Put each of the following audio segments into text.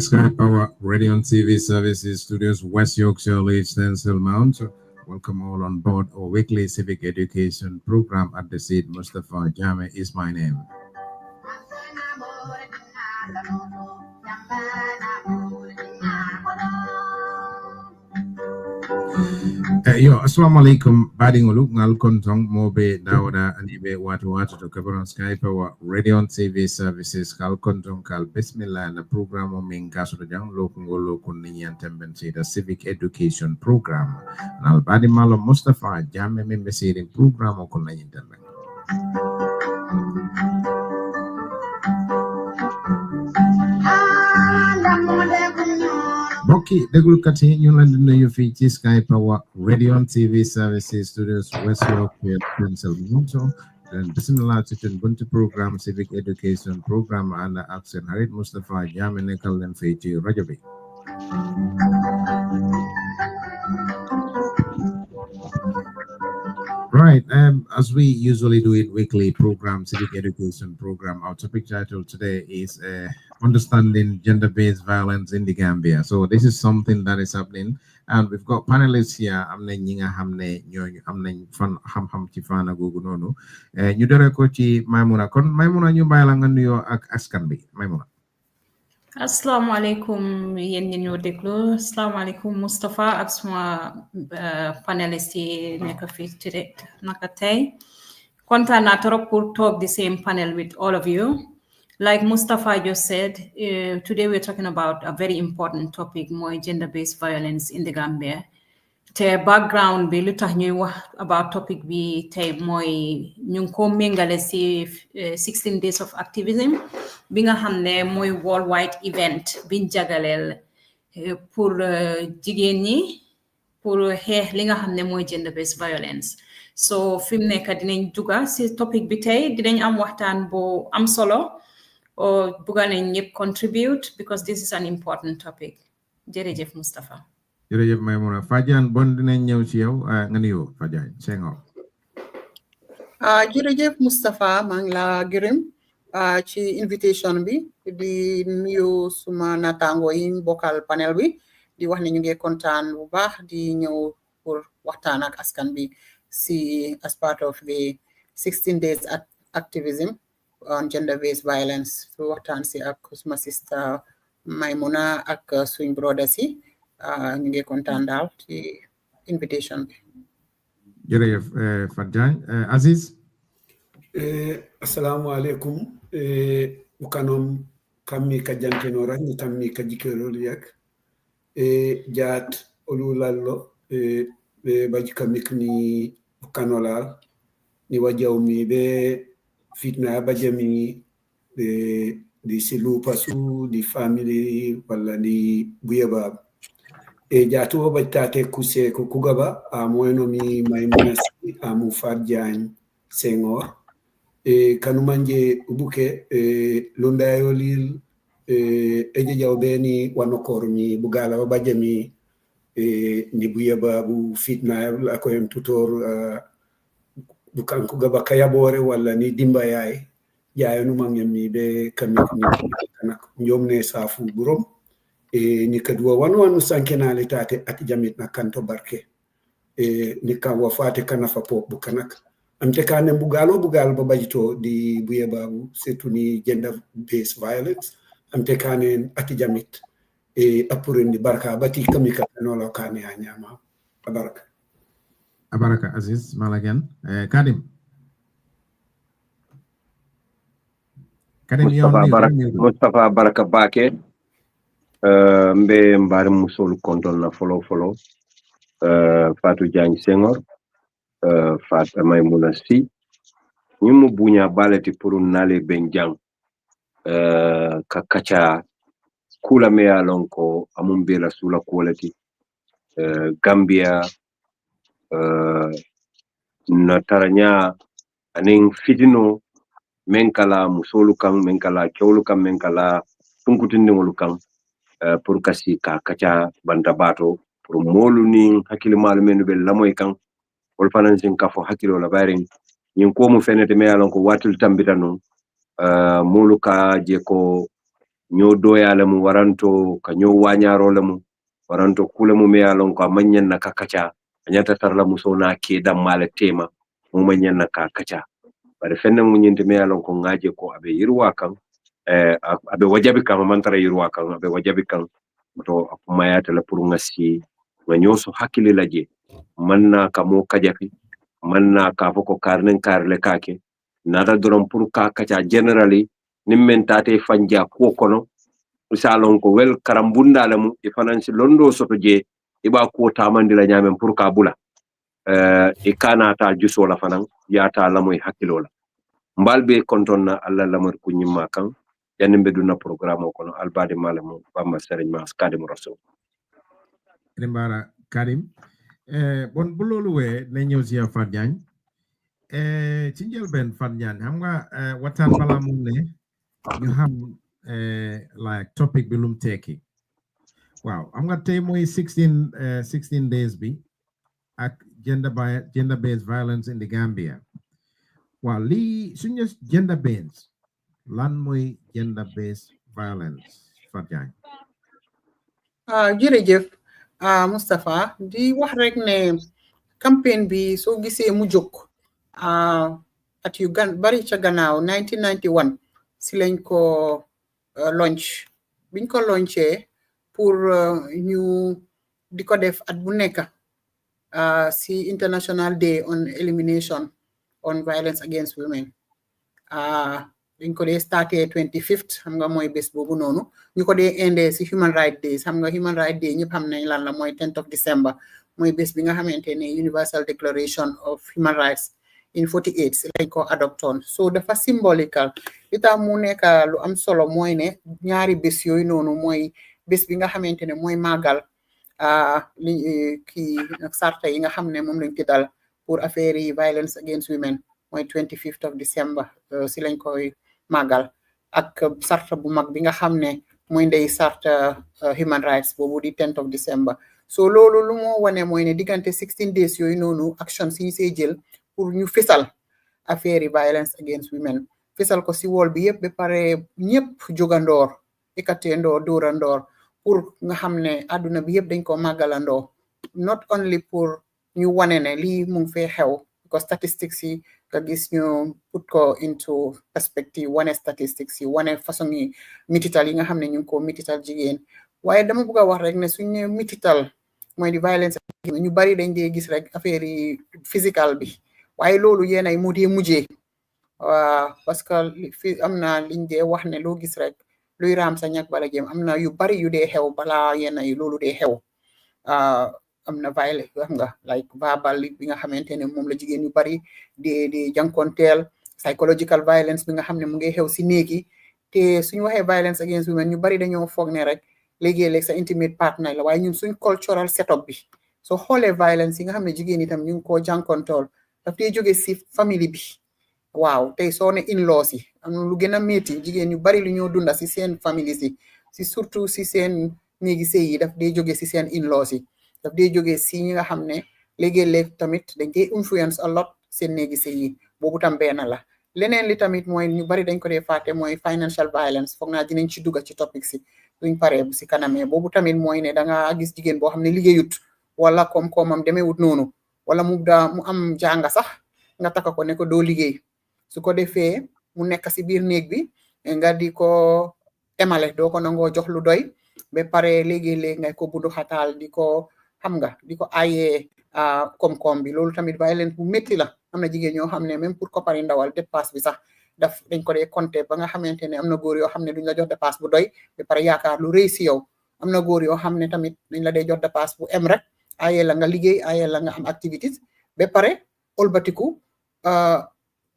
Sky Power Radio and TV Services Studios, West Yorkshire, Stencil Mount. Welcome all on board our weekly civic education program at the seat. Mustafa Jame is my name. Yo, assalamu alaikum. Bading uluk ngal kontong mobe dawda anibe watu to kabaran Sky Power Radio and TV Services kal kontong kal bismillah na program min kaso jang lokungolo kunni temben the civic education program. Nal badi malo Mustafa Jame min besiring program o kunni temben. Boki déglukat yi ñu leen di nuyu fii ci Sky Power Radio and TV Services Studios West Yorkshire Pennsylvania dan bismillah ci seen buntu programme civic education programme ànd ak seen xarit Moustapha Jammeh nekkal leen fii ci rajo bi. Right, as we usually do it weekly program, civic education program, our topic title today is understanding gender-based violence in the Gambia. So this is something that is happening, and we've got panelists here. I'm Maimuna. Assalamu alaikum yen ñoo déglu. Assalamu alaikum Mustafa ak suma panelist yi nekk fi today naka tay. Kontaan naa trop pour talk the same panel with all of you. Like Mustafa just said, today we're talking about a very important topic, more gender-based violence in the Gambia. Te background bi lu tax ñuy wax about topic bi tay mooy ñu ngi ko méngale si 16 days of activism bi nga xam ne mooy worldwide event biñ jagaleel pour jigéen ñi pour xeex li nga xam ne mooy gender-based violence. So fi mu nekk dinañ duga si topic bi tey dinañ am waxtaan bu am solo o buga nañ ñëpp contribute because this is an important topic. Jërëjëf Mustafa. Jërëjëf Maimuna. Fadiane bon dinañ ñëw ci yow nga nuyoo Fadiane Senghor. Jërëjëf Mustafa maa ngi la gërëm ci invitation bi di nuyu suma naataango yi bokkal panel bi di wax ne ñu ngi kontaan bu baax di ñëw pour waxtaan ak askan bi si as part of the 16 days activism on gender-based violence so waxtaan si ak suma sister Maimuna ak suñ brother si ñu ngi kontaan daal ci invitation bi. Jërëjëf Fadiane. Aziz. Assalamu alaikum. Bukanom kammi kajantenora ni tammi kajikerol yak. Jaat olulallo be baji kamik ni bukanolal ni wajawmi be fitna bajami di silu pasu di family wala di buyabab. Jaatu bajtate kuse ko kugaba moyno mi Maimuna amu Fadiane Senghor kanumanje ubuke lundayolil eje jawbeni wanokor mi bugala bajami ni buyaba bu fitna la ko en tutor bukan kugaba kayabore wala ni dimbayay jaayanu mangemi be kamik ni kanak njomne safu burom ni kadwa wanu sankenale tate ati jamit na kanto barke ni kan wafate kana fa pop bu kanak amte kane bugal babajito di buye babu surtout ni gender based violence amte kane ati jamit apurendi barka bati kamika nolo kane anyama baraka Abaraka Aziz Malagan. Kadim. Kadim, you're on mute. Mustafa Baraka Bake. Mbe mbari musolu kontrol na follow. Fatou Diagne Senghor. Fatou Maimouna Si. Nyimu bunya baleti puru nale benjang. Kakacha kula mea lonko amumbela sula quality. Gambia. Nataranya aning fitino menkala musolu kang menkala cholu kang menkala tungkutinde ngolu kang pour kasi ka kacha bandabato pour molu ni hakili malu menu be lamoy kang wol fanansin ka fo hakilo la baring nyin ko mu fenete me alon ko watul tambita no molu ka je ko nyo doyale mu waranto ka nyo wanyaro le mu waranto kule mu me alon ko manyen na kakacha anyata tarla musona ke damale tema mu manyen na kakacha bare fenne mu nyinte me alon ko ngaje ko abe yirwa kan abe wajabi kan mantara yirwa kan abe wajabi kan to mayata la pour ngasi nyoso hakili laje manna ka mo kajafi manna ka foko karnen karle kake nada doron pour ka kacha generally nimmen tate fanja ko kono salon ko wel karambunda lamu e fanansi londo soto je iba ko tamandira nyamen pour ka bula e kana ta jusola fanan yata lamoy hakkilola mbalbe kontonna alla lamar kunyima kan yanin beduna programme kono albade malamu bamba serigne mas kadim rasul Rimbara Karim. Bon bulolu we ne ñew ci Fadjan. Ci njël ben Fadjan xam nga watan bala mu ne ñu xam like topic bi lum teki. Wow, am nga tay moy 16 days bi ak gender based violence in the Gambia. Wow, li suñu gender based lan moy gender based violence Fadjan. Jërëjëf Moustapha di wax rek ne campagne bi soo gisee mu jóg at yu bari ca gannaaw 1991 si lañ ko launch biñ ko launché pour ñu di ko def at bu nekk si International Day on Elimination on Violence Against Women dañ ko dee starté 25th xam nga mooy bés boobu noonu ñu ko dee indee si Human Rights Days xam nga Human Rights Day ñëpp xam nañ lan la mooy 10th of December mooy bés bi nga xamante ne Universal Declaration of Human Rights in 48 si lañ ko adoptoon so dafa symbolical li tax mu nekk lu am solo mooy ne ñaari bés yooyu noonu mooy bés bi nga xamante ne mooy màggal kii sarta yi nga xam ne moom lañ tëddal pour affaire yi violence against women mooy 25th of December si lañ koy màggal ak sarta bu mag bi nga xam ne mooy ndey sarta human rights boobu di 10th of December so loolu lu moo wane mooy ne diggante 16 days yooyu noonu action si ñu see jël pour ñu fesal affaire yi violence against women fesal ko si wool bi yëpp ba pare ñëpp jógandoor ekateendoo dóorandoor pour nga xam ne àdduna bi yëpp dañ ko màggalandoo not only pour ñu wane ne lii mu ngi fee xew because statistics yi nga gis ñu put ko into perspective wane statistics yi wane façon yi mitital yi nga xam ne ñu ngi ko mitital jigéen waaye dama bëgg a wax rek ne suñu mitital mooy di violence ñu bari dañ dee gis rek affaire yi physical bi waaye loolu yéen ay mu dee mujjee parce que fi am na liñ dee wax ne loo gis rek luy raam sa ñak bala jëm am na yu bari yu dee xew balaa yéen ay loolu dee xew am na violence xam nga like verbal bi nga xamante ne moom la jigéen yu bari di jànkonteel psychological violence bi nga xam ne mu ngi xew si néegi te suñu waxee violence against women ñu bari dañoo foog ne rek léegi-léeg sa intimate partner la waaye ñun suñ cultural setup bi soo xoolee violence yi nga xam ne jigéen itam ñu ngi koo jànkontool daf dee jóge si famille bi waaw tey soo ne in-laws yi am na lu gën a métti jigéen yu bari lu ñoo dunda si seen famille si surtout si seen néegi sëy yi daf dee jóge si seen in-laws yi daf dee jóge si ñi nga xam ne léegi-léeg tamit dañ dee influence a lot seen néegi sëy yi boobu tam benn la leneen li tamit mooy ñu bari dañ ko dee fàtte mooy financial violence foog naa dinañ ci dugga ci topic si duñ paree si kanamee boobu tamit mooy ne danga gis jigéen boo xam ne liggéeyut wala koom-koomam demeewut noonu wala mu am jànga sax nga taka ko ne ko doo liggéey su ko defee mu nekk si biir néeg bi nga di ko emale doo ko nangoo jox lu doy ba pare léegi-léeg ngay ko buddu xataal di ko xam nga di ko ayee koom-koom bi loolu tamit violence bu métti la am na jigéen ñoo xam ne même pour koppari ndawal dépasse bi sax dañ ko dee compter ba nga xamante ne am na góor yoo xam ne duñ la jox dépasse bu doy ba pare yaakaar lu rëy si yow am na góor yoo xam ne tamit dañ la dee jox dépasse bu em rek ayee la nga liggéey ayee la nga am activités ba pare olbatiku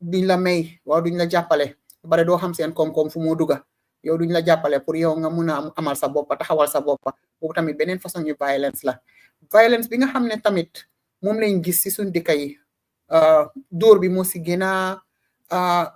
duñ la may waaw duñ la jàppale ba pare doo xam seen koom-koom fu moo duga yow duñ la jàppale pour yow nga mun a amal sa boppa taxawal sa boppa boobu tamit beneen façon yu violence la violence bi nga xam ne tamit moom lañ gis si suñ dëkk yi dóor bi moo si gën a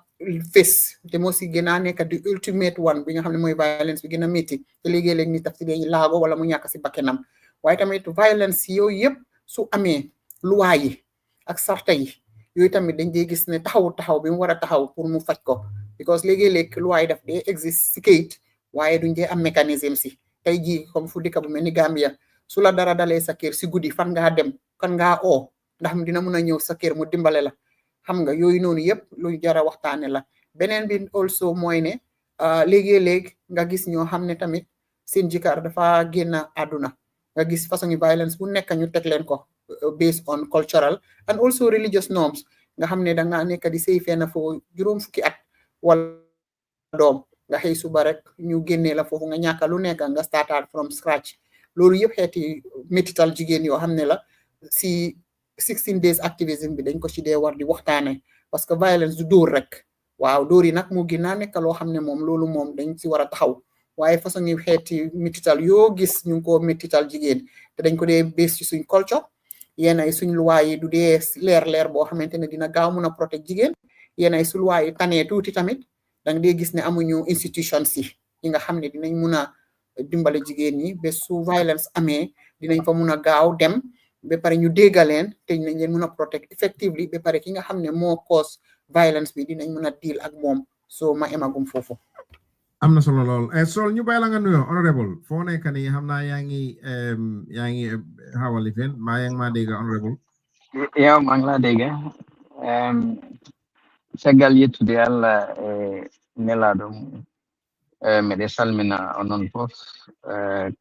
fés te moo si gën a nekk di ultimate one bi nga xam ne mooy violence bi gën a métti te léegi-léeg nit daf si dee laago wala mu ñàkk si bakkenam waaye tamit violence yooyu yëpp su amee luwaa yi ak sarta yi yooyu tamit dañ dee gis ne taxaw bi mu war a taxaw pour mu faj ko because léegi-léeg luwaa yi daf dee exist si kayit waaye duñ dee am mécanisme si tey jii comme fu dëkk bu mel ni Gambia su la dara dalee sa kër si guddi fan ngaa dem kan ngaa oo ndax dina mun a ñëw sa kër mu dimbale la xam nga yooyu noonu yëpp lu jara waxtaane la beneen bi also mooy ne léegi-léeg nga gis ñoo xam ne tamit seen jëkkër dafa génn àdduna nga gis façon violence bu nekk ñu teg leen ko based on cultural and also religious norms nga xam ne danga nekk di sëy fenn foofu juróom fukki at wala doom nga xëy suba rek ñu génnee la foofu nga ñàkk lu nekk nga startaat from scratch loolu yëpp xeeti métital jigéen yoo xam ne la si 16 days activism bi dañ ko ci dee war di waxtaane parce que violence du dóor rek waaw dóor yi nag moo gën a nekk loo xam ne moom loolu moom dañ ci war a taxaw waaye façon yi xeeti métital yoo gis ñu ngi ko métital jigéen te dañ ko dee base ci suñ culture yenn ay suñ luwaa yi du dee leer boo xamante ne dina gaaw mun a protéger jigéen yenn ay su luwaa yi tanee tuuti tamit danga dee gis ne amuñu institution si yi nga xam ne dinañ mun a dimbale jigéen ñi ba su violence amee dinañ fa mun a gaaw dem ba pare ñu déggaleen te dinañ leen mun a protect effectively ba pare ki nga xam ne moo cause violence bi dinañ mun a deal ak moom so ma emagum foofu am na solo lool sol ñu bàyyi la nga nuyoo honorable foo nekk nii xam naa yaa ngi xawali fen maa yaa ngi maa dégg honorable yow maa ngi laa dégg sagal yettude Allah nelaɗum miɗe salmina onon fof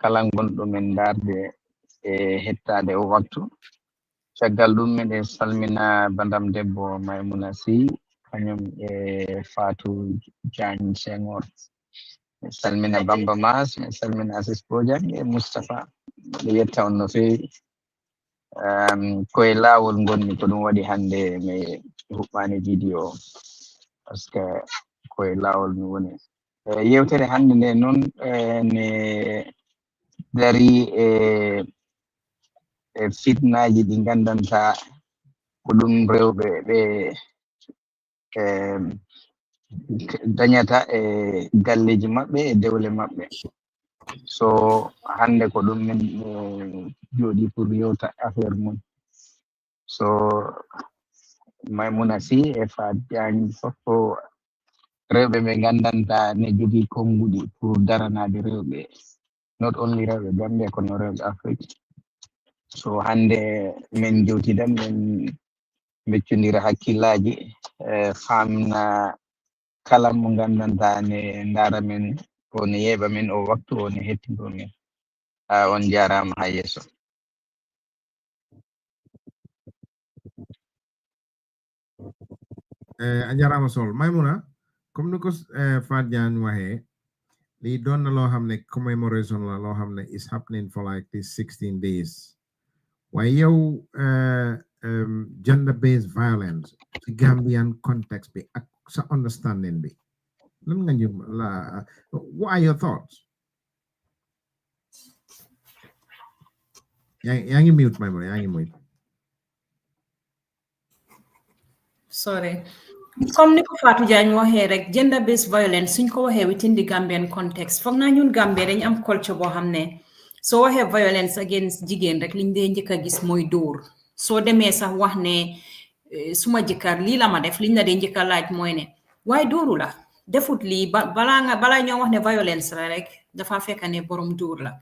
kala gonɗo men darde hettade o waktu caggal ɗum miɗe salmina bandam debbo Maimouna Sy kañum Fatou Diagne Senghor mi salmina Bamba Mas mi salmina Asis Bojang Moustapha miɗe yetta on no feewi koye laawol ngonmi ko ɗum waɗi hannde mi huɓɓani vidéo par ce que koye laawol mi woni yewtere hannde nde noon ne dari fitnaji ɗi gandanta ko ɗum rewɓe ɓe dañata galleji maɓɓe e dewle maɓɓe so hande ko ɗum min jooɗi pour yewta affaire mum so Maimouna Sy e Fatou Diagne fof ko rewɓe ɓe gandanta ne jogii konnguɗi pour daranade rewɓe not only rewɓe Gambia kono rewɓe Afrique so hande min jewtidan min beccodira hakkillaji famna kala mo gandanta ne ndara men o ne yeeɓa men o waktu o ne hettido men on jarama ha yeeso a jarama sol Maimouna comme ni ko Fatou Diagne waxee lii doon na loo xam ne commemoration la loo xam ne is happening for like these 16 days waaye yow gender based violence ci Gambian context bi ak sa understanding bi lan nga ñu la what are your thoughts yaa ngi mute Maimouna yaa ngi mute sorry comme ni ko Fatou Diagne waxee rek gender based violence suñ ko waxee within the Gambian context foog naa ñun Gambia dañ am culture boo xam ne soo waxee violence against jigéen rek liñ dee njëkk a gis mooy dóor soo demee sax wax ne suma jëkkër lii la ma def liñ la dee njëkk a laaj mooy ne waaye dóoru la defut lii balaa ñoo wax ne violence la rek dafa fekk ne borom dóor la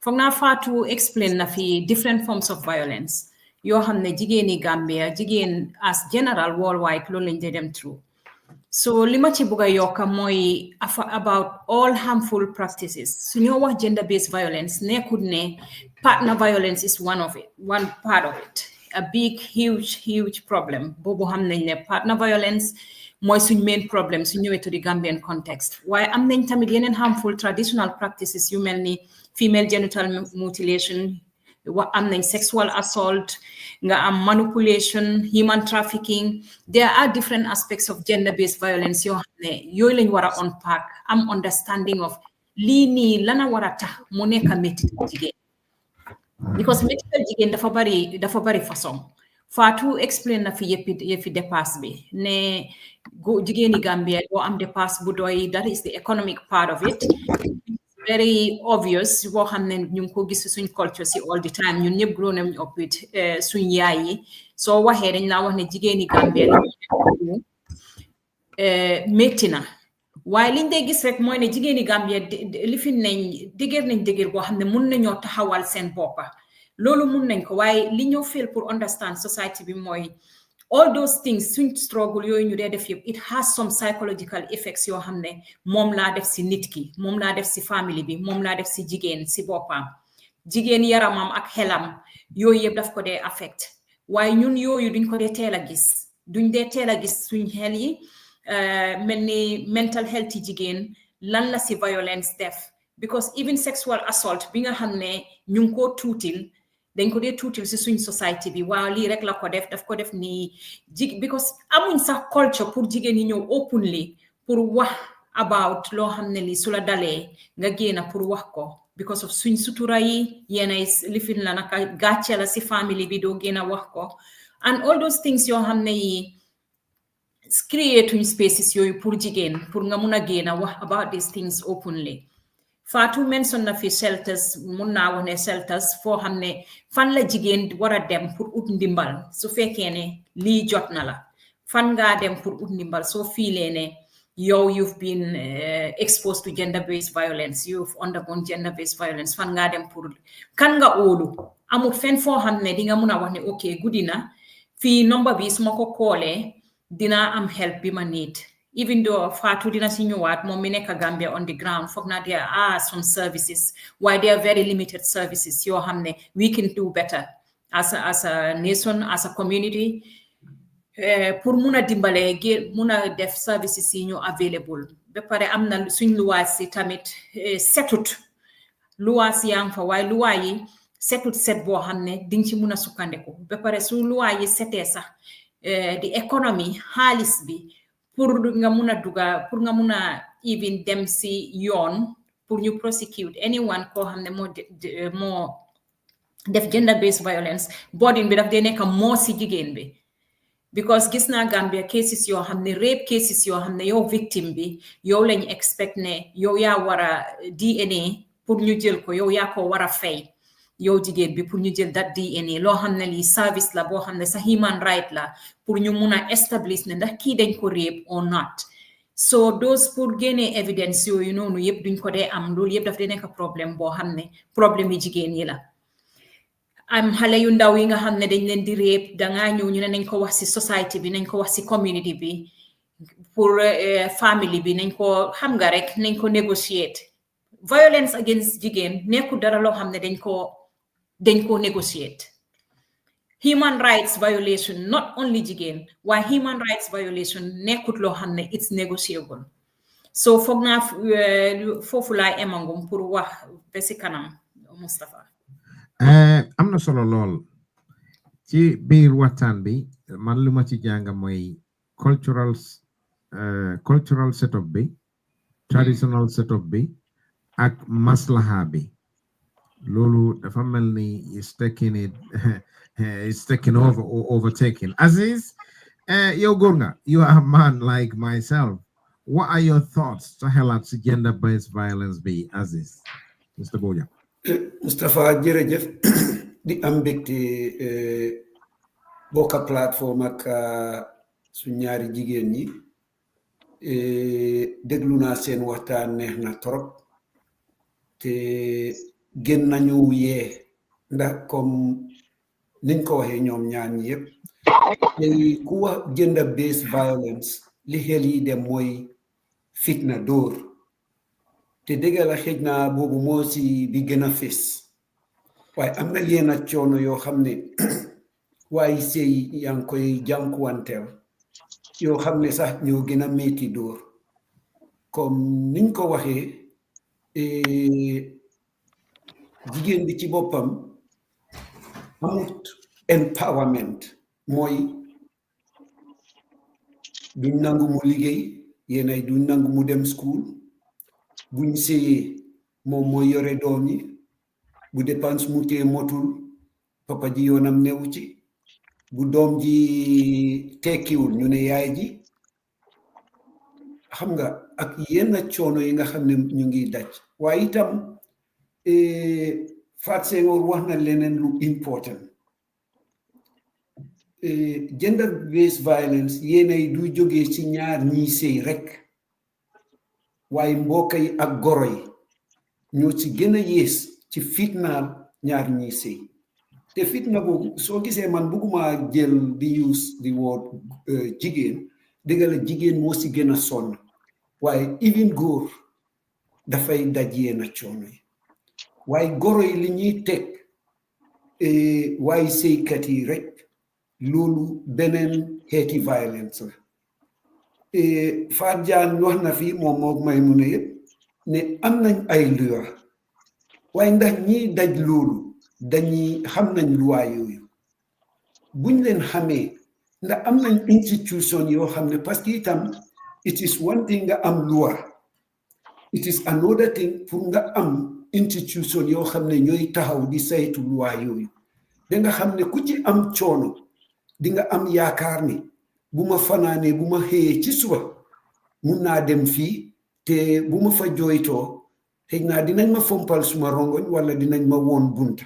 foog naa Fatou explain na fi different forms of violence yoo xam ne jigéeni Gambia jigéen as general worldwide loolu lañ dee dem through so li ma ci bëgg a yokka mooy about all harmful practices su ñoo wax gender based violence nekkul ne partner violence is one part of it a big huge problem boobu xam nañ ne partner violence mooy suñ main problem su ñëwee to the Gambian context waaye am nañ tamit yeneen harmful traditional practices yu mel ni female genital mutilation am nañ sexual assault nga am manipulation human trafficking there are different aspects of gender-based violence yoo xam ne yooyu lañ war a unpack am understanding of lii nii lana war a tax mu nekk métti jigéen because métti jigéen dafa bari façon Fatou explain na fi yëppi dépasse bi ne jigéeni Gambia doo am dépasse bu doy that is the economic part of it very obvious boo xam ne ñu ngi ko gis suñ culture si all the time ñun ñëpp grow nañ up with suñ yaay yi soo waxee dañ laa wax ne jigéeni Gambia métti na waaye liñ dee gis rek mooy ne jigéeni Gambia lifin nañ dëgër boo xam ne mun nañoo taxawal seen boppa loolu mun nañ ko waaye li ñoo feel pour understand society bi mooy all those things suñ struggle yooyu ñu dee def yëpp it has some psychological effects yoo xam ne moom laa def si nit ki moom laa def si family bi moom laa def si jigéen si boppam jigéen yaramam ak xelam yooyu yëpp daf ko dee affect waaye ñun yooyu duñ ko dee teel a gis duñ dee teel a gis suñ xel yi mel ni mental health yi jigéen lan la si violence def because even sexual assault bi nga xam ne ñu ngi koo tuutil dañ ko dee tuutil si suñ society bi waaw lii rek la ko def daf ko def nii because amuñ sax culture pour jigéen yi ñëw openly pour wax about loo xam ne lii su la dalee nga génn pour wax ko because of suñ sutura yi yeenay lifin la naka gàcce la si family bi doo génn wax ko and all those things yoo xam ne yi create spaces yooyu pour jigéen pour nga mun a génn wax about these things openly Fatou mention na fi shelters mun naa wax ne shelters foo xam ne fan la jigéen war a dem pour ut ndimbal su fekkee ne lii jot na la fan ngaa dem pour ut ndimbal soo fiilee ne yow you've been exposed to gender-based violence you've undergone gender-based violence fan ngaa dem pour kan nga óolu amul fenn foo xam ne di nga mun a wax ne ok guddi na fii number bi su ma ko koolee dina am help bi ma need even though Fatou dina si ñëwaat moom mi nekk Gambia on the ground foog naa there are some services why there are very limited services yoo xam ne we can do better as a nation as a community pour mun a dimbale mun a def services yi ñu available ba pare am na suñ luwaas si tamit setut luwaas yaa ngi fa waaye luwaa yi setut set boo xam ne diñ ci mun a sukkandiku ba pare su luwaa yi setee sax the economy xaalis bi pour nga mun a duga pour nga mun a even dem si yoon pour ñu prosecute anyone koo xam ne moo def gender-based violence burden bi daf dee nekk moo si jigéen bi because gis naa Gambia cases yoo xam ne rape cases yoo xam ne yow victime bi yow lañ expect ne yow yaa war a DNA pour ñu jël ko yow yaa ko war a fay yow jigéen bi pour ñu jël that DNA loo xam ne lii service la boo xam ne sa human right la pour ñu mun a establish ne ndax kii dañ ko rape or not so those pour génnee evidence yooyu noonu yëpp duñ ko dee am loolu yëpp daf dee nekk problème boo xam ne problème yi jigéen yi la am xale yu ndaw yi nga xam ne dañ leen di rape dangaa ñëw ñu ne nañ ko wax si society bi nañ ko wax si community bi pour family bi nañ ko xam nga rek nañ ko negotiate violence against jigéen nekkul dara loo xam ne dañ ko negotiate human rights violation not only jigéen waaye human rights violation nekkut loo xam ne it's negotiable so foog naa foofu laay emangum pour wax ba si kanam Mustapha am na solo lool ci biir waxtaan bi man lu ma ci jàng mooy cultural setup bi traditional setup bi ak maslaha bi loolu dafa mel ni is taking over or overtaken. Aziz, yow góor nga, you are a man like myself. What are your thoughts to xalaat si gender-based violence bi Aziz? Mr. Boja. Mustapha jërëjëf di am mbégte bokk plateforme ak su ñaari jigéen ñi déglu naa seen waxtaan neex na trop te gën nañu yee ndax comme niñ ko waxee ñoom ñaar ñi yëpp te ku wax gender-based violence li xel yi dem mooy fitna dóor te dëgg la xëj na boobu moo si bi gën a fés waaye am na yenn coono yoo xam ne waaye sëy yaa ngi koy jànkuwanteel yoo xam ne sax ñoo gën a métti dóor comme niñ ko waxee jigéen bi ci boppam amut empowerment mooy duñ nangu mu liggéey yéenay duñ nangu mu dem school buñ séyee moom mooy yore doom yi bu dépense mu tee motul papa ji yoonam newu ci bu doom ji tekkiwul ñu ne yaay ji xam nga ak yenn coono yi nga xam ne ñu ngi daj waaye itam Fat Senghor wax na leneen lu important gender based violence yéenay du jógee ci ñaar ñiy sëy rek waaye mbokk yi ak goro yi ñoo ci gën a yées ci fitnaal ñaar ñiy sëy te fitna boobu soo gisee man bëgguma jël di use di word jigéen dëgg la jigéen moo si gën a sonn waaye even góor dafay daj yenn coono yi waaye goro yi li ñuy teg waaye sëykat yi rek loolu beneen xeeti violence la Faat Jaan wax na fi moom moo may mun a yëpp ne am nañ ay loi waaye ndax ñiy daj loolu dañuy xam nañ loi yooyu buñ leen xamee ndax am nañ institution yoo xam ne parce que itam it is one thing nga am loi it is another thing pour nga am institution yoo xam ne ñooy taxaw di saytu loi yooyu da nga xam ne ku ci am coono di nga am yaakaar ni bu ma fanaanee bu ma xëyee ci suba mun naa dem fii te bu ma fa jooytoo xëy naa dinañ ma fompal suma rongoñ wala dinañ ma woon bunta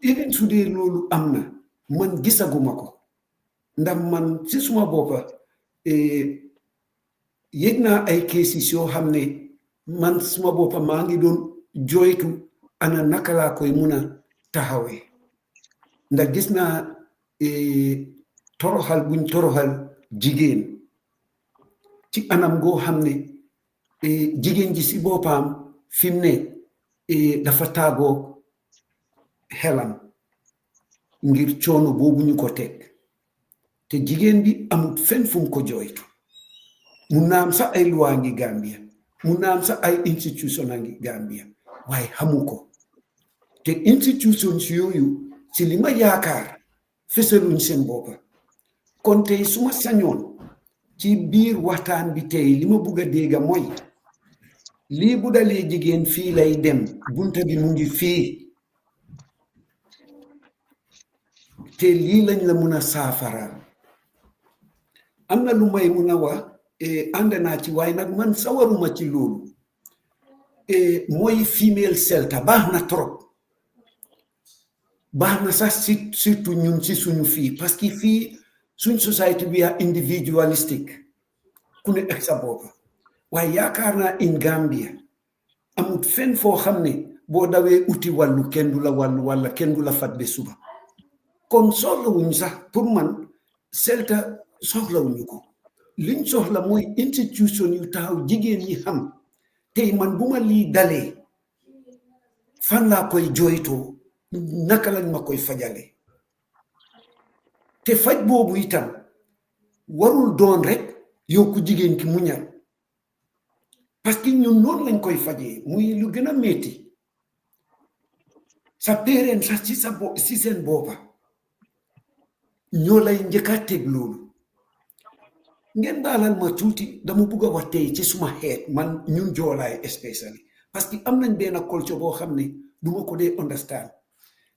even su dee loolu am na man gisaguma ko ndax man ci suma boppa yëg naa ay cases yoo xam ne man suma boppa maa ngi doon jooytu ana naka laa koy mun a taxawee ndax gis naa toroxal buñ toroxal jigéen ci anam goo xam ne jigéen ji si boppam fi mu ne dafa tàggoo xelam ngir coono boobu ñu ko teg te jigéen bi amut fenn fu mu ko jooytu mun naa am sax ay loi ngi Gambia mun naa am sax ay institution a ngi Gambia waaye xamu ko te institutions yooyu ci li ma yaakaar fesaluñ seen boppa kon tey su ma sañoon ci biir waxtaan bi tey li ma bugg a dégg mooy lii bu dalee jigéen fii lay dem bunta bi mu ngi fii te lii lañ la mun a saafaraal am na lu may mun a wax ànd naa ci waaye nag man sawaruma ci loolu mooy female shelter baax na trop baax na sax surtout ñun ci suñu fii parce que fii suñ société bi yaa individualistique ku ne ak sa boppa waaye yaakaar naa in Gambia amut fenn foo xam ne boo dawee uti wàllu kenn du la wàllu walla kenn du la fat be suba kon soxlawuñu sax pour man shelter soxlawuñu ko liñ soxla mooy institution yu taxaw jigéen ñi xam tey man bu ma lii dalee fan laa koy jooytoo naka lañ ma koy fajale te faj boobu itam warul doon rek yow ku jigéen ki muñal parce que ñun noonu lañ koy fajee muy lu gën a metti sa péereen sax ci sa ci seen boppa ñoo lay njëkk a teg loolu ngeen baalal ma tuuti dama bugg a wax tey ci suma xeet man ñun joolaay especially parce que am nañ benn culture boo xam ne du ma ko dee understand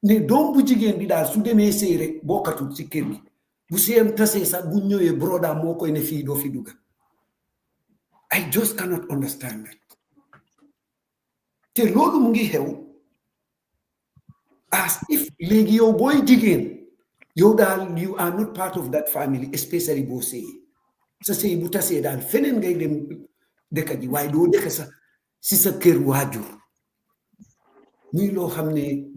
ne doom bu jigéen bi daal su demee sëy rek bokkatul ci kër gi bu sëyam tasee sax bu ñëwee broda moo koy ne fii doo fi dugga I just cannot understand that te loolu mu ngi xew as if léegi yow booy jigéen yow daal you are not part of that family especially boo sëyee sa sëy bu tasee daal feneen ngay dem dëkk ji waaye doo dëkk sax si sa kër waajur muy loo xam ne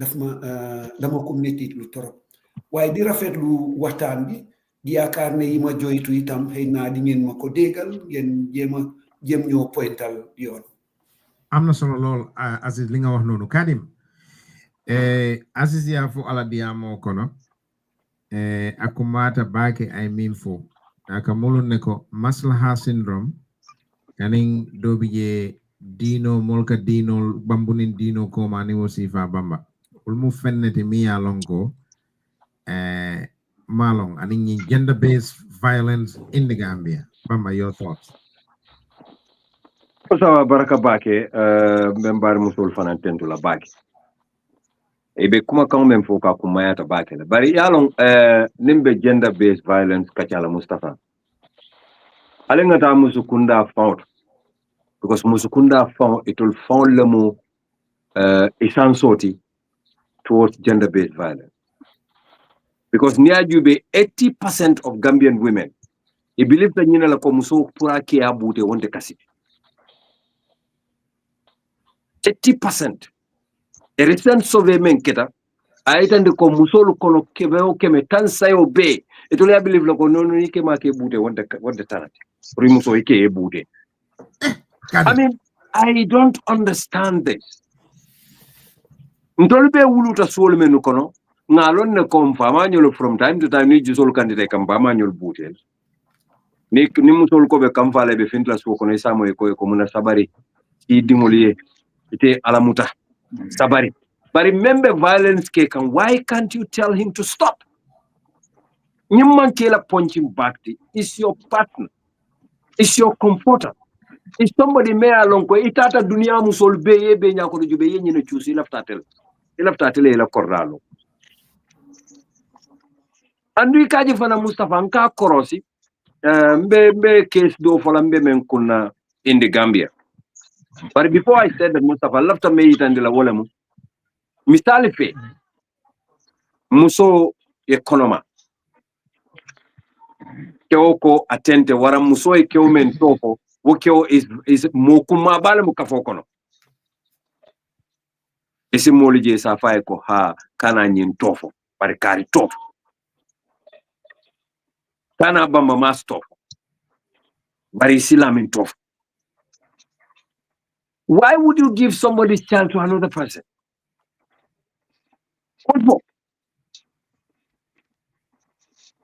dama ko métti lu torop waaye di rafetlu waxtaan bi di yaakaar ne yi ma joytu itam xëy naa di ngeen ma ko déggal ngeen jéem ñoo pointal yoon am na solo lool Aziz li nga wax noonu Kadim Aziz yaa fo ala diyamo kono akumata bake ay minfo akamulu neko maslaha syndrome kaning dobiye dino molka dino bambunin dino ko mani wosifa bamba ulmu fennete miya longo malong aning gender based violence in the Gambia. Bamba, your thoughts? Sawa baraka bake membar musul fanan tentu la bake ebe kuma kan men foka kuma ya ta bake la bari yalon nimbe gender based violence kachala Mustafa alenga ta musukunda found because musukunda found it will found lemu isan soti towards gender based violence because near you be 80% of Gambian women I believe that nyina la ko muso pura ke abute wonte kasi 80%. A recent survey men keta aitande ko musolu kono kebeo keme tan sayo be etole I believe lako no ni ke ma ke bute wonte tanati ri muso ike e bute. I mean I don't understand this. Ntolbe wuluta sol menu kono ngalon ne kom famanyolo from time to time ni jusol candidate kam famanyol bute ni musol ko be kam fale be fintla so kono samo e ko muna sabari I dingoliye ite alamuta sabari. But remember violence kekan, why can't you tell him to stop? Nyimman kela punching back. It's your partner. It's your comforter. If somebody may along ko itata dunia musol be be nya ko jube ye nyine chusi laftatel. Ilaftatel ila korralo. Andu kaji fana Mustafa nka korosi mbe case do fola mbe men kuna in the Gambia. But before I said that Mustafa lafta me itandila wala mu misali fe muso ekonoma keoko atente wara muso e keo men tofo wo keo is mokuma bale mukafo kono isi molije sa faye ko ha kana nyin tofo bari kari tofo kana bamba mas tofo bari silamin tofo. Why would you give somebody's child to another person? What for?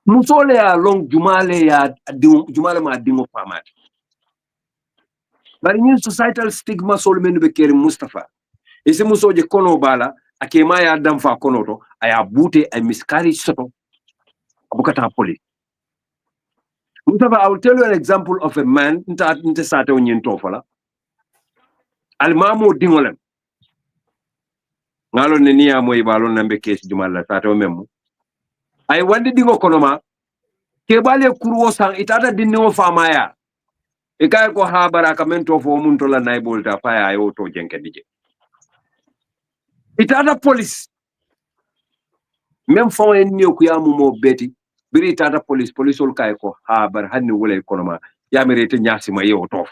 Musole ya long jumale ma dingo pamat. But in societal stigma sol menu be keri Mustafa. Ese musoje kono bala akema ya damfa kono to aya bute ay miscarriage soto abukata police. Mustafa, I will tell you an example of a man nta sate onyen tofola. Almamo dingolem. Ngalo nenia mo ibalo nambe case jumala sate o memu. Ay wandi dingo kono ma kebale kuruo sang itata dinno famaya. Ikay ko ha baraka mento fo munto la naibolta faya ayo to jenke dije. Itata police. Même fon en niyo ku yamu mo beti biri itata police ol kay ko ha bar hanni wala kono ma yamirete nyasi ma yewo tof.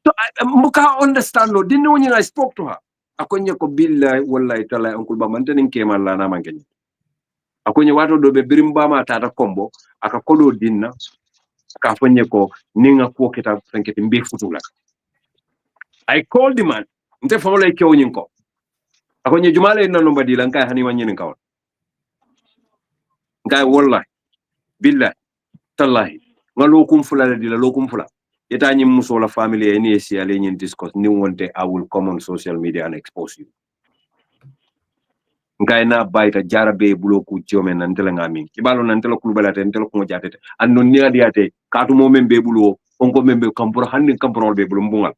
So muka understand no dinno ni I spoke to her. Akonye ko billahi wallahi tala onkul ba man tanin kemal la na mangenye. Akonye wato do be birim ba ma tata kombo aka kodo dinna aka fonye ko ninga ko kita fenketi mbe futula. I called the man nte fawla ke onyin ko akonye jumale na no badila nkai hani wanyini kaw ngai wallahi billahi tallahi ngalokum fula la dila lokum fula yeta nyim musola family ni esi ale nyin discuss ni wonte I will come on social media and expose you ngai na baita jarabe buloku jome nan tele ngami kibalo nan tele kulubala ten tele ko jatete annon ni adiate katu mo membe bulo onko membe kampuro hanni kampuro be bulo mbungal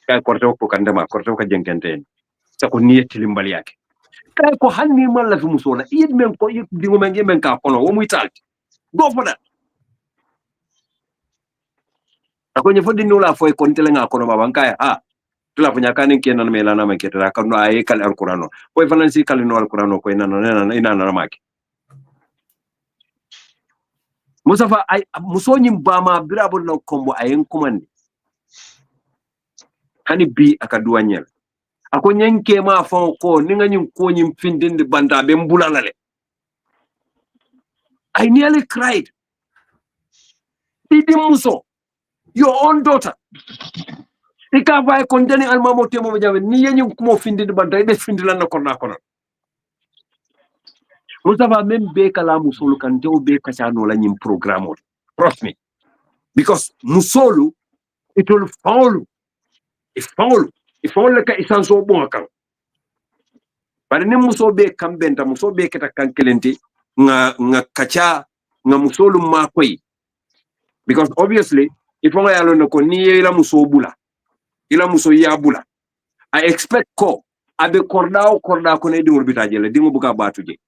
kay korto ko kandema korto ka jenkenten sa ko niyeti limbal yake kay ko hanni malla fi musola yid men ko yid dingo men men ka kono wo muy talti do foda ako nye fodi nula foy kon tele nga kono baba kay ha tula fanya kanin kenan me lana man ketara kanu ay kal alqur'ano koy fanansi kal no alqur'ano koy nana maki Mustafa ay musonyim bama birabo no kombo ayen kumandi hani bi akaduwa nyel ako nyenke ma fon ko ninga nyim ko nyim findinde banda be mbulalale I nearly cried. Didi muso your own daughter ika bay kon dani almamo temo jabe ni yenyum ko mo findinde banda be findilan na kono Mustafa même be kala musolu kan tew be kachano la nyim programme. Trust me. Because musolu it will follow. It follow. It follow ka isanso bon kan. Bari ni muso be kambenta muso be keta kankelenti nga kacha nga musolu makoy. Because obviously if nga yalo no ko ni ila muso bula. Ila muso ya bula. I expect ko abe korda ko ne dingo bitaje le dingo buka batuje.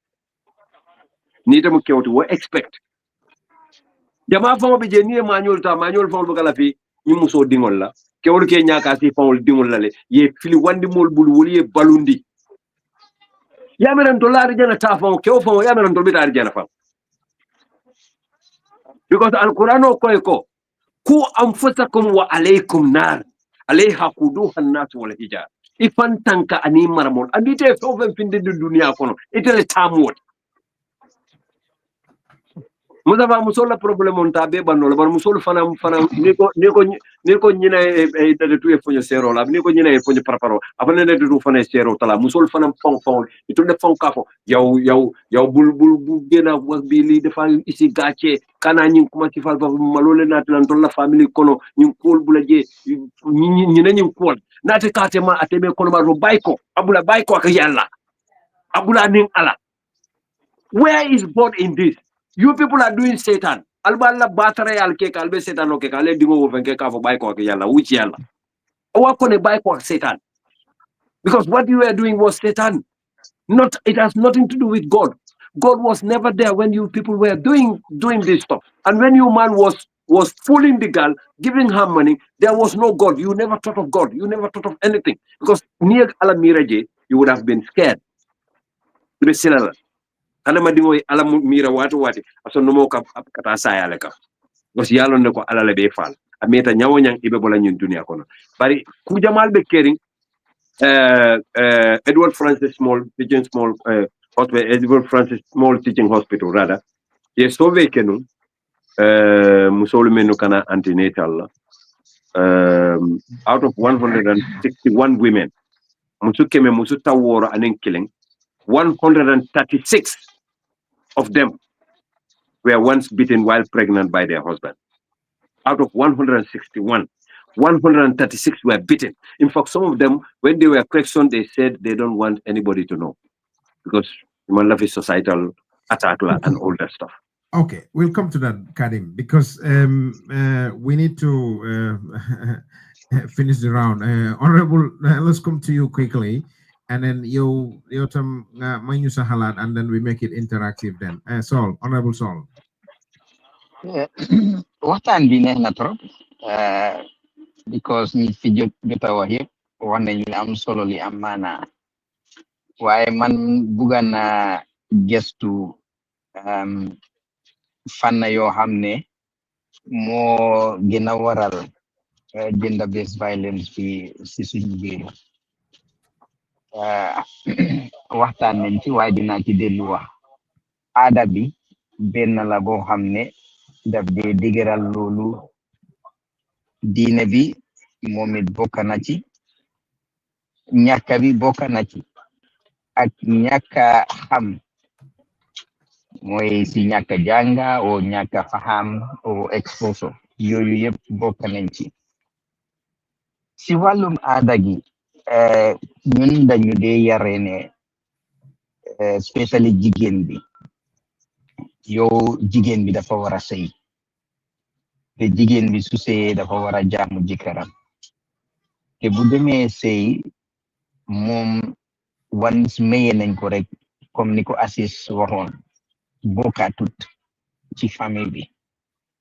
Ni tamu kewti wo expect. Jama fa be je ni manuel fa buka la fi ni muso dingol la. Kewul ke nyaka si fa dingol la le ye fili wandi mol bul woli ye balundi. Yameran dollar jana ta fa kew fa yameran do bitaje jana fa. Because al-Quran ko ku anfusakum wa alaykum nar alayha quduha an-nas wal hijar ifan tanka ani maramol andite so fen finde dunia kono itele tamot Mustafa musola problem on tabe banol bar musol fana niko nyina e de tu e fonyo sero la niko nyina e fonyo preparo afane de tu fana sero tala musol fana fon itu de fon kafo yaw bul gena was bi li defa isi gache kana nyin kuma ci fal ba malole na tan ton la family kono nyin kol bula je nyina nyin kol nate kate ma atebe kono ma ro bayko abula bayko ak yalla abula ning ala. Where is God in this? You people are doing Satan. Albala batara yal ke kalbe Satan o ke kale dingo wo venke ka fo bay ko ke yalla which yalla. Wa ko ne bay ko Satan. Because what you were doing was Satan. Not it has nothing to do with God. God was never there when you people were doing this stuff. And when your man was fooling the girl, giving her money, there was no God. You never thought of God. You never thought of anything. Because near Alamiraje, you would have been scared. To be sinner. Ana madingo ala mira watu aso nomo kata saya leka was yalo ne ko ala le be fal ameta nyawo nyang ibe bola ñun dunia kono bari ku jamal be kering Edward Francis Small Teaching Hospital rather ye sove kenu musolu menu kana antenatal out of 161 women musu keme musu taworo anen killing 136 of them were once beaten while pregnant by their husband. Out of 161, 136 were beaten. In fact, some of them, when they were questioned, they said they don't want anybody to know because human love is societal attack and all that stuff. Okay, we'll come to that, Karim, because we need to finish the round. Honorable, let's come to you quickly. And then you tam mañu sa halat, and then we make it interactive then. Saul, Honorable Saul. Waxtaan bi neex na trop because ñi fi jot a wax yëpp wax nañ li am solo li am maana waaye man bugga na gestu fànn yoo xam ne moo gën a waral gender based violence bi si suñu biir waxtaan nañ ci waaye dinaa ci dellu wax aada bi benn la boo xam ne daf dee digëral loolu diine bi moom it bokk na ci ñàkka bi bokk na ci ak ñàkka xam mooy si ñàkka jànga o ñàkka faham o exposure yooyu yëpp bokk nañ ci si wàllum aada gi ñun dañu dee yare ne especially jigéen bi yow jigéen bi dafa war a sëy te jigéen bi su sëyee dafa war a jaamu jëkkëram te bu demee sëy moom once maye nañ ko rek comme ni ko Assis waxoon bokkatut ci famille bi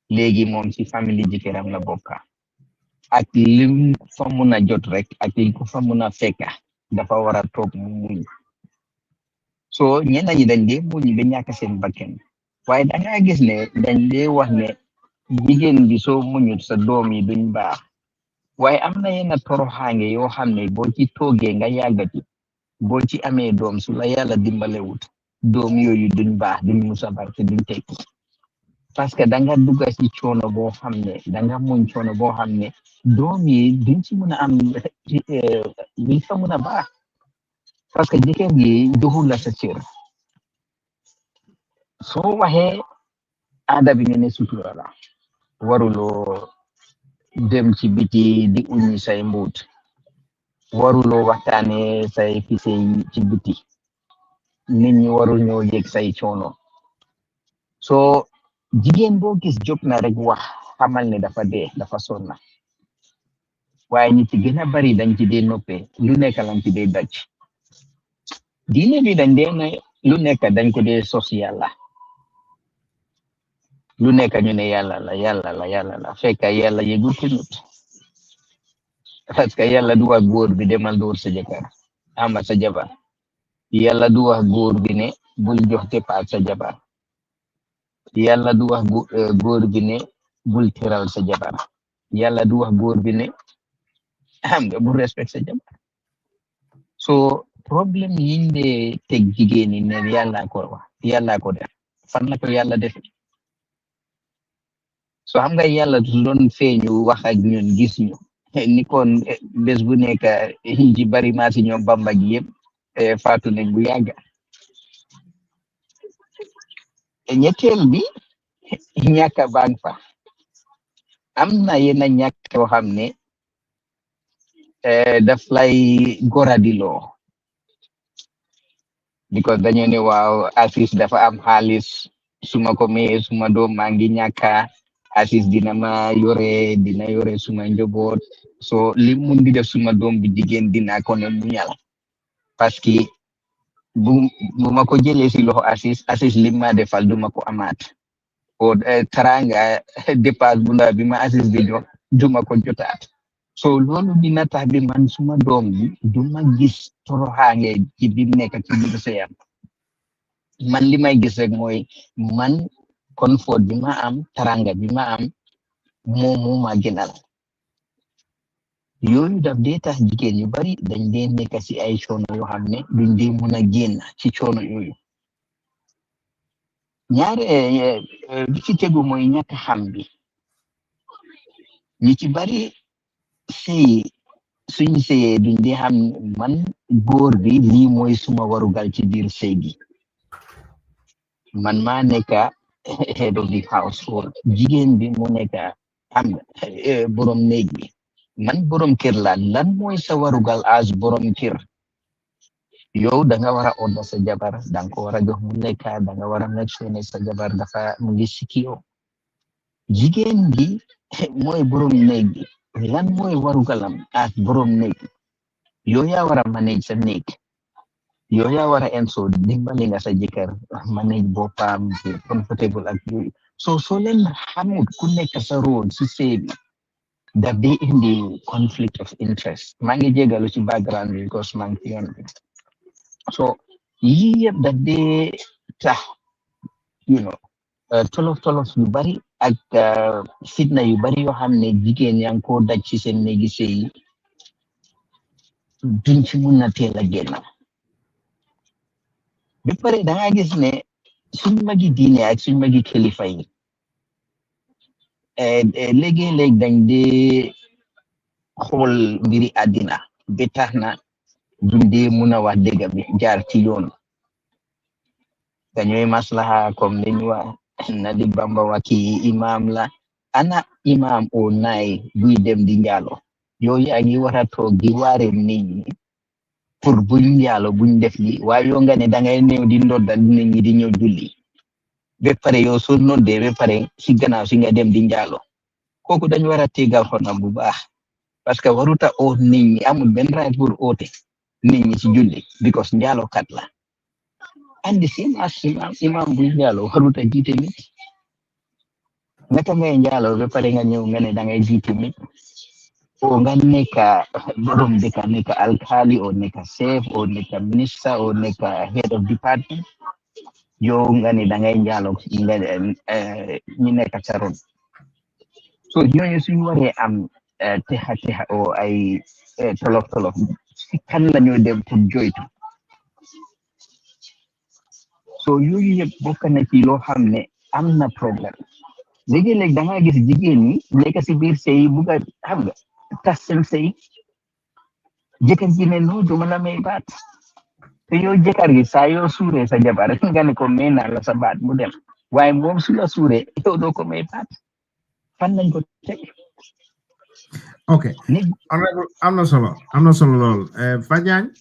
léegi moom ci famille jëkkëram la bokka ak lim fa mun a jot rek ak li ko fa mun a fekka dafa war a toog mu muñ so ñenn ñi dañ dee muñ ba ñàkk seen bakken waaye da nga gis ne dañ dee wax ne jigéen bi soo muñut sa doom yi duñ baax waaye am na yenn toroxaange yoo xam ne boo ci toogee nga yàggati boo ci amee doom su la yàlla dimbalewut doom yooyu duñ baax duñ musa barke duñ tekki parce que da nga dugga ci coono boo xam ne da nga muñ coono boo xam ne doom yi duñ ci mën a am duñ fa mën a baax parce que jëkkër gi joxul la sa cër soo waxee aada bi ñu ne sutura la waruloo dem ci biti di uñi say mbuut waruloo waxtaane say fise ci biti nit ñi warul ñoo yëg say coono soo jigéen boo gis jóg na rek wax xamal ne dafa dee dafa sonna waaye ñi ci gën a bari dañ ci dee noppee lu nekk lañ ci dee daj diine bi dañ dee ne lu nekk dañ ko dee sos yàlla lu nekk ñu ne yàlla la fekk yàlla yëgul tinut parce que yàlla du wax góor bi demal dóor sa jëkkër ama sa jabar yàlla du wax góor bi ne bul jox dépasse sa jabar yàlla du wax góor bi ne bul teral sa jabar yàlla du wax góor bi ne xam nga bul respect sa jabar so problème yiñ de teg jigéen ñi ne yàlla ko def fan la ko yàlla def so xam nga yàlla du doon feeñu wax ak ñun gis ñu ni kon bés bu nekk ci bari maa si ñoom bamba gi yëpp faatu nañ bu yàgga ñetteel bi ñàkk a baan fa am na yenn ñàkk yoo xam ne daf lay goradiloo because dañu ne waaw Aziz dafa am xaalis suma ko mayee suma doom maa ngi ñàkka Aziz dina yore suma njaboot so li mun di def suma doom bi jigéen dina ko ne muñal parce que bu ma ko jëlee si loxo Aziz li ma defal duma ko amaat o taranga dépasse bu ndaw bi ma Aziz di jox duma ko jotaat so loolu dina tax bi man suma doom bi duma gis toroxaange ci bi nekk ci biir seyam man li may gis rek mooy man confort bi ma am taranga bi ma am moo ma gënal yooyu daf dee tax jigéen yu bari dañ dee nekk ci ay coono yoo xam ne duñ dee mën a génn ci coono yooyu ñaare bi ci tegu mooy ñàkk xam bi ñi ci bari sëy suñ sëyee duñ dee xam man góor bi lii mooy suma warugal ci biir sëy gi man maa nekka head of the household jigéen bi mu nekka xam nga borom néeg bi man borom kër la lan mooy sa warugal as borom kër yow da nga war a odda sa jabar da nga ko war a jox mu lekka da nga war a make sure ne sa jabar dafa mu ngi sikio jigéen bi mooy borom néeg bi lan mooy warugalam as borom néeg yow yaa war a manage sa néeg yow yaa war a enso dimbali nga sa jëkkër manage boppam comfortable ak yooyu soo leen xamut ku nekk sa rôle si sëy bi daf dee indi conflict of interest maa ngi jégalu ci background bi because maa ngi ci yoon bi so yii yëpp daf dee tax tolof yu bari ak fitna yu bari yoo xam ne jigéen yaa ngi koo daj ci seen néegi sëy duñ ci mun na teel a génn ba pare da nga gis ne suñ magi diine ak suñ magi kilifa yi léegi-léeg dañ dee xool mbiri àddina ba tax na duñ dee mun a wax dëgg bi jaar ci yoon dañuy maslaha comme li ñu wax na di Bamba wa kii imam la ana imam o naay buy dem di njaalo yow yaa ngi war a toog di waare nit ñi pour buñ njaalo buñ def li waaye yow nga ne da ngay néew di ndoddal nit ñi di ñëw julli ba pare yow soo noddee ba pare si gannaaw si nga dem di njaalo kooku dañ war a tegal xonam bu baax parce que waruta oo nit ñi amul benn right pour oote nit ñi ci julli because njaalo kat la andi si imam buy njaalo waruta jiite nit naka ngay njaalo ba pare nga ñëw nga ne da ngay jiite nit o nga nekk borom dëkk nekk alkali o nekk chef o nekk ministre o nekk head of department yow nga ne da ngay njaalo nga ñi nekk ca ron so ñooñu suñu waree am texa o ay tolof si kan la ñoo dem pour joytu so yooyu yëpp bokk na ci loo xam ne am na problème léegi-léeg da nga gis jigéen ñi nekk si biir sëy bugg a xam nga tas seen sëy jëkkër ji ne non duma la may baat te yow jëkkër gi saa yoo suuree sa jabar nga ne ko may naa la sa baat mu dem waaye moom su la suuree yow doo ko may baat fan lañ ko teg. Okay. Honorable, I'm not solo. Fajang,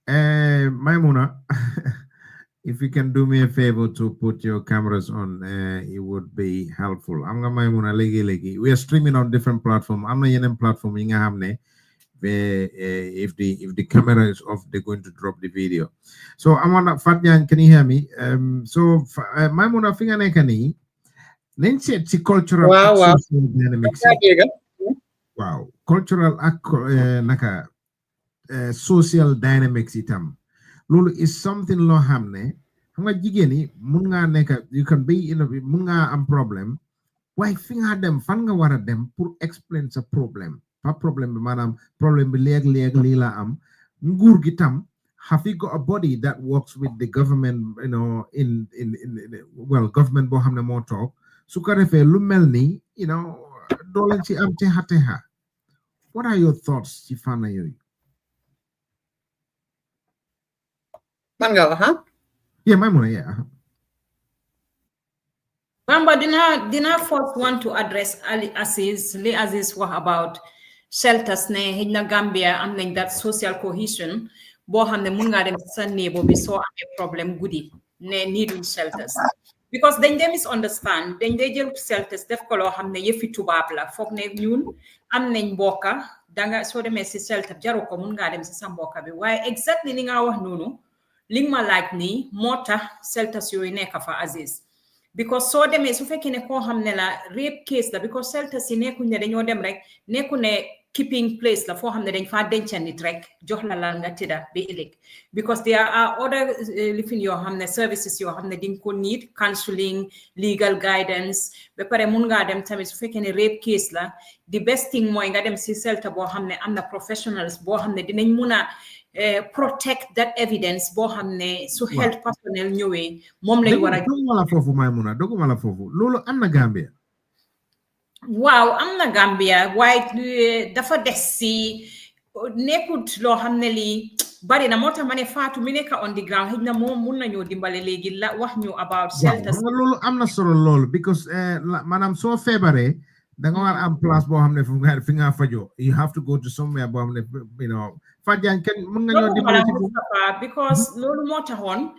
Maimuna, if you can do me a favor to put your cameras on, it would be helpful. I'm gonna Maimuna legi. We are streaming on different platforms. I'm not in platform in Hamne. If the camera is off, they're going to drop the video. So I'm on Fajang. Can you hear me? So Maimuna finganekani. Let's say it's cultural dynamics. Wow, cultural naka social dynamics itam. Lulu is something lo hamne. Hanga jigeni munga neka you can be in a munga am problem. Why finger them fanga wara them pour explain the problem. Pa problem manam problem bi leg lila am. Ngur gitam have you got a body that works with the government, you know, in well government bo hamne mo talk. Su ko defé lu melni, you know, dolen ci am teha. What are your thoughts, Chifana Yoy? Mangawa, huh? Yeah, Maimuna, yeah. Remember, dina first want to address Ali Aziz, Lee Aziz what about shelters ne hidna Gambia am nañ that social cohesion bo xamne mun nga dem sa nebo bi so amé problem goody ne needing shelters because dañ dem misunderstand dañ day jël shelters def ko lo xamne yefi tubab la fokk ne ñun am nañ mboka danga so demé ci shelter jaru ko mun nga dem ci sa mboka bi waye exactly li nga wax nonu li ma like ni mota shelters yoy nekk fa Aziz because so demé su fekkene ko xamne la rape case la because shelters yi nekku ne dañoo dem rek nekku ne keeping place la fo xamne dañ fa dencan nit rek jox la nga tida be elek because there are other living yo xamne services yo xamne ding ko need counseling legal guidance be pare mun nga dem tamit su fekkene rape case la the best thing moy nga dem ci shelter bo xamne amna professionals bo xamne dinañ mëna protect that evidence bo xamne su health personnel ñëwé mom lañ wara doguma la fofu Maimuna doguma la fofu lolu amna Gambia. Wow, am na Gambia waaye dafa des si nekkut loo xam ne lii bari na moo tax ma ne Fatou mi nekk on the ground xëy na moom mun nañoo dimbale léegi la wax ñu about shelters. Loolu am na solo loolu because maanaam soo feebaree da nga war am place boo xam ne fi nga fajoo you have to go to somewhere boo xam ne you know Fajaan kenn mun nga ñoo dimbale ci because loolu moo taxoon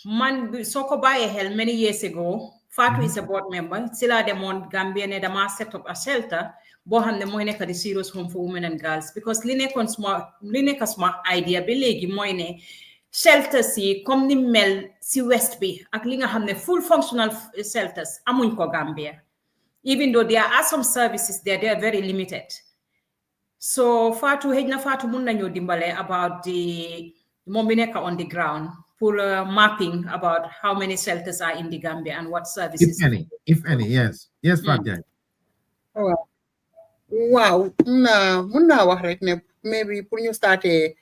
man soo ko bàyyee xel many years ago Fatou is a board member. Sila demon Gambia ne dama set up a shelter. Bo hamne moy neka di serious home for women and girls because li nekon smart idea be legi moy ne shelter si comme ni mel si west bi ak li nga xamne full functional shelters amuñ ko Gambia. Even though there are some services there, they are very limited. So Fatou hejna Fatou mun nañu dimbale about the mom bi neka on the ground. For mapping about how many shelters are in the Gambia and what services. If any, yes. Yes, Fajay. Wow. Muna wax rek ne maybe pour ñu starté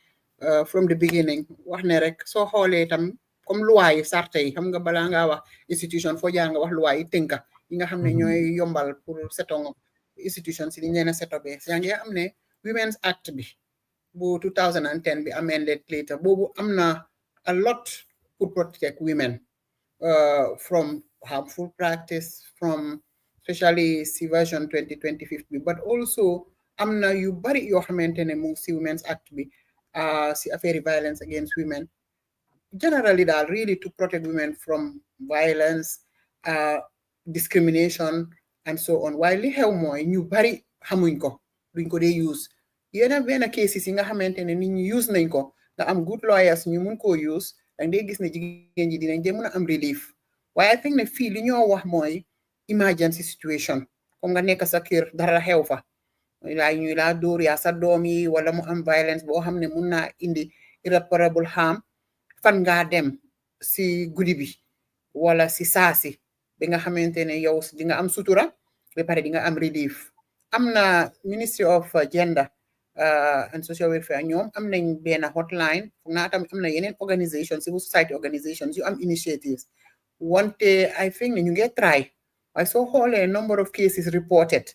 from the beginning wax ne rek soo xoolee tam comme loi yi sarte yi xam nga bala nga wax institution foo jaar nga wax loi yi tënka yi nga xam ne ñooy yombal pour setong institution si li ñu leen a setobee yaa ngi am ne Women's Act bi bu 2010 bi amended later boobu am na a lot to protect women from harmful practice, from especially version 2020 but also amna yu bari yo xamantene mu si Women's Act bi si affaire violence against women generally that really to protect women from violence discrimination and so on while li xew moy ñu bari xamuñ ko duñ ko dey use yena bena cases yi nga xamantene nit ñi use nañ ko nga am good lawyers ñu mun ko use da ngay gis ne jigéen ji dinañ dee mën a am relief waaye I think ne fii li ñoo wax mooy emergency situation comme nga nekk sa kër dara xew fa ñuy laa dóor yaa sa doom yi wala mu am violence boo xam ne mun naa indi irreparable harm fan ngaa dem si guddi bi wala si saasi bi nga xamante ne yow di nga am sutura ba pare di nga am relief am na Ministry of Gender and social welfare ñoom am nañ benn hotline foog naa tam am na yeneen organisations civil society organisations yu am initiatives wante I think ne ñu ngi try waaye soo xoolee number of cases reported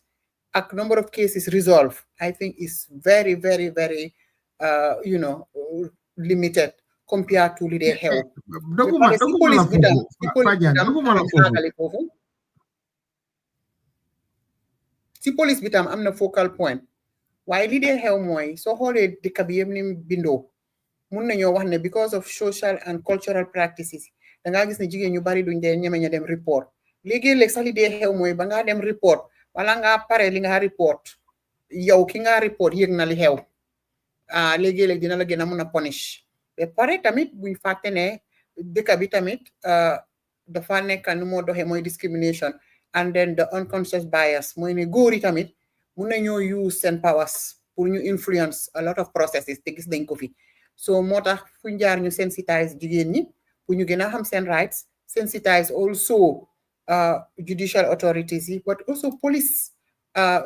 ak number of cases resolved I think is very very very limited compared to li dee xew doguma la foofu si police bi tam am na focal point waaye li dee xew mooy soo xoolee dëkk bi yëpp ni bindoo mun nañoo wax ne because of social and cultural practices da ngaa gis ne jigéen ñu bari duñ dee ñemeña dem report léegi-léeg sax li dee xew mooy ba ngaa dem report wala ngaa pare li nga report yow ki nga report yëg na li xew léegi-léeg dina la gën a mun a punish ba pare tamit buñ fàtte ne dëkk bi tamit dafa nekk nu moo doxee mooy discrimination and then the unconscious bias mooy ne góor yi tamit mun nañoo use seen powers pour ñu influence a lot of processes te gis nañ ko fi so moo tax fu ñu jaar ñu sensitize jigéen ñi pour ñu gën a xam seen rights sensitize also judicial authorities yi but also police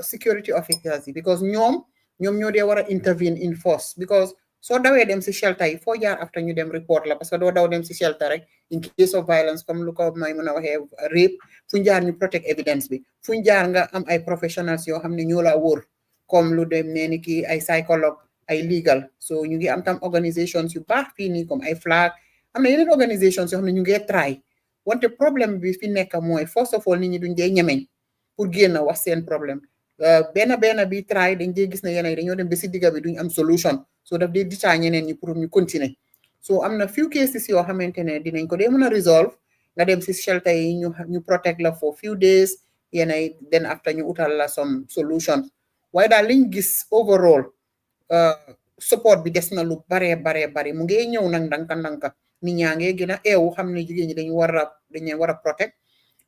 security officers yi because ñoom ñoo dee war a intervene in force because soo dawee dem si shelter yi foo jaar after ñu dem report la parce que doo daw dem si shelter rek in case of violence comme lu ko may mën a waxee rape fu ñu jaar ñu protect evidence bi fu ñu jaar nga am ay professionals yoo xam ne ñoo la wóor comme lu dem nee ni ki ay psychologue ay legal so ñu ngi am tam organisations yu baax fii nii comme ay flag am na yeneen organisations yoo xam ne ñu ngi try wante problème bi fi nekk mooy first of all nit ñi duñ dee ñemeñ pour génn wax seen problème benn bi try dañ dee gis ne yeneen dañoo dem ba si digga bi duñ am solution so daf dee ditaa ñeneen ñi pour ñu continuer so am na few cases yoo xamante ne dinañ ko dee mën a resolve nga dem si shelter yi ñu protect la for few days yeneen then after ñu utal la some solutions waaye daal liñ gis overall support bi des na lu bare mu ngi ñëw nag ndanka nit ñaa ngi gën a eewu xam ne jigéen ñi dañu war a protect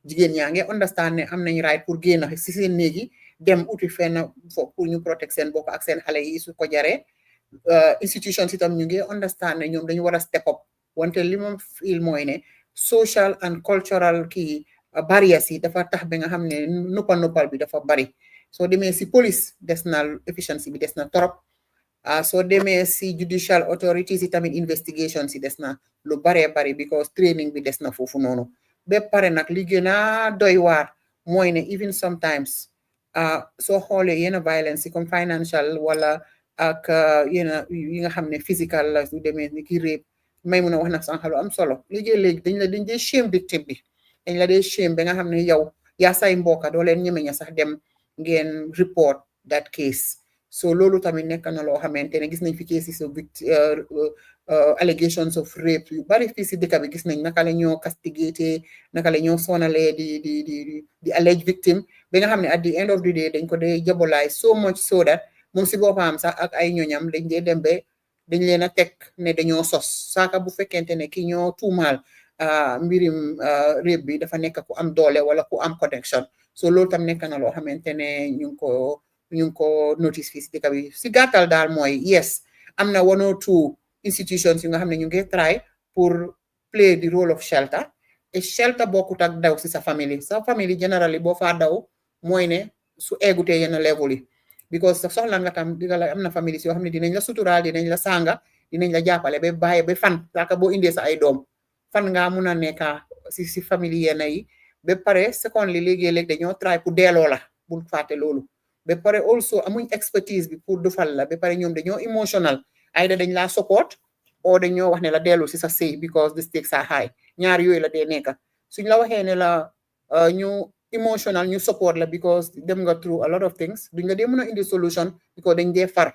jigéen ñaa ngi understand ne am nañ right pour génn si seen néegi dem uti fenn pour ñu protect seen bopp ak seen xale yi su ko jaree institutions itam ñu ngi understand ne ñoom dañu war a step up wante li ma feel mooy ne social and cultural barriers yi dafa tax ba nga xam ne noppal bi dafa bari soo demee si police des na efficiency bi des na torop soo demee si judicial authorities yi tamit investigation si des na lu bari because training bi des na foofu noonu ba pare nag li gën a doy waar mooy ne even sometimes soo xoolee yenn violence yi comme financial wala ak yenn yi nga xam ne physical la su demee ni ki rape may mun a wax na sànq lu am solo léegi-léegi dañ dee shame victime bi dañ la dee shame ba nga xam ne yow yaa say mbokka doo leen ñemeña sax dem ngeen report that case so loolu tamit nekk na loo xamante ne gis nañ fi cases of allegations of rape yu bari fii si dëkk bi gis nañ naka la ñoo castigate naka la ñoo sonalee di alleged victim ba nga xam ne at the end of the day dañ ko dee jabolize so much so that moom si boppam sax ak ay ñoñam dañ dee dem ba dañ leen a teg ne dañoo sos saaka bu fekkente ne ki ñoo tuumaal mbirim rape bi dafa nekk ku am doole wala ku am connection so loolu tam nekk na loo xamante ne ñu ngi ko notice fii si dëkk bi si gàttal daal mooy yes am na 1 or 2 institutions yu nga xam ne ñu ngi try pour play the role of shelter et shelter bokkut ak daw si sa famille generally boo faa daw mooy ne su eggutee yenn level yi because soxla nga tam digala am na famille yoo xam ne dinañ la suturaal dinañ la sanga dinañ la jàppale ba bàyyi ba fan saaka boo indee sa ay doom fan nga mun a nekka si famille yenn yi ba pare secondly léegi-léeg dañoo try pour delloo la bul fàtte loolu ba pare also amuñ expertise bi pour dufal la ba pare ñoom dañoo emotional ayda dañ laa support o dañoo wax ne la dellu si sa sëy because the stakes are high ñaar yooyu la dee nekka suñ la waxee ne la ñu emotional ñu support la because dem nga through a lot of things duñ la dee mën a indi solution because dañ dee far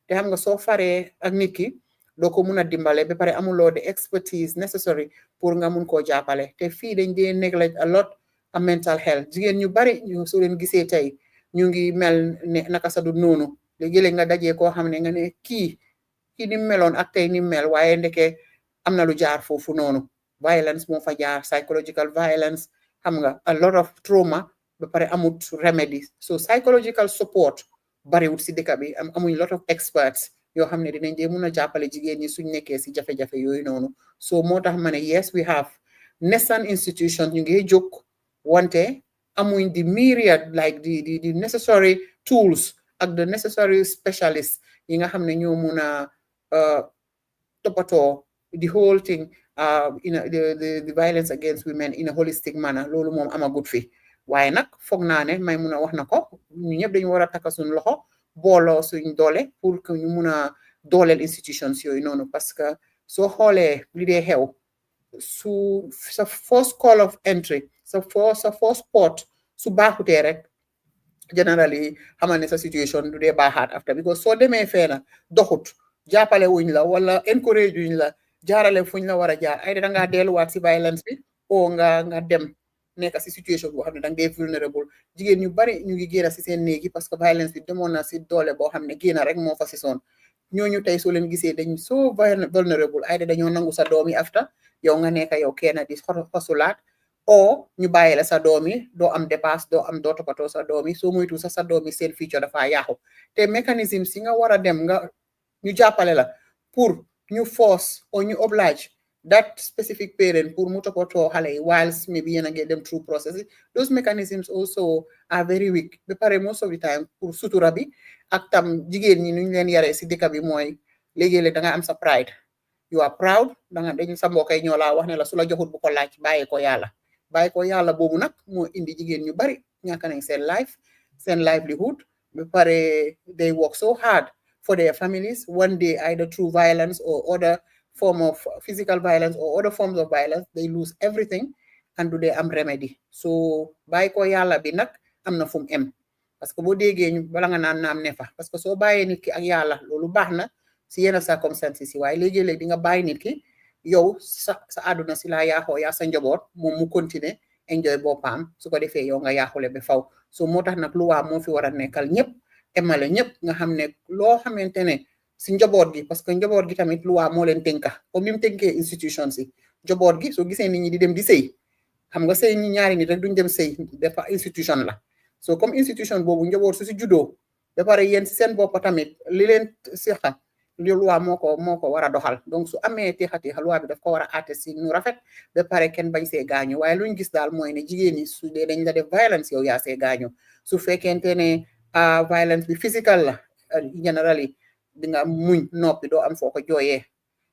te xam nga soo faree ak nit ki doo ko mun a dimbale ba pare amuloo the expertise necessary pour nga mun koo jàppale te fii dañ dee neglect a lot a mental health jigéen ñu bari ñu soo leen gisee tey ñu ngi mel ne naka sa du noonu léegi-léeg nga dajee koo xam ne nga ne kii ni meloon ak tey ni mel waaye ndeke am na lu jaar foofu noonu violence moo fa jaar psychological violence xam nga a lot of trauma ba pare amut remedy so psychological support bariwut si dëkk bi amuñ lot of experts yoo xam ne dinañ dee mun a jàppale jigéen ñi suñ nekkee si jafe-jafe yooyu noonu so moo tax ma ne yes we have nascent institutions ñu ngi jóg wante amuñ the myriad like the necessary tools ak the necessary specialists yi nga xam ne ñoo mun a toppatoo the whole thing the violence against women in a holistic manner loolu moom amagut fi waaye nag foog naa ne may mun a wax na ko ñu ñëpp dañu war a takka suñ loxo booloo suñ doole pour que ñu mun a dooleel institutions yooyu noonu parce que so xoolee li dee xew su sa first call of entry sa first port su baaxutee rek generally xamal ne sa situation du dee baaxaat after because soo demee feena doxut jàppale wuñ la wala encourage wuñ la jaarale fuñ la war a jaar ay da ngaa delluwaat si violence bi o nga dem nekk si situation boo xam ne da nga dee vulnerable jigéen ñu bari ñu ngi génn si seen néegi parce que violence bi demoon na si doole boo xam ne génn rek moo fa si soon ñooñu tey soo leen gisee dañ so vulnerable ay dañoo nangu sa doom yi after yow nga nekk yow kenn di xosulaat o ñu bàyyi la sa doom yi doo am dépasse doo toppatoo sa doom yi soo moytu sa doom yi seen future dafa yàqu te mécanisme si nga war a dem nga ñu jàppale la pour ñu force or ñu oblige that specific parent pour mu toppatoo xale yi whilst maybe yéen a ngi dem through process those mechanisms also are very weak ba pare most of the time pour sutura bi ak tam jigéen ñi nuñ leen yaree si dëkk bi mooy léegi-léeg da nga am sa pride you are proud da nga dañ sa mbokk yi ñoo laa wax ne la su la joxut bu ko laaj bàyyi ko yàlla boobu nag moo indi jigéen ñu bari ñàkk nañ seen livelihood ba pare they work so hard for their families one day either through violence or other form of physical violence or other forms of violence they lose everything and do they am remedy so bàyyi ko yàlla bi nag am na fu mu em parce que boo déggee ñu bala nga naan naam ne fa parce que soo bàyyee nit ki ak yàlla loolu baax na si yenn circumstances yi waaye léegi-léeg di nga bàyyi nit ki yow sa àdduna si laa yaaxoo yaa sa njaboot moom mu continuer enjoy boppam su ko defee yow nga yaaxule ba faw so moo tax nag luwaa moo fi war a nekkal ñëpp emale ñëpp nga xam ne loo xamante ne si njaboot gi parce que njaboot gi tamit luwaa moo leen tënka comme ni mu tënkee institution si njaboot gi soo gisee nit ñi di dem di sëy xam nga sëy ñi ñaari nit rek duñ dem sëy dafa institution la so comme institution boobu njaboot su si juddoo ba pare yéen si seen bopp tamit li leen seqa loi moo ko war a doxal donc su amee teexateexa loi bi daf ko war a àtte si nu rafet ba pare kenn bañ see gaañu waaye luñ gis daal mooy ne jigéen ñi su dee dañ la def violence yow yaa see gaañu su fekkente ne violence bi physical la generally di nga muñ noppi doo am foo ko jooyee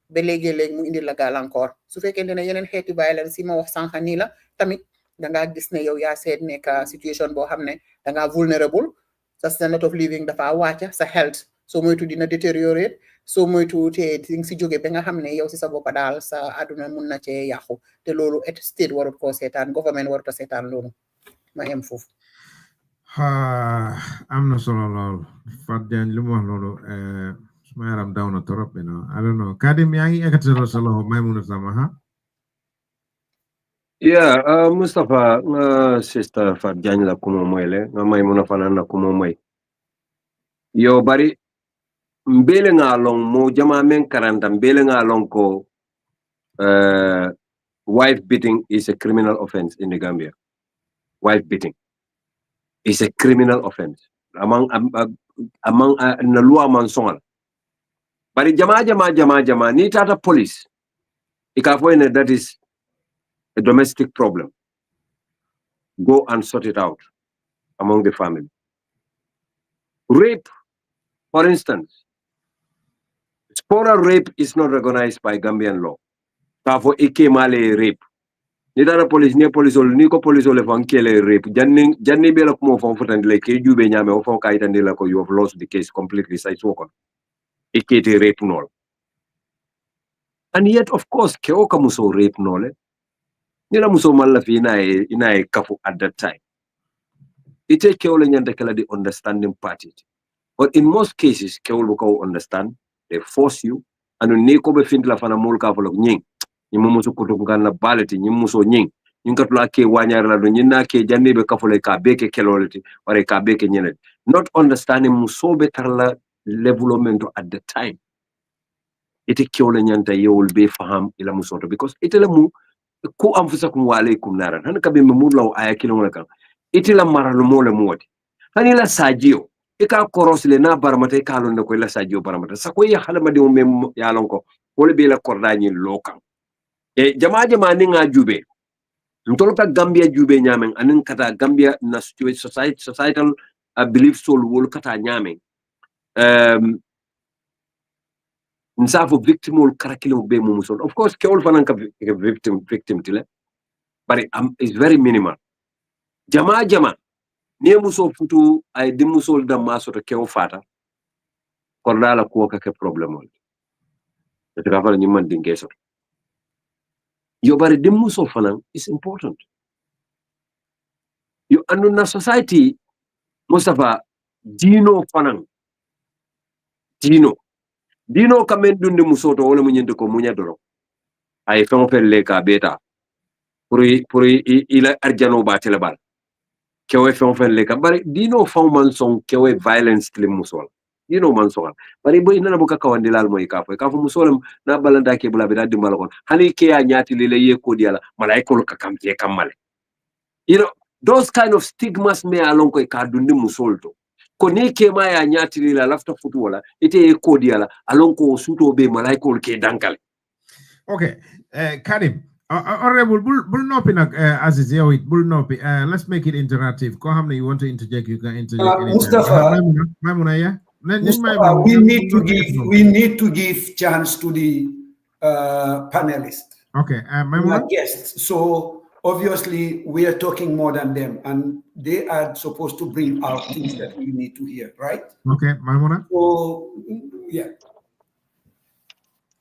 ba léegi-léegi mu indi la gàllankoor su fekkente ne yeneen xeeti violence yi ma wax sànq nii la tamit dangaa gis ne yow yaa seet nekk situation boo xam ne dangaa vulnerable sa standard of living dafa wàcca sa health soo moytu dina détériorate soo moytu te di nga si jóge ba nga xam ne yow si sa boppa daal sa àdduna mun na cee yàqu te loolu state warut koo seetaan government warut a seetaan loolu ma em foofu am na solo lool Fatou Jagne lu mu wax loolu suma yaram daw na torop I don't know Kadim yaa ngi ekkati sa loxo Maymuna Sama yeah Mustapha sister Fatou Jagne la kumo moy le nga Maymuna fanan na kumo moy yo bari mbele nga long mo jama men karanta mbele nga long ko wife beating is a criminal offense in the Gambia. Wife beating is a criminal offense among na loi man songal bari jama ni tata police ika foine that is a domestic problem. Go and sort it out among the family. Rape, for instance, sporal rape is not recognized by Gambian law. Therefore, ike male rape. Ni dara police ni police le fankele rape. Janni bela kumo fon fotan le ke jube nyame o fon kaita ndila ko you have lost the case completely. Sai sokon. Ike te rape nol. And yet, of course, keoka muso rape nole. Nila muso malafi ina kafu at that time. Ite keole nyanda kala the understanding party. But in most cases, keole ko understand. They force you. Anu neko be findla fana mulka folok nying. Nyimu muso kutukukan na baleti. Nyimu muso nying. Nyingkatula ke wanyar la do nyina ke janne be kafole ka beke keloleti. Ware ka beke nyenet. Not understanding muso better la development at the time. Ite keole nyanta yewul be faham ila musoto. Because ite la mu ku amfusakum wa alaykum naran. Hana kabe memurla wa aya kilong lakang. Ite la maralumo le muwadi. Hani la sajio. Ika korosile na baramata ika halon ko ila sajio baramata sako ya halama di mem ya lonko wole be la kordani lokan e jama ni nga jube ntolota Gambia jube nyamen anin kata Gambia na societal belief soul wol kata nyamen nsafo victimul karakilo be mu musol of course kewol fanan ka victim tile but is very minimal jama ni muso futu ay di musol da maso to kew fata ko dala ko ka ke problem ete ka fala nyimman dinge so yo bari dimmu so fanan is important yo andu na society Mustafa dino fanan dino kamen dunde musoto wala mu nyende ko munya doro ay fon felle ka beta pour ila arjano ba tele bal kewe fon felle ka bari dino fon man son kewe violence le musol dino man son bari boy nana bu ka kawandi lal moy ka fo musolam na balanda ke bula be da dimbal kon hani ke ya nyati le ye ko diala malaikol ka kam je kamale those kind of stigmas me alon ko ka dunde musol to ko ne ke ma ya nyati la lafta futu wala ite e ko diala alon ko suto be malaikol ke dankal. Okay, Karim, Honorable Bull Nopi Aziz Bull Nopi. Let's make it interactive. Ko hamna you want to interject, you can interject. Mustafa, Maimuna, yeah? Mustafa, we need to give chance to the panelists. Okay, Maimuna? Guests. So obviously we are talking more than them, and they are supposed to bring out things that we need to hear, right? Okay, Maimuna? So yeah.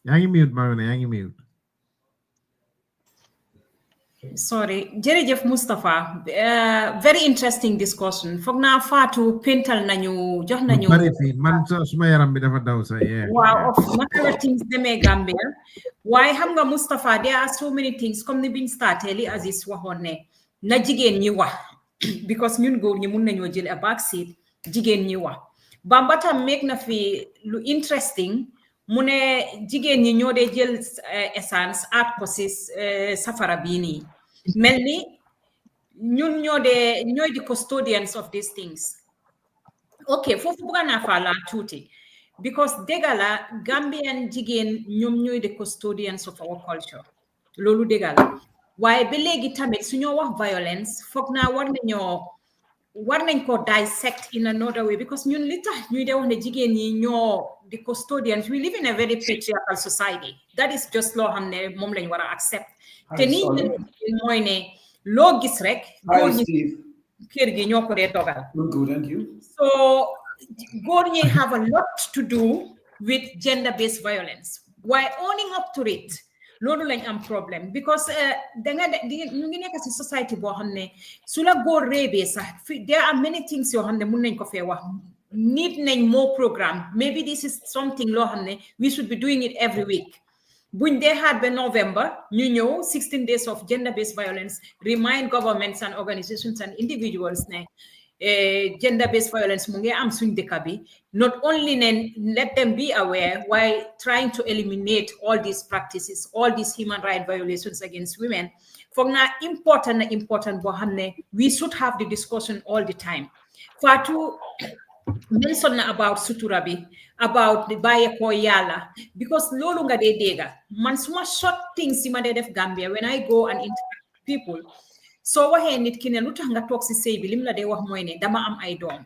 Yangi mute, Maimuna, yangi mute. Sorry, Jerejef Mustafa, very interesting discussion. Fogna Fatu Pintal Nanyu, Joh Nanyu. Wow, of Makala things deme Gambia. Why Hamga Mustafa, there are so many things. Come the bin start as is wahone. Na jigen niwa. Because mun go ni mun nanyo jil a backseat, jigen niwa. Bambata make na fi interesting. Mune jigen ni nyode jil essence art courses safara bini. Melni ñun ñoy the custodians of these things. Okay, fofu buga na fa la tuti because degala Gambian jigen ñom ñoy the custodians of our culture. Lolu degala. Waye be legi tamit suñu wax violence fokk na war nañ ko dissect in another way because ñun li tax ñuy de wax ne jigen ñi ñoo the custodians. We live in a very patriarchal society. That is just law xamne mom lañ wara accept. Te ni moy ne lo gis rek góor ñi kër gi ñoo ko dee dogal. Good, and you? So góor ñi have a lot to do with gender-based violence. Why owning up to it loolu lañ am problem because ñu ngi nekk ci society boo xam ne su la góor réebee sax there are many things yoo xam ne mun nañ ko fee wax need nañ more program. Maybe this is something loo xam ne we should be doing it every week. Buñ dee had by November, ñu ñëw 16 days of gender-based violence, remind governments and organizations and individuals ne gender-based violence mu ngi am suñ dëkk bi. Not only then let them be aware while trying to eliminate all these practices, all these human rights violations against women. Foog na important boo xam ne we should have the discussion all the time. Fatou mention about sutura bi, about the baye ko yalla, because lolu nga de dega man suma short things ma de def Gambia when I go and interact with people. So waxe nit ki ne lutax nga tok ci sey bi lim la de wax moy ne dama am ay dom.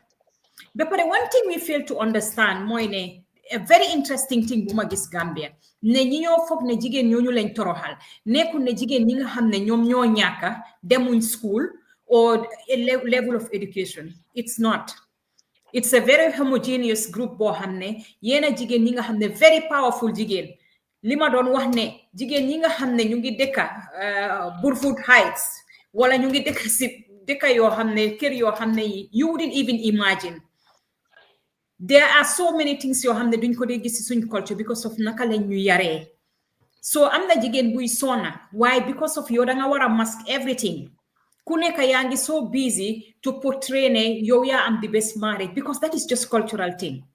Be pare one thing we fail to understand moy ne a very interesting thing bu ma gis Gambia ne ñi ñoo fokk ne jigen ñoo ñu lañ toroxal nekkul ne jigen ñi nga xamne ñom ñoo ñaka demuñ school or a level of education. It's not. It's a very homogeneous group boo xam ne yéena jigéen ñi nga xam ne very powerful jigéen li ma doon wax ne jigéen ñi nga xam ne ñu ngi dëkka Burfoot Heights wala ñu ngi dëkka si dëkka yoo xam ne kër yoo xam ne you wouldn't even imagine. There are so many things yoo xam ne duñ ko dee gis si suñ culture because of naka lañ ñu yaree. So am na jigéen buy sona why because of yow da nga war a mask everything. Kuneka yangi so busy to portray ne yow ya am the best marriage because that is just cultural thing.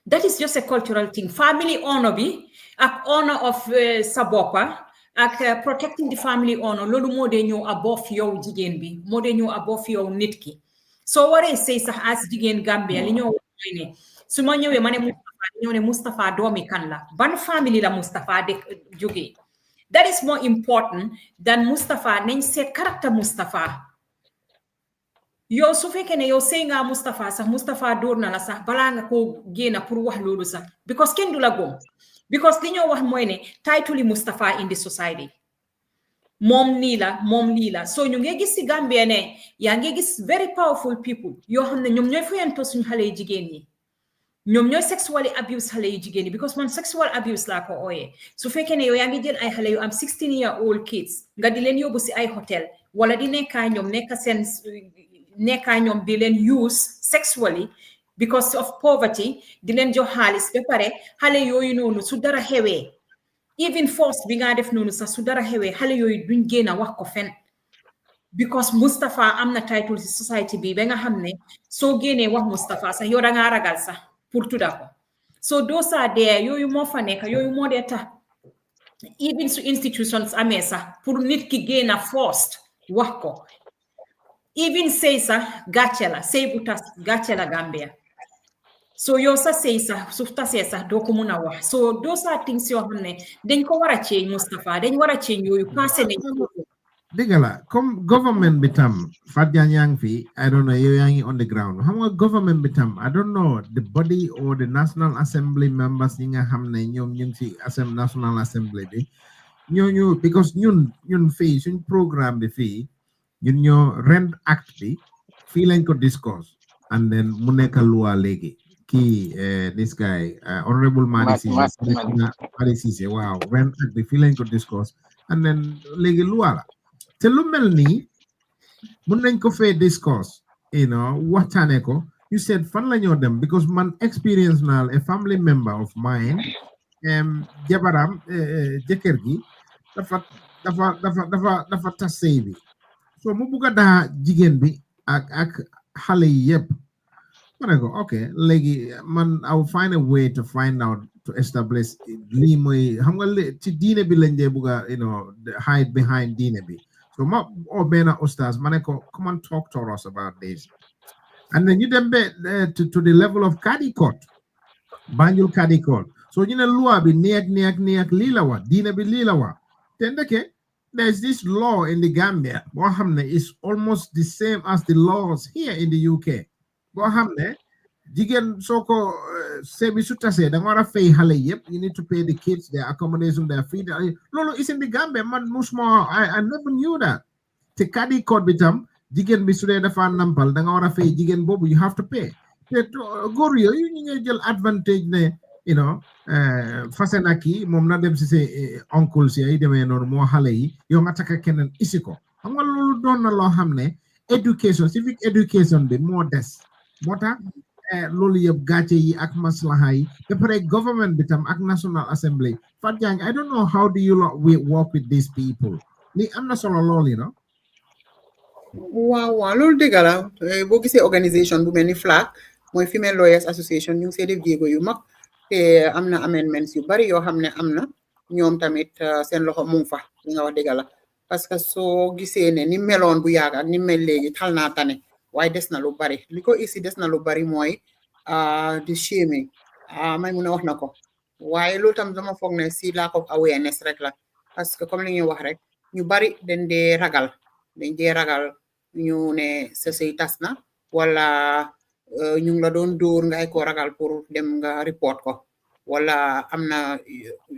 That is just a cultural thing. Family honor bi, ak honor of sabopa, ak protecting the family honor. Lolu mo de ñew above yow jigen bi, mo de ñew above yow nit ki. So what I say sax as jigen Gambia li ñew ne suma ñewé mané Mustafa ñew ne Mustafa doomi kan la. Ban family la Mustafa de joggé. That is more important than Mustafa nañ seet character Mustafa. Yow su fekkee ne yow sey nga Mustafa sax Mustafa door na la sax balaa nga ko génna pour wax loolu sax because kenn du la gom because li ñoo wax mooy ne title Mustafa in the society moom nii la so ñu ngi gis si Gambia ne yaa ngi gis very powerful people yoo xam ne ñoom ñooy fayantoo suñu xale jigéen ñi ñoom ñooy sexually abuse xale yu jigéen yi because man sexual abuse laa ko ooyee su fekkee ne yow yaa ngi jël ay xale yu am 16-year-old kids nga di leen yóbbu si ay hotel wala di nekkaa ñoom nekkaa ñoom di leen use sexually because of poverty di leen jox xaalis ba pare xale yooyu noonu su dara xewee even force bi nga def noonu sax su dara xewee xale yooyu duñ génn a wax ko fen because Mustapha am na title si society bi ba nga xam ne soo génnee wax Mustapha sax yow da ngaa ragal sax pour tudda ko so those are there yooyu moo fa nekk yooyu moo dee tax even su institutions amee sax pour nit ki génn a forced wax ko even say sax gàcce la say bu tas gàcce la Gambia so yow sa say sax su tasee sax doo ko mun a wax so those are things yoo xam ne dañ ko war a change Mustapha dañ war a change yooyu passé nañ Digala, comme government bitam Fadjan yang fi, I don't know, you yang on the ground. How much government bitam? I don't know the body or the National Assembly members nga hamne ñom ci National Assembly bi. Ñu because ñun fi suñ programme bi fi ñun ñoo Rent Act bi fi lañ ko discuss and then mu nekk loi legi. This guy Honorable Madi Cissé wow Rent Act bi fi lañ ko discuss and then legi loi la. te lu mel nii mun nañ ko fee discuss waxtaane ko you said fan la ñoo dem because man experience naa a family member of mine jabaram jëkkër gi dafa tas sëy bi so mu bugg a daa jigéen bi ak xale yi yëpp ma ne ko ok léegi man I will find a way to find out to establish lii mooy xam nga ci diine bi lañ dee bugg a hide behind diine bi. So ma bena ustaz maneko come and talk to us about this. And then you then to the level of Kadi Court. Banjul Kadi Court. So you know lua bi niak lilawa, dina bi lilawa. Then there's this law in the Gambia. Bohamne is almost the same as the laws here in the UK. Bohamne jigen soko sebi sutase da ngora fay hale yep you need to pay the kids their accommodation their feed lolo is in the Gambia man musma I never knew that te kadi code bitam jigen bi sude dafa nampal da nga wara fay jigen bobu you have to pay te gor yo ñu ngi jël advantage ne fasenaki mom na dem ci ses uncle ci ay demé non mo xale yi yo nga taka kenen isiko xam nga lolu don na lo xamne education civic education bi mo des motax loolu yëpp gàcce yi ak maslaha yi ba pare government bi tam ak National Assembly Fadjang I don't know how do you work with these people li am na solo loolu waaw loolu dëgg la boo gisee organisation bu mel ni FLAC mooy Female Lawyers Association ñu ngi see def jéego yu mag te am na amendments yu bari yoo xam ne am na ñoom tamit seen loxo mu ngi fa li nga wax dëgg la parce que soo gisee ne ni meloon bu yàgg ak ni mel léegi xal naa tane waaye des na lu bari li ko isi des na lu bari mooy di shaming may mun a wax na ko waaye loolu tam dama foog ne si lack of awareness rek la parce que comme li ñuy wax rek ñu bari dañ dee ragal ñu ne sa sëy tas na wala ñu ngi la doon dóor nga ay ko ragal pour dem nga report ko wala am na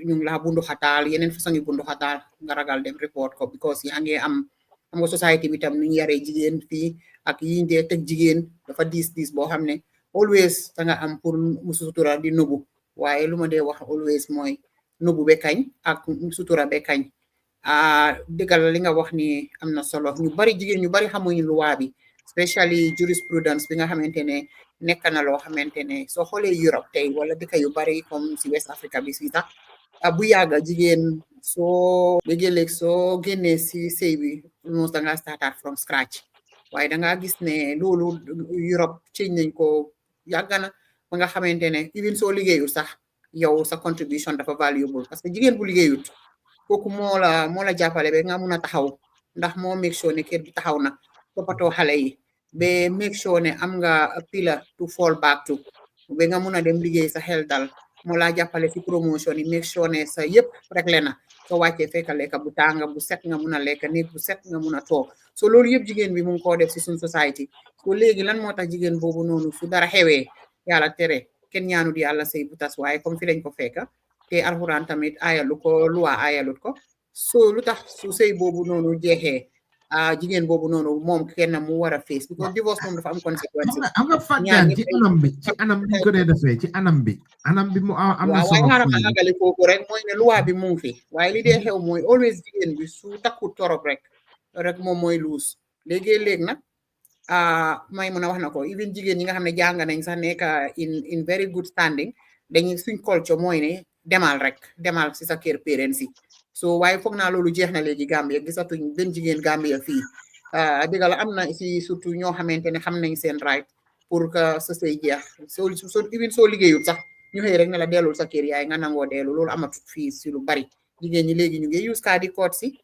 ñu ngi la bundu xataal yeneen façon yu bundu xataal nga ragal dem report ko because yaa ngi am nga society bi tam nu ñu yaree jigéen fii ak yi dee teg jigéen dafa diis boo xam ne always da nga am pour musu sutura di nubu waaye lu ma dee wax always mooy nubu be kañ ak sutura be kañ dëggal li nga wax ni am na solo ñu bari jigéen ñu bari xamuñu loi bi especially jurisprudence bi nga xamante ne nekk na loo xamante ne soo xoolee Europe tey wala dëkk yu bari comme si West Africa bi si sax bu yàgga jigéen soo léegi-léeg soo génnee si sëy bi almost da nga start from scratch waaye da nga gis ne loolu Europe change nañ ko yàgg na ba nga xamante ne even soo liggéeyul sax yow sa contribution dafa valuable parce que jigéen bu liggéeyut kooku moo la jàppale ba nga mun a taxaw ndax moo make sure ne kër gi taxaw na toppatoo xale yi ba make sure ne am nga pillar to fall back to ba nga mun a dem liggéey sa xel dal moo la jàppale si promotion yi make sure ne sa yëpp réglé na soo wàccee fekk lekka bu tànga bu set nga mun a lekk néeg bu set nga mun a toog so loolu yëpp jigéen bi mu ngi koo def si suñ society so léegi lan moo tax jigéen boobu noonu su dara xewee yàlla tere kenn ñaanut yàlla sëy bu tas waaye comme fi lañ ko fekka te alxuraan tamit aayalu ko luwa aayalut ko so lu tax su sëy boobu noonu jeexee jigéen boobu noonu moom kenn mu war a face because divorce moom dafa am consequence. am nga fàttaan ci anam bi ko dee defee ci anam bi mu am na solo. waaye xaaral ma àggale foofu rek mooy ne loi bi mu ngi fi waaye li dee xew mooy always jigéen bi su takku torop rek moom mooy luus léegi-léeg nag may mun a wax na ko even jigéen ñi nga xam ne jàng nañ sax nekk in very good standing dañuy suñ culture mooy ne demal si sa kër parents yi so waaye foog naa loolu jeex na léegi Gambia gisatuñ benn jigéen Gambia fii dëgg la am na si surtout ñoo xamante ne xam nañ seen right pour que sa sëy jeex soo liggéeyul sax ñu xëy rek ne la dellul sa kër yaay nga nangoo dellu loolu amatut fii si lu bari jigéen ñi léegi ñu ngi use kadi court si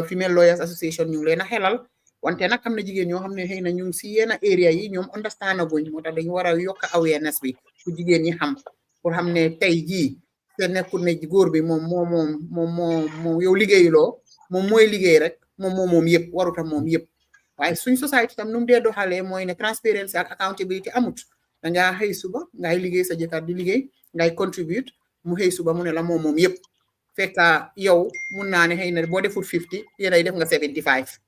Female Lawyers Association ñu ngi leen a xelal wante nag am na jigéen ñoo xam ne xëy na ñu ngi si yenn area yi ñoom understand guñ moo tax dañu war a yokk awareness bi ku jigéen ñi xam pour xam ne tey jii te nekkul ne góor bi moom yow liggéeyuloo moom mooy liggéey rek moom yëpp warutam moom yëpp waaye suñ society tam nu mu dee doxalee mooy ne transparency ak accountability amut dangaa xëy suba ngay liggéey sa jëkkër di liggéey ngay contribute mu xëy suba mu ne la moom yëpp fekka yow mun naa ne xëy na boo deful 50 yéenay def nga 75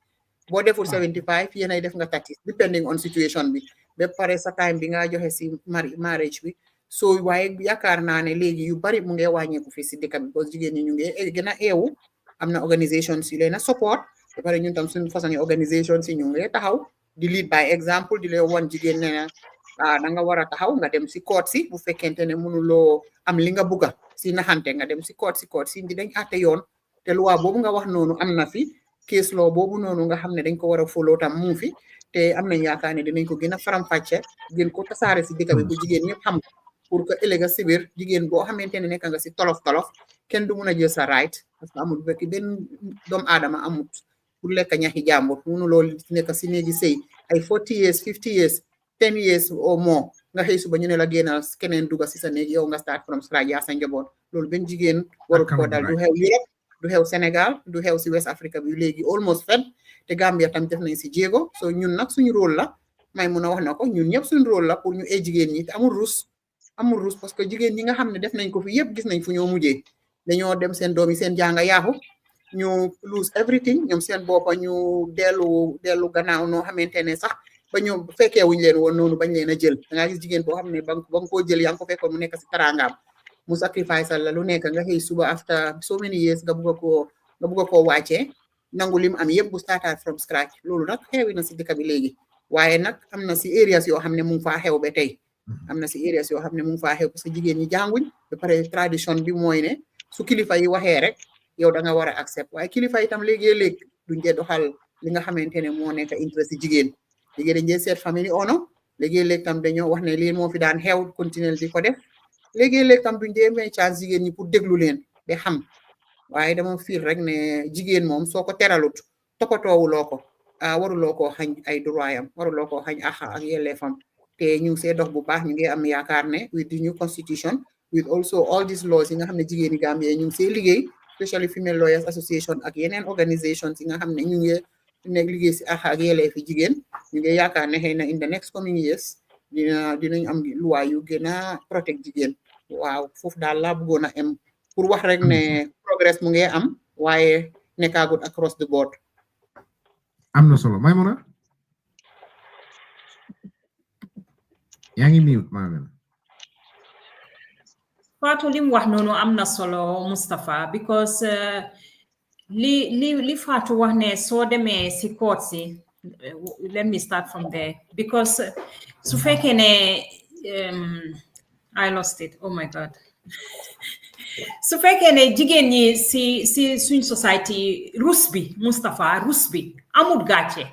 boo deful 75 yéenay def nga 30 depending on situation bi ba pare sa time bi nga joxe si marriage bi so waaye yaakaar naa ne léegi yu bari mu ngi wàññeeku fii si dëkk bi parce que jigéen ñi ñu ngi gën a eewu am na organisation si leen a support ba pare ñun tam suñu façon organisation si ñu ngi taxaw di lead by example di leen wan jigéen ne da nga war a taxaw nga dem si court si bu fekkente ne mënuloo am li nga bugga si naxante nga dem si court si di dañ àtte yoon te loi boobu nga wax noonu am na fi case law boobu noonu nga xam ne dañ ko war a follow tam mu fi te am nañ yaakaar ne dinañ ko gën a faram-fàcce gën ko tasaare si dëkk bi bu jigéen ñëpp xam pour que ëllëg si biir jigéen boo xamante ne nekk nga si tolof kenn du mun a jël sa right parce que amul fekk benn doomu aadama amut pour lekk ñaxi jàmbur munu loolu nekk si néegi sëy ay 40 years 50 years 10 years or more nga xëy suba ñu ne la génnal keneen dugga si sa néeg yow nga start from scratch yaa sa njaboot loolu benn jigéen warut koo dal du xew Europe du xew Sénégal du xew si West Africa bi léegi almost fen te Gambia tam def nañ si jéego so ñun nag suñu rôle la may mun a wax na ko ñun ñëpp suñu rôle la pour ñu jigéen ñi te amul rus parce que jigéen ñi nga xam ne def nañ ko fi yëpp gis nañ fu ñoo mujjee dañoo dem seen doom yi seen jànga yaaxu ñu lose everything ñoom seen boppa ñu dellu gannaaw noo xamante ne sax ba ñoom fekkee wuñ leen woon noonu bañ leen a jël da ngaa gis jigéen boo xam ne ba nga koo jël yaa ngi ko fekkoon mu nekk si tarangaam mu sacrifice la lu nekk nga xëy suba after so many years nga bugg a koo wàccee nangu lim am yëpp bu startaat from scratch loolu nag xewi na si dëkk bi léegi waaye nag am na si areas yoo xam ne mu ngi faa xew ba tey am na si areas yoo xam ne mu ngi faa xew parce que jigéen ñi jànguñ ba pare tradition bi mooy ne su kilifa yi waxee rek yow da nga war a accept waaye kilifa itam léegi-léeg duñ dee doxal li nga xamante ne moo nekk interest si jigéen léegi dañ dee seet famille ono léegi-léeg tam dañoo wax ne lii moo fi daan xew continuer di ko def léegi-léeg tam duñ dee may chance jigéen ñi pour déglu leen ba xam waaye dama fiir rek ne jigéen moom soo ko teralut toppatoowuloo ko waruloo koo xañ ay droitam waruloo koo xañ ak yelleefam te ñu ngi see dox bu baax ñu ngi am yaakaar ne with the new constitution with also all these laws yi nga xam ne jigéen yi Gambia ñu ngi see liggéey especially Female Lawyers Association ak yeneen organisations yi nga xam ne ñu ngi nekk liggéey si ak yelleefi jigéen ñu ngi yaakaar ne xëy na in the next coming years dinañ am loi yu gën a protect jigéen waaw foofu daal laa bëggoon a am pour wax rek ne progress mu ngi am waaye nekkaagut across the board. am na solo Maymuna yaa ngi mute Maymuna Fatou lim wax noonu am na solo Mustapha because li Fatou wax ne soo demee si court si let me start from there because su fekkee ne I lost it oh my god su fekkee ne jigéen ñi si suñ society rus bi Mustapha rus bi amul gàcce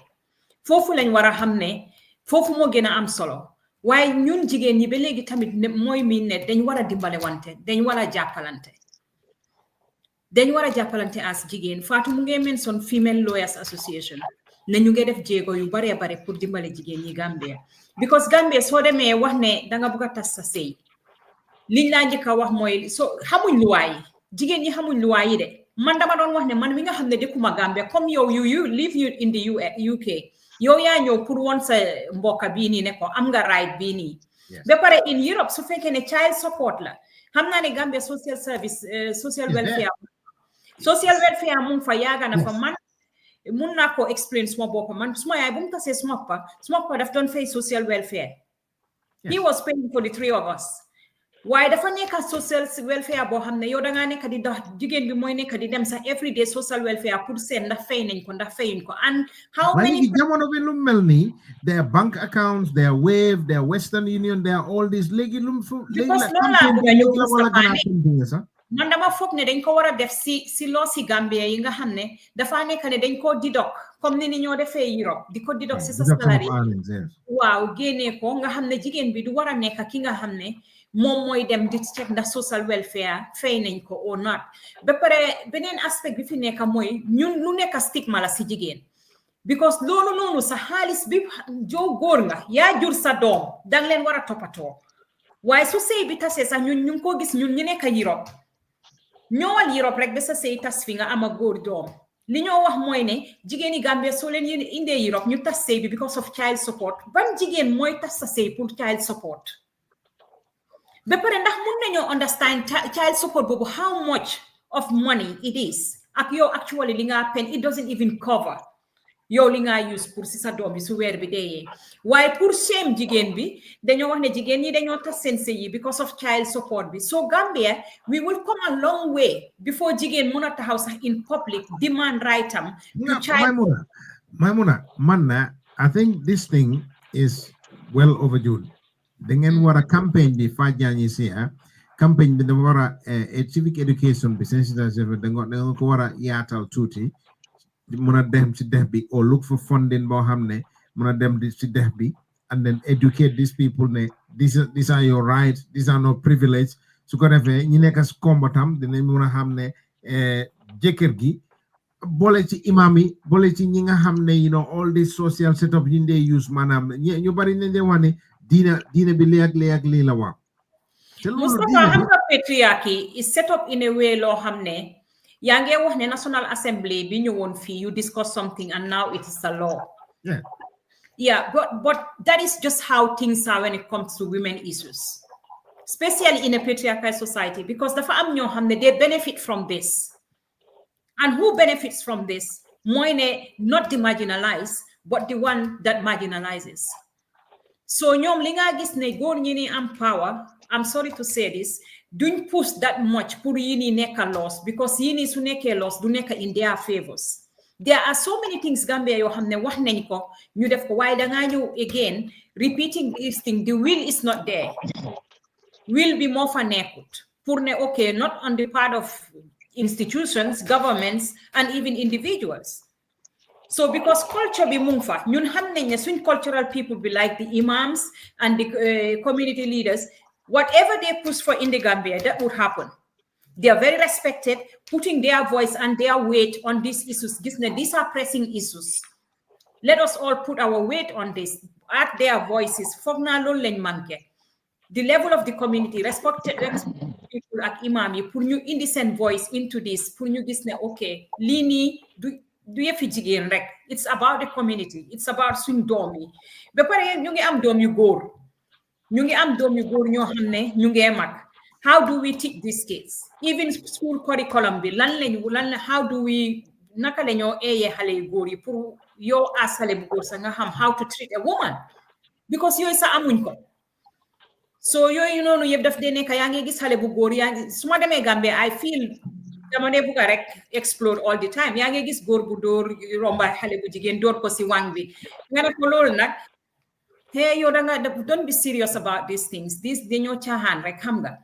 foofu lañ war a xam ne foofu moo gën a am solo waaye ñun jigéen ñi ba léegi tamit mooy mi ne dañ war a dimbale wante dañ war a jàppalante as jigéen Fatou mu ngi mention Female Lawyers Association ne ñu ngi def jéego yu bare bare pour dimbale jigéen ñi Gambia because Gambia soo demee wax ne danga bugg a tas sa sëy liñ laa njëkk a wax mooy so xamuñ luwaa yi jigéen ñi xamuñ luwaa yi de man dama doon wax ne man mi nga xam ne dëkkuma Gambia comme yow you live in the UK yow yaa ñëw pour woon sa mbokka bii nii ne ko am nga right bii nii ba pare in Europe su fekkee ne child support la xam naa ne Gambia social welfare mu fa yaaga na fa man mun naa ko explain suma bopp man suma yaay bu mu tasee suma papa daf doon fay social welfare. He was paying for the 3 of us. Why dafa nekk social welfare boo xam ne yow da ngaa nekk di dox jigéen bi mooy nekk di dem sax everyday social welfare pour seen ndax fay nañ ko ndax fayuñ ko and how many jamono bi lu mel nii their bank accounts, their Wave, their Western Union, they are all this léegi lu fu léegi la man dama foog ne dañ ko war a def si loo si Gambia yi nga xam ne dafa nekk ne dañ ko deduct comme ni ñoo defee Europe di ko deduct si sa salary waaw génnee ko nga xam ne jigéen bi du war a nekk ki nga xam ne moom mooy dem di check ndax social welfare fay nañ ko or not ba pare beneen aspect bi fi nekk mooy ñun lu nekk stigma la si jigéen because loolu noonu sa xaalis bi joo góor nga yaa jur sa doom dang leen war a toppatoo waaye su sëy bi tasee sax ñun ñu ngi ko gis ñun ñu nekk Europe ñëwal Europe rek ba sa sëy tas fi nga am ak góor doom li ñoo wax mooy ne jigéeni Gambia soo leen indee Europe ñu tas sëy bi because of child support ban jigéen mooy tas sa sëy pour child support ba pare ndax mun nañoo understand child support boobu how much of money it is ak yow actually li nga pen it doesn't even cover yow li nga use pour si sa doom bi su weer bi deeyee waaye pour shame jigéen bi dañoo wax ne jigéen ñi dañoo tas seen sëy yi because of child support bi so Gambia we will come a long way before jigéen mun a taxaw sax in public demand right am to child Maimuna man na I think this thing is well overdue. Da ngeen war a campagne bi Fajani si campagne bi da war a civic education bi sensitisation da nga ko war a yaatal tuuti mun a dem ci dex bi or look for funding boo xam ne mun a dem ci dex bi and then educate these people ne these are your rights, these are no privilege su ko defee ñi nekk si combatam dinañ mun a xam ne jëkkër gi boole ci imam yi boole ci ñi nga xam ne you know all this social setup yi ndee use maanaam ñu bari nañ dee wax ne diina bi lii la wax Mustafa xam nga patriarchy is set up in a way loo xam ne yaa ngi wax ne National Assembly bi ñëwoon fii you discuss something and now it is a law yeah but that is just how things are when it comes to women issues especially in a patriarchal society because dafa am ñoo xam ne they benefit from this and who benefits from this mooy ne not the marginalized but the one that marginalizes so ñoom li nga gis ne góor ñi ni am power I'm sorry to say this duñ push that much pour yi ni nekk loss because yi ni su nekkee loss du nekk in their favors there are so many things Gambia yoo xam ne wax nañ ko ñu def ko waaye dangaa ñëw again repeating this thing the will is not there will be moo fa nekkut pour ne okay not on the part of institutions governments and even individuals so because culture be mung fa ñun xam nañ ne suñ cultural people be like the imams and the community leaders whatever they push for in the Gambia that would happen they are very respected putting their voice and their weight on these issues these are pressing issues let us all put our weight on this add their voices foog naa loolu lañ manqué the level of the community respected people ak imam yi pour ñu indi seen voice into this pour ñu gis ne okay lii nii du yëfi jigéen rek it's about the community it's about suñ doom yi ba pare ñu ngi am doom yu góor ñoo xam ne ñu ngi mag how do we teach these kids even school curriculum bi lan how do we naka la ñoo eeyee xale yu góor yi pour yow as xale bu góor sax nga xam how to treat a woman because yooyu sax amuñ ko so yooyu noonu yëpp daf dee nekk yaa ngi gis xale bu góor yaa ngi su ma demee Gambia I feel dama ne bugg a rek explore all the time yaa ngi gis góor bu dóor romba xale bu jigéen dóor ko si wang bi nga ne ko loolu nag hey yow don't be serious about these things dañoo caaxaan rek xam nga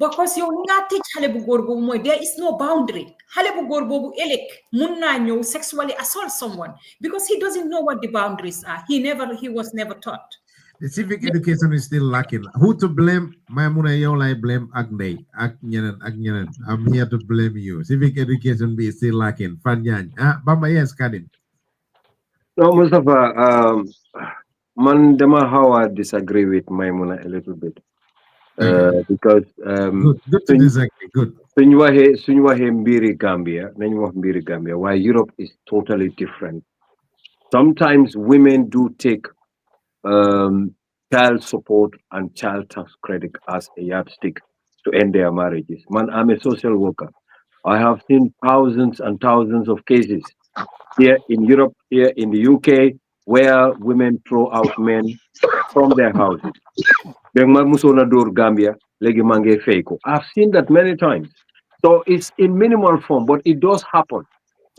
because yow li nga teach xale bu góor boobu mooy there is no boundary xale bu góor boobu ëllëg mun naa ñëw sexually assault someone because he doesn't know what the boundaries are he was never taught. The civic education is still lacking. Who to blame? Maimuna yow lay blame ak ndey ak ñeneen I'm here to blame you. Civic education is still lacking. Fan Diagne Bamba yes Kadim. No Mustafa man dama how I disagree with Maimuna a little bit because good to disagree good suñu waxee mbiri Gambia nañu wax mbiri Gambia while Europe is totally different. Sometimes women do take child support and child tax credit as a yardstick to end their marriages. Man, I'm a social worker. I have seen thousands and thousands of cases here in Europe, here in the UK, where women throw out men from their houses. Bengma musona door Gambia, legi mange feiko. I've seen that many times. So it's in minimal form, but it does happen.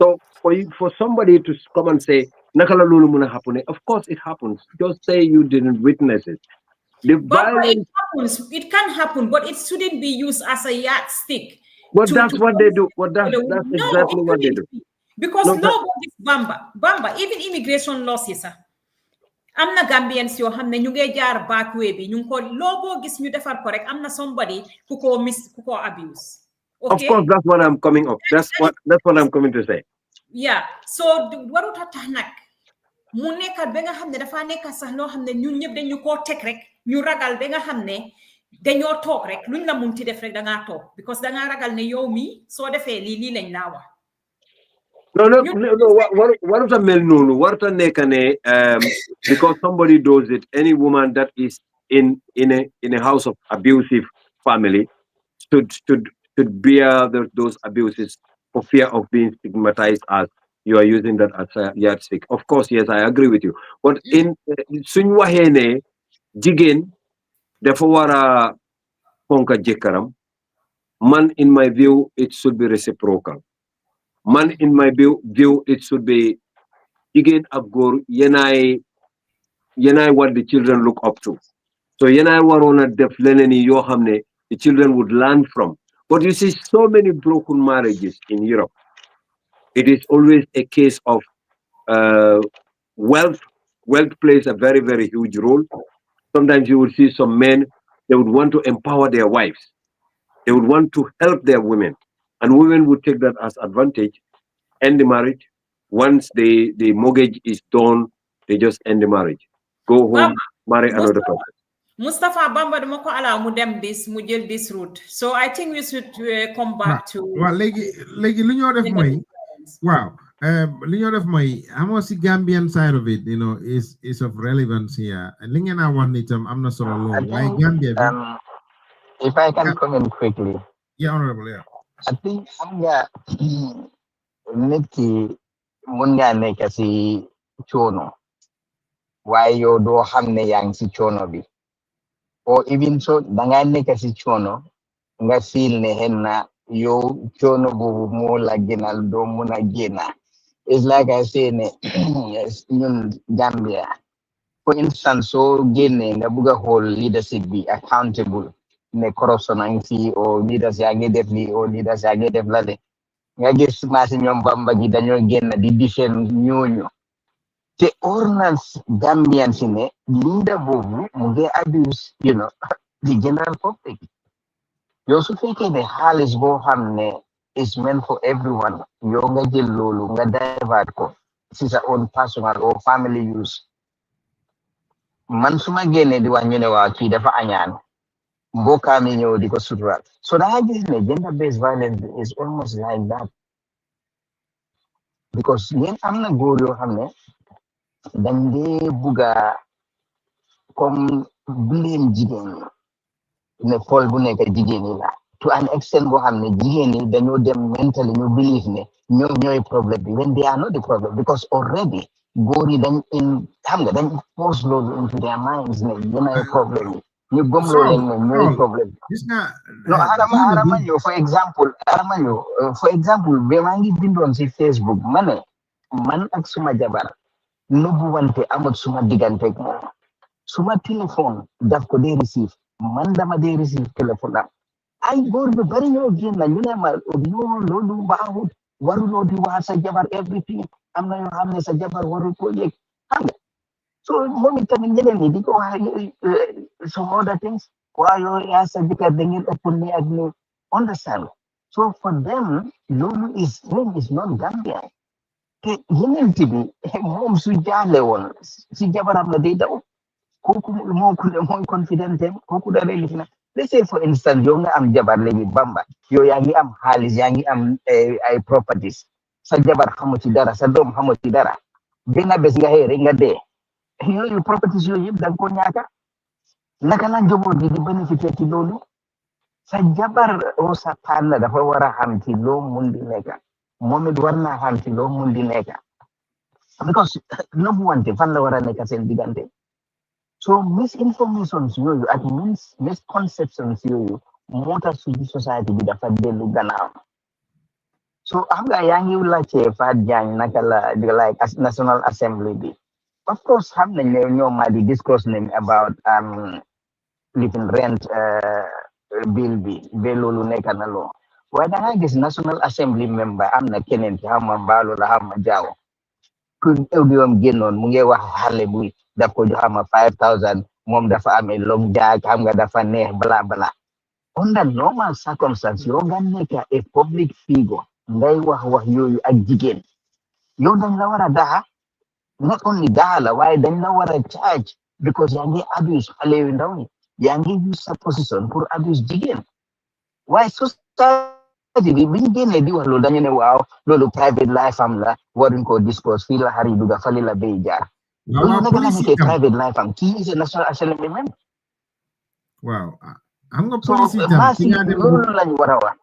So for somebody to come and say, Nakala lulu muna happen, of course it happens. Just say you didn't witness it. The But it violence, happens. It can happen, but it shouldn't be used as a yardstick. but that's what they do. That's No, exactly it what they shouldn't do. be. Because No, law is bamba, even immigration laws is am na Gambians yoo xam ne ñu ngee jaar back way bi ñu ngi ko loo boo gis ñu defar ko rek am na somebody ku ko abuse. Of Okay? course, that's what I'm coming up. That's what I'm coming to say. Yeah. So warut a tax nag mu nekkat ba nga xam ne dafa nekkat sax loo xam ne ñun ñëpp dañu koo teg rek ñu ragal ba nga xam ne dañoo toog rek luñ la munti def rek dangaa toog because dangaa ragal ne yow mi soo defee lii lañ laa wax. No. What a mel no. What a nekane because somebody does it. Any woman that is in a house of abusive family should bear those abuses for fear of being stigmatized as you are using that as a yardstick. Of course, yes, I agree with you. But in suñ waxee ne jigéen dafa war a fonka jëkkëram, man in my view it should be reciprocal. Man, in my view, it should be again ak góor yenaay what the children look up to. So yenaay waroon a def leneen yi yoo xam ne the children would learn from. But you see so many broken marriages in Europe. It is always a case of wealth. Wealth plays a very, very huge role. Sometimes you will see some men, they would want to empower their wives. They would want to help their women. And women would take that as advantage, end the marriage. Once the mortgage is done, they just end the marriage. Go home, marry another person. Mustafa Bamba dama ko allow mu dem this route. So I think we should come back to léegi lu ñoo def mooy waaw li ñoo def mooy amoo si Gambian side of it, you know, is of relevance here. Li ngeen a wax ni tam am na solo lool waaye Gambia bi if I can comment quickly. Yeah, honorable, yeah. I think am nga nit ki mun nga nekk si coono waaye yow doo xam ne yaa ngi si coono bi, or even so danga nekk si coono nga feel ne henna yow coono boobu moo la gënal doo mun a génna. It's like I say ne ñun Gambia, for instance, so génne nga bugg a xool leadership bi accountable ne corruption a ngi fi, or leaders yaa ngi def lii, or leaders yaa ngi def lale, nga gis maasi ñoom Bamba gi dañoo génn di defend ñooñu te ordinance Gambian si ne leader boobu mu ngi abuse, you know, the general public. Yow su fekkee ne xaalis boo xam ne is meant for everyone, yow nga jël loolu nga divert ko si sa own personal or family use. Man su ma génnee di wax ñu ne waa kii dafa añaan mbokkaam yi ñëw di ko sutural. So da gis ne gender based violence is almost like that, because yéen am na góor yoo xam ne dañ dee bugga comme blame jigéen ñi ne Paul bu nekk jigéen ñi la, to an extent boo xam ne jigéen ñi dañoo dem mentally ñu believe ne ñoom ñooy problème bi when they are not the problem, because already góor yi dañ xam nga dañ force loolu into their minds ne yéenay problème yi ñu gëm loo leen ne ñooy problème bi. No, arama ñëw for example ba maa ngi bindoon si Facebook ma ne man ak suma jabar nubu wante amut suma diggante ak moom, suma téléphone daf ko dee receive, man dama dee receive téléphone am. Ay góor bi bari ñoo génn ñu ne ma non loolu baaxut, waruloo di wax sa jabar everything, am na yoo xam ne sa jabar warul ko yëg, xam nga. So moom itamit ñeneen ñi di ko wax some other things, waaw yow yaa sa jëkkër da ngeen ëpp ni ak ni, understand. So for them loolu is not Gambia. Te yeneen bi moom su jaale woon si jabaram la day daw, kooku mooy confident kooku da lay lifina. Let's say for instance yow nga am jabar léegi Bamba, yow yaa ngi am xaalis, yaa ngi am ay properties, sa jabar xamu ci dara, sa doom xamu ci dara, benn bés nga xëy rek nga dee, yooyu properties yooyu yëpp da nga ko ñaaka. Naka la njaboot bi di bénéficier ci loolu? Sa jabar o sa partner dafa war a xam ci loo mun di nekk momit warna xam ci lo mun di nekka because no wante fan la wara nekka seen digante so misinformations yooyu ak misconceptions yooyu moo tax suñu society bi dafa dellu gannaaw so xam nga yaa ngi laajte Fat Jang naka la like as National Assembly bi of course xam nañ ne ñoom ma di discuss nañ about living rent bill bi ba loolu nekk na loo waaye da nga gis National Assembly member am na keneen ki xam ma Mbaalo la xam ma Jaaw ku audioom génnoon mu ngi wax xale bu daf ko jox ma 5,000 moom dafa amee long jaag xam nga dafa neex bla bla under normal circumstance yow nga nekk a public figure ngay wax yooyu ak jigéen yow dañ la war a daha not only daha la waaye dañ la war a charge because yaa ngi abuse xale yu ndaw ni yaa ngi use sa position pour abuse jigéen waaye society bi biñ génnee di wax loolu dañu ne waaw loolu private life am la waruñ ko discuss fii la xari duga fali la bay jaar loolu naka la nekkee private life am kii is a National Assembly member waaw xam nga so police maasi loolu lañ war a wax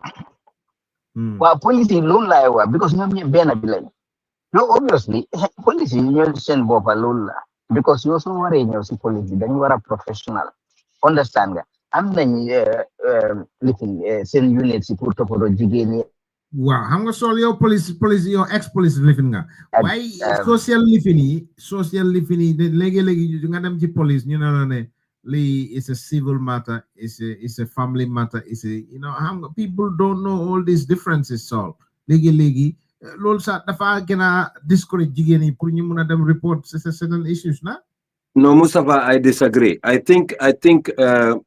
waaw police yi loolu laay wax because ñoom ñëpp benn bi lañ yow obviously police yi ñoo seen boppa loolu la because yow soo waree ñëw si police bi dañu war a professional understand nga am nañ lifin seen unit si pour toppatoo jigéen ñi waaw xam nga sol yow police yow ex police lifin nga waaye social lifin yi léegi nga dem ci police ñu ne la ne lii is a civil matter is a family matter xam nga people don't know all these differences sol léegi loolu sax dafa gën a discourage jigéen yi pour ñu mun a dem report certain issues na No, Mustafa, I disagree. I think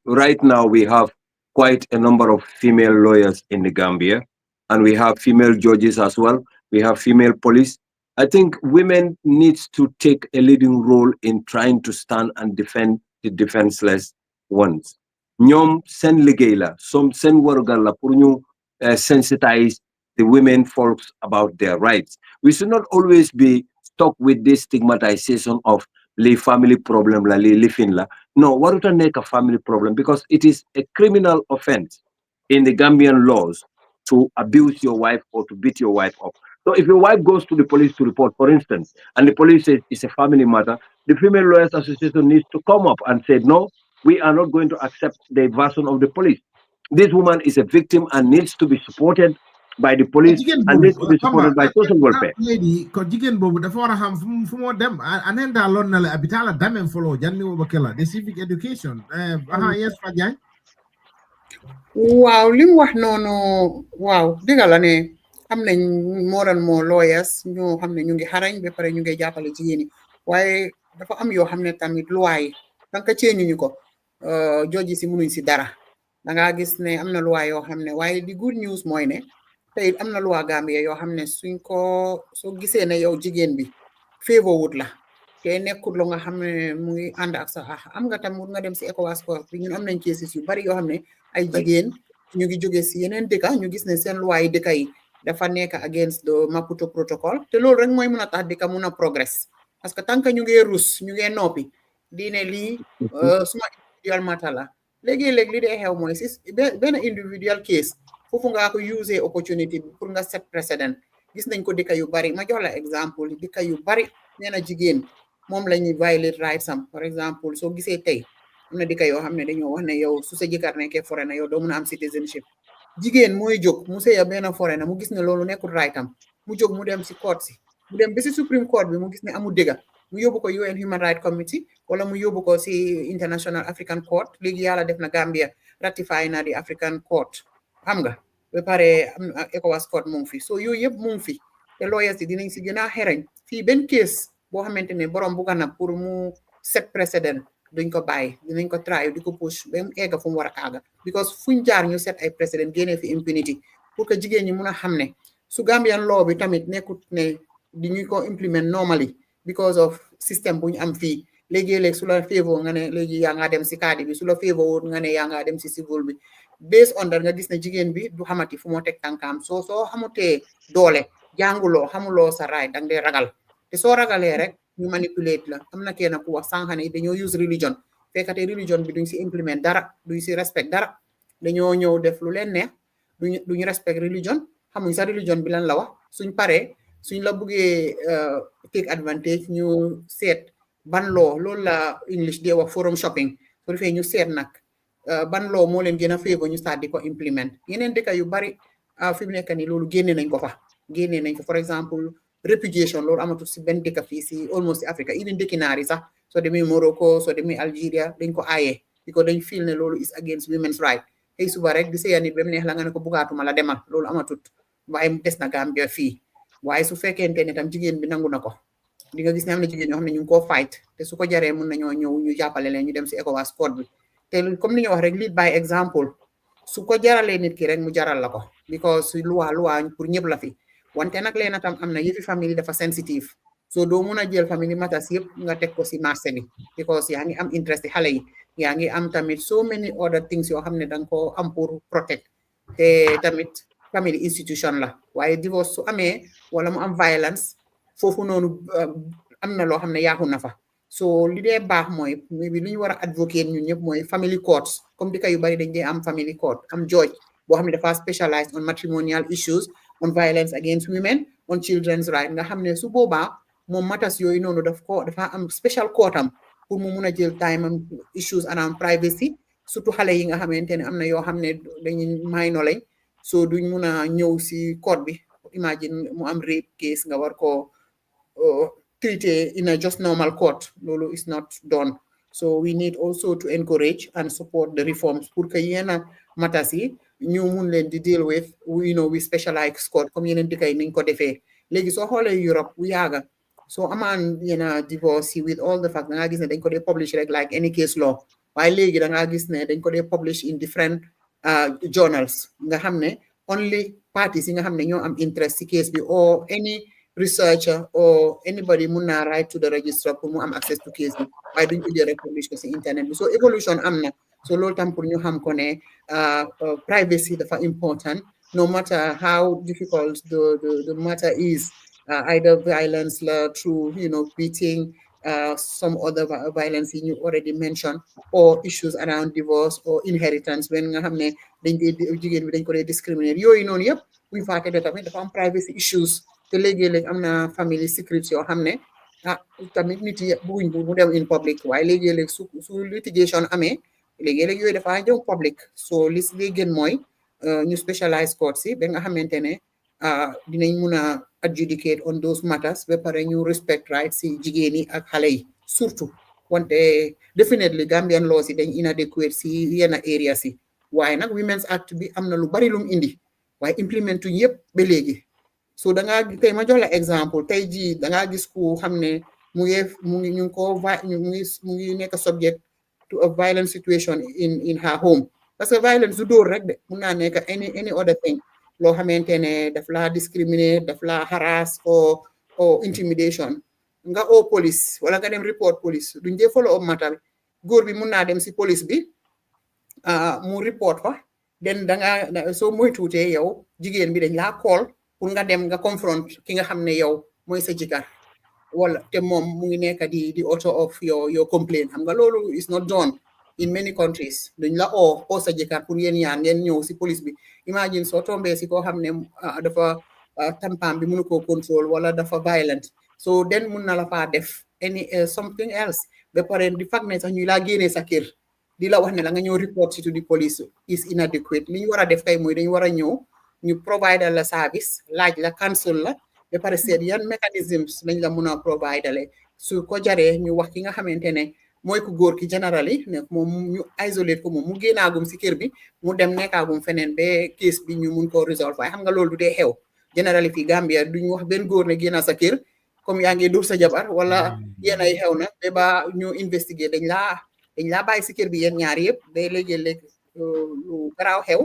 right now we have quite a number of female lawyers in the Gambia, and we have female judges as well. We have female police. I think women needs to take a leading role in trying to stand and defend the defenseless ones. Ñoom seen liggéey la, seen warugar la pour ñu sensitize the women folks about their rights. We should not always be stuck with this stigmatization of the family problem la living la. No, waruta make a family problem because it is a criminal offense in the Gambian laws to abuse your wife or to beat your wife up. So if your wife goes to the police to report, for instance, and the police says it's a family matter, the Female Lawyers Association needs to come up and say, no, we are not going to accept the version of the police. This woman is a victim and needs to be supported by the police and needs to be supported by social welfare. Lady, ko jigen bobu dafa wara xam fu mo dem anen da lon na la abitala damen follow janni wo bakela the civic education yes Fadiane waaw lim wax noonu waaw diga la ne am nañ more and more lawyers ñoo xam ne ñu ngi xarañ ba pare ñu ngi jàppale jigéen ñi waaye dafa am yoo xam ne tamit loi yi danka ceeñuñu ko jooji si munuñ si dara danga gis ne am na loi yoo xam ne waaye di good news mooy ne tey am na loi Gambia yoo xam ne suñ ko soo gisee ne yow jigéen bi favor wut la te nekkul lu nga xam ne mu ngi ànd ak sa am nga tam nga dem si ECOWAS court bi ñun am nañ cases yu bari yoo xam ne ay jigéen ñu ngi jóge si yeneen dëkka ñu gis ne seen loi yi dëkka yi dafa nekk against the Maputo protocol te loolu rek mooy mun a tax dëkka mun a progress parce que tant que ñu ngi rus ñu ngi noppi di ne lii suma individual matter la léegi-léeg li dee xew mooy si benn individual case foofu nga ko use opportunity bi pour nga set précédent gis nañ ko dëkka yu bari ma jox la exemple dëkka yu bari nee na jigéen moom la ñuy violate rights am par exemple soo gisee tey am na dëkka yoo xam ne dañoo wax ne yow su sa jëkkër nekkee foreigner yow doo mun a am citizenship jigéen mooy jóg mu sëya benn foreigner mu gis ne loolu nekkul right am mu jóg mu dem si court si mu dem ba si Supreme Court bi mu gis ne amul dëgga mu yóbbu ko UN Human Rights Committee wala mu yóbbu ko si International African Court léegi yàlla def na Gambia ratify na di African Court xam nga ba pare am ECOWAS court mu ngi fi so yooyu yëpp mu ngi fi te lawyers yi dinañ si gën a xereñ fii benn case boo xamante ne borom bugga na pour mu set précédent duñ ko bàyyi dinañ ko try di ko push ba mu egga fu mu war a àgga because fuñ jaar ñu set ay précédent génnee fi impunity pour que jigéen ñi mun a xam ne su Gambian law bi tamit nekkut ne di ñu ko implement normally because of système bu ñu am fii léegi-léeg su la favor nga ne léegi yaa ngaa dem si kaadi bi su la favor woon nga ne yaa ngaa dem si civil bi based on that nga gis ne jigéen bi du xamati fu moo teg tànkaam soo xamutee doole jànguloo xamuloo sa right dang dee ragal te soo ragalee rek ñu manipulate la am na kenn ku wax sànq ne dañoo use religion fekkate religion bi duñ si implement dara duñ si respect dara dañoo ñëw def lu leen neex duñu respect religion xamuñ sa religion bi lan la wax suñ paree suñ la buggee take advantage ñu seet ban law loolu la English dee wax forum shopping su defee ñu seet nag ban law moo leen gën a favor ñu start di ko implement yeneen dëkk yu bari fi mu nekk nii loolu génne nañ ko fa génne nañ ko for exemple repudiation loolu amatul si benn dëkk fii si almost si Africa even dëkki naar yi sax soo demee Morocco soo demee Algeria dañ ko aaye because dañ feel ne loolu is against women's right tey suba rek di sëya nit ba mu neex la nga ne ko bugaatuma la demal loolu amatut waaye des na Gambia fii waaye su fekkente ne tam jigéen bi nangu na ko di nga gis ne am na jigéen ñoo xam ne ñu ngi koo fight te su ko jaree mun nañoo ñëw ñu jàppale leen ñu dem si ECOWAS code bi te comme ni ñu wax rek lead by example su ko jaralee nit ki rek mu jaral la ko because loi pour ñëpp la fi wante nag leena tam am na yëfi famille dafa sensitive so doo mun a jël famille matters yëpp nga teg ko si marché bi because yaa ngi am interest xale yi yaa ngi am tamit so many other things yoo xam ne danga ko am pour protect te tamit family institution la waaye divorce su amee wala mu am violence foofu noonu am na loo xam ne yaaxu na fa so li dee baax mooy bi lu ñu war a advocate ñun ñëpp mooy family courts comme dëkk yu bari dañ dee am family court am judge boo xam ne dafa specialized on matrimonial issues on violence against women on children's right nga xam ne su boobaa moom matters yooyu noonu dafa am special court am pour mu mun a jël time am issues around privacy surtout xale yi nga xamante ne am na yoo xam ne dañuy minor lañ so duñ mun a ñëw si court bi imagine mu am rape case nga war ko treated in a just normal court. Lolo is not done. So we need also to encourage and support the reforms pour que yena matasi ñu mun leen di deal with we specialize court comme yeneen dëkk yi niñ ko defee léegi soo xoolee Europe bu yaaga soo amaan yena divorce with all the fact da ngaa gis ne dañ ko dee publish rek like any case law waaye léegi da ngaa gis ne dañ ko dee publish in different journals nga xam ne only parties yi nga xam ne ñoo am interest ci case bi or any researcher or anybody mun naa write to the registrar pour mu am access to case bi waaye duñ ko jël rek publish ko ci internet bi so evolution am na so loolu tam pour ñu xam ko ne privacy dafa important no matter how difficult the matter is either violence through beating some other violence you already mentioned or issues around divorce or inheritance when nga xam ne dañ dee jigéen bi dañ ko dee discriminate yooyu noonu yëpp buñ faate tamit dafa am privacy issues te léegi-léeg am na family secrets yoo xam ne tamit nit yi buñ mu dem in public waaye léegi-léeg su litigation amee léegi-léeg yooyu dafa jëm public so li si gën mooy ñu specialized court si ba nga xamante ne dinañ mun a adjudicate on those matters ba pare ñu respect rights si jigéen yi ak xale yi surtout wante definitely Gambian laws yi dañ inadequate si yenn area si waaye nag Women's Act bi am na lu bari lum indi waaye implementuñ yëpp ba léegi so dangaa tey ma jox la exemple tey jii dangaa gis ku xam ne mu ngi nekk subject to a violent situation in her home parce que violence du dóor rek de mun naa nekk any other thing loo xamante ne daf la discriminate daf la harass or intimidation nga oo police wala nga dem report police duñ dee follow up matter bi góor bi mun naa dem si police bi mu report fa den danga soo moytuutee yow jigéen bi dañ laa call pour nga dem nga confront ki nga xam ne yow mooy sa jëkkër wala te moom mu ngi nekk di author of your complaint xam nga loolu is not done in many countries duñ la oo sa jëkkër pour yéen ñaar ngeen ñëw si police bi imagine soo tombee si koo xam ne dafa tampam bi mënu koo control wala dafa violent so den mun na la faa def any something else ba pare di fag ne sax ñu laa génnee sa kër di la wax ne la nga ñëw report si to the police is inadequate li ñu war a def kay mooy dañu war a ñëw ñu provide la service laaj la cancel la ba pare seet yan mécanismes lañ la mun a provide le su ko jaree ñu wax ki nga xamante ne mooy ku góor ki generally ne moom ñu isolate ko moom mu génnaagum si kër bi mu dem nekkaagum feneen ba case bi ñu mun koo resolve waaye xam nga loolu du dee xew generally fii Gambia duñ wax benn góor ne génna sa kër comme yaa ngi dóor sa jabar wala yéen ay xew na ba ba ñu investiguer dañ laa bàyyi si kër bi yéen ñaar yëpp ba léegi-léeg lu garaaw xew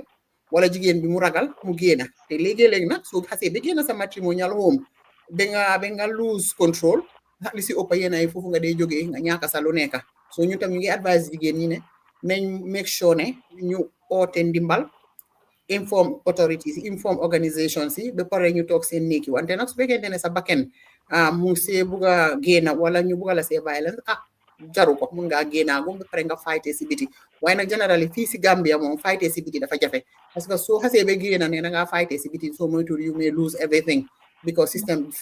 wala jigéen bi mu ragal mu génna te léegi-léeg nag soo xasee ba génna sa matrimonial home ba nga lose control li si ëpp yéen ay foofu nga dee jógee nga ñaaka sa lu nekka so ñu tam ñu ngi advise jigéen ñi ne nañ make sure ne ñu oote ndimbal inform authorities inform organisations yi ba pare ñu toog seen néeki wante nag su fekkente ne sa bakken mu see bugg a génna wala ñu bugg la see violence jaru ko mun ngaa génnaagum ba pare nga fighté si biti waaye nag generally fii si Gambia moom fighté si biti dafa jafe parce que soo xasee ba génna ne da ngaa fighté si biti soo moytuwul you may lose everything because système bi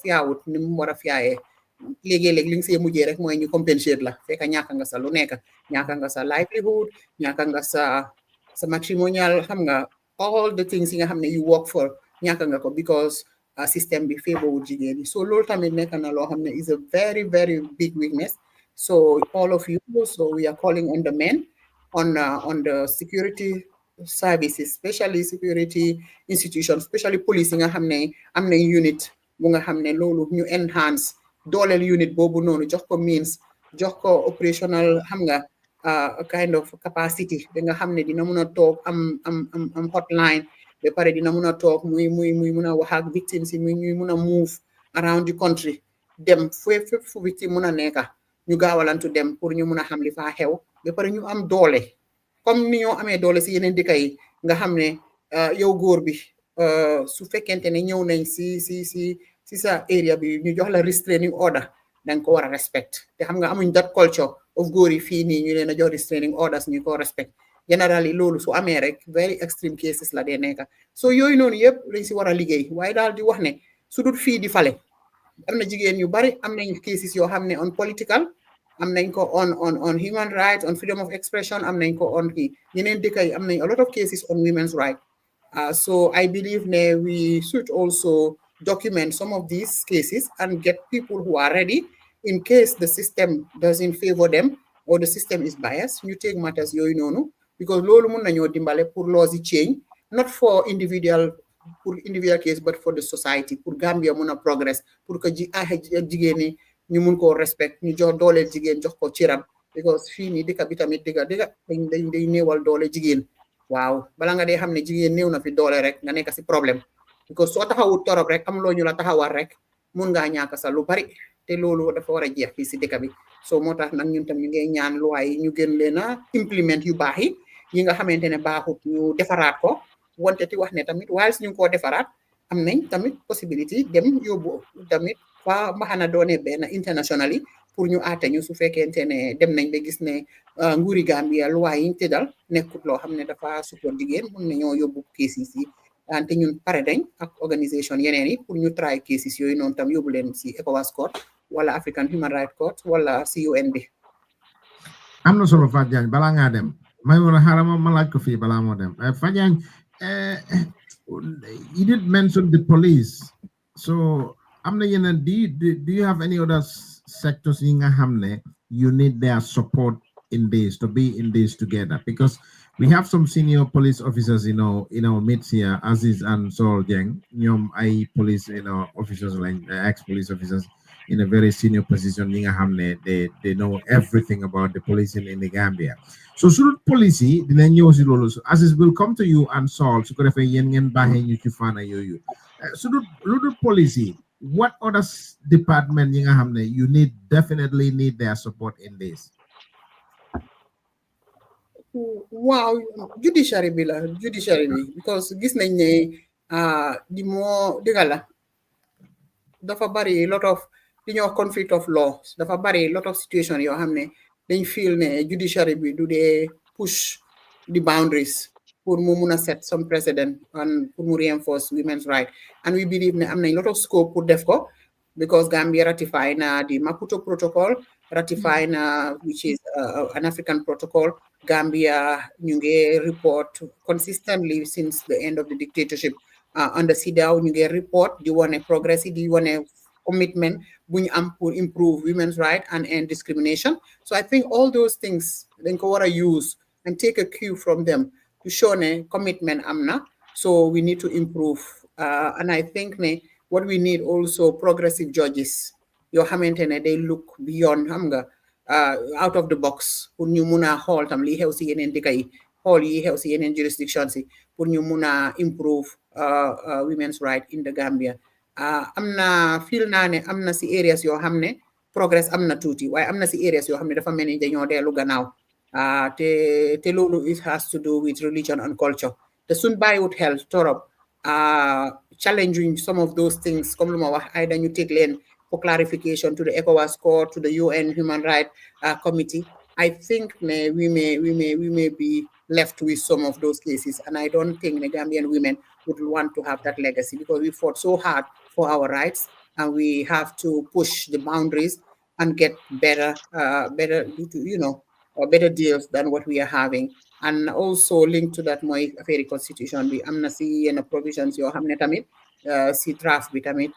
fiyaawut ni mu war a fiyaayee léegi-léeg li nga see mujjee rek mooy ñu compensate la fekk ñàkk nga sa lu nekk ñàkk nga sa livelihood ñàkk nga sa matrimonial xam nga all the things yi nga xam ne you work for ñàkk nga ko because système bi favourwul jigéen ñi so loolu tamit nekk na loo xam ne is a very very big weakness so all of you so we are calling on the men on the security services especially security institutions especially police yi nga xam ne am nañ unit bu nga xam ne loolu ñu enhance dooleel unit boobu noonu jox ko means jox ko operational xam nga kind of capacity da nga xam ne dina mun a toog am hotline ba pare dina mun a toog muy mun a wax ak victims yi ñuy mun a move around the country dem fépp fu victime mun a nekka ñu gaawalantu dem pour ñu mun a xam li faa xew ba pare ñu am doole comme ni ñoo amee doole si yeneen dëkk yi nga xam ne yow góor bi su fekkente ne ñëw nañ si sa area bi ñu jox la restraining order danga ko war a respect te xam nga amuñ that culture of góor yi fii nii ñu leen a jox restraining orders ñu ko respect generally loolu su amee rek very extreme cases la dee nekka so yooyu noonu yëpp lañ si war a liggéey waaye daal di wax ne su dul fii di fale am na jigéen yu bari am nañ cases yoo xam ne on political am nañ ko on human rights on freedom of expression am nañ ko on kii yeneen dëkk yi am nañ a lot of cases on women's rights so I believe ne we should also document some of these cases and get people who are ready in case the system doesn't favor them or the system is biased you take matters yooyu noonu because loolu mun nañoo dimbale pour laws yi change not for individual case but for the society pour Gambia mun a progress pour que jigéen ñi ñu mun koo respect ñu jox dooleel jigéen jox ko ciram because fii nii dëkk bi tamit dëgga day néewal doole jigéen waaw bala nga dee xam ne jigéen néew na fi doole rek nga nekk si problème because soo taxawut torop rek am loo ñu la taxawal rek mun ngaa ñàkk sa lu bari te loolu dafa war a jeex fii si dëkk bi so moo tax nag ñun tam ñu ngay ñaan loi yi ñu gën leen a implement yu baax yi nga xamante ne baaxut ñu defaraat ko wante ti wax ne tamit waaye su ñu koo defaraat am nañ tamit possibility dem yóbbu tamit fa mbaxana doone benn international yi pour ñu aate ñu su fekkente ne dem nañ ba gis ne nguuri Gambia loi yi ñu tëddal nekkut loo xam ne dafa support jigéen mun nañoo yóbbu cases yi ante ñun pare dañ ak organisation yeneen yi pour ñu try cases yooyu noonu tam yóbbu leen si ECOWAS court wala African Human Rights Court wala si UN bi am na solo Fatou Jagne balaa ngaa dem may wala xaaral ma laaj ko fii balaa moo dem Fatou Jagne you did mention the police so am na yeneen do you have any other sectors yi nga xam ne you need their support in this to be in this together because we have some senior police officers in our midst here, Aziz and Sol Jeng, I police officers like ex-police officers in a very senior position. They know everything about the policing in the Gambia. So should policy the Aziz will come to you and Sol so could should policy what other department you definitely need their support in this? Wow, judiciary bi because gis nañ ne di moo digala dafa bari lot of conflict of laws dafa bari lot of situation yoo xam ne dañ feel ne judiciary bi du dee push the boundaries pour mu mun a set some precedent and pour mu reinforce women's rights and we believe ne am nañ lot of scope pour def ko because Gambia ratify na the Maputo Protocol ratify na which is an African protocol. Gambia ñu ngi report consistently since the end of the dictatorship under CEDAW ñu ngi report di wane progress di wane commitment bu ñu am pour improve women's rights and end discrimination. So I think all those things dañ ko war a use and take a cue from them to show ne commitment am na so we need to improve and I think ne what we need also progressive judges yoo xamante ne they look beyond xam nga out of the box pour ñu mun a xool tam li xew si yeneen dëkk yi xool yi xew si yeneen jurisdictions yi pour ñu mun a improve women's rights in the Gambia am na feel naa ne am na si areas yoo xam ne progress am na tuuti waaye am na si areas yoo xam ne dafa mel ni dañoo dellu gannaaw te loolu it has to do with religion and culture te suñ bàyyiwut xel torop challenging some of those things comme lu ma wax ay dañu teg leen for clarification to the ECOWAS Court, to the UN Human Rights Committee. I think we may be left with some of those cases, and I don't think the Gambian women would want to have that legacy, because we fought so hard for our rights, and we have to push the boundaries and get better better deals than what we are having. And also linked to that mooy affaire constitution bi am na si yenn provisions yoo xam ne tamit si draft bi tamit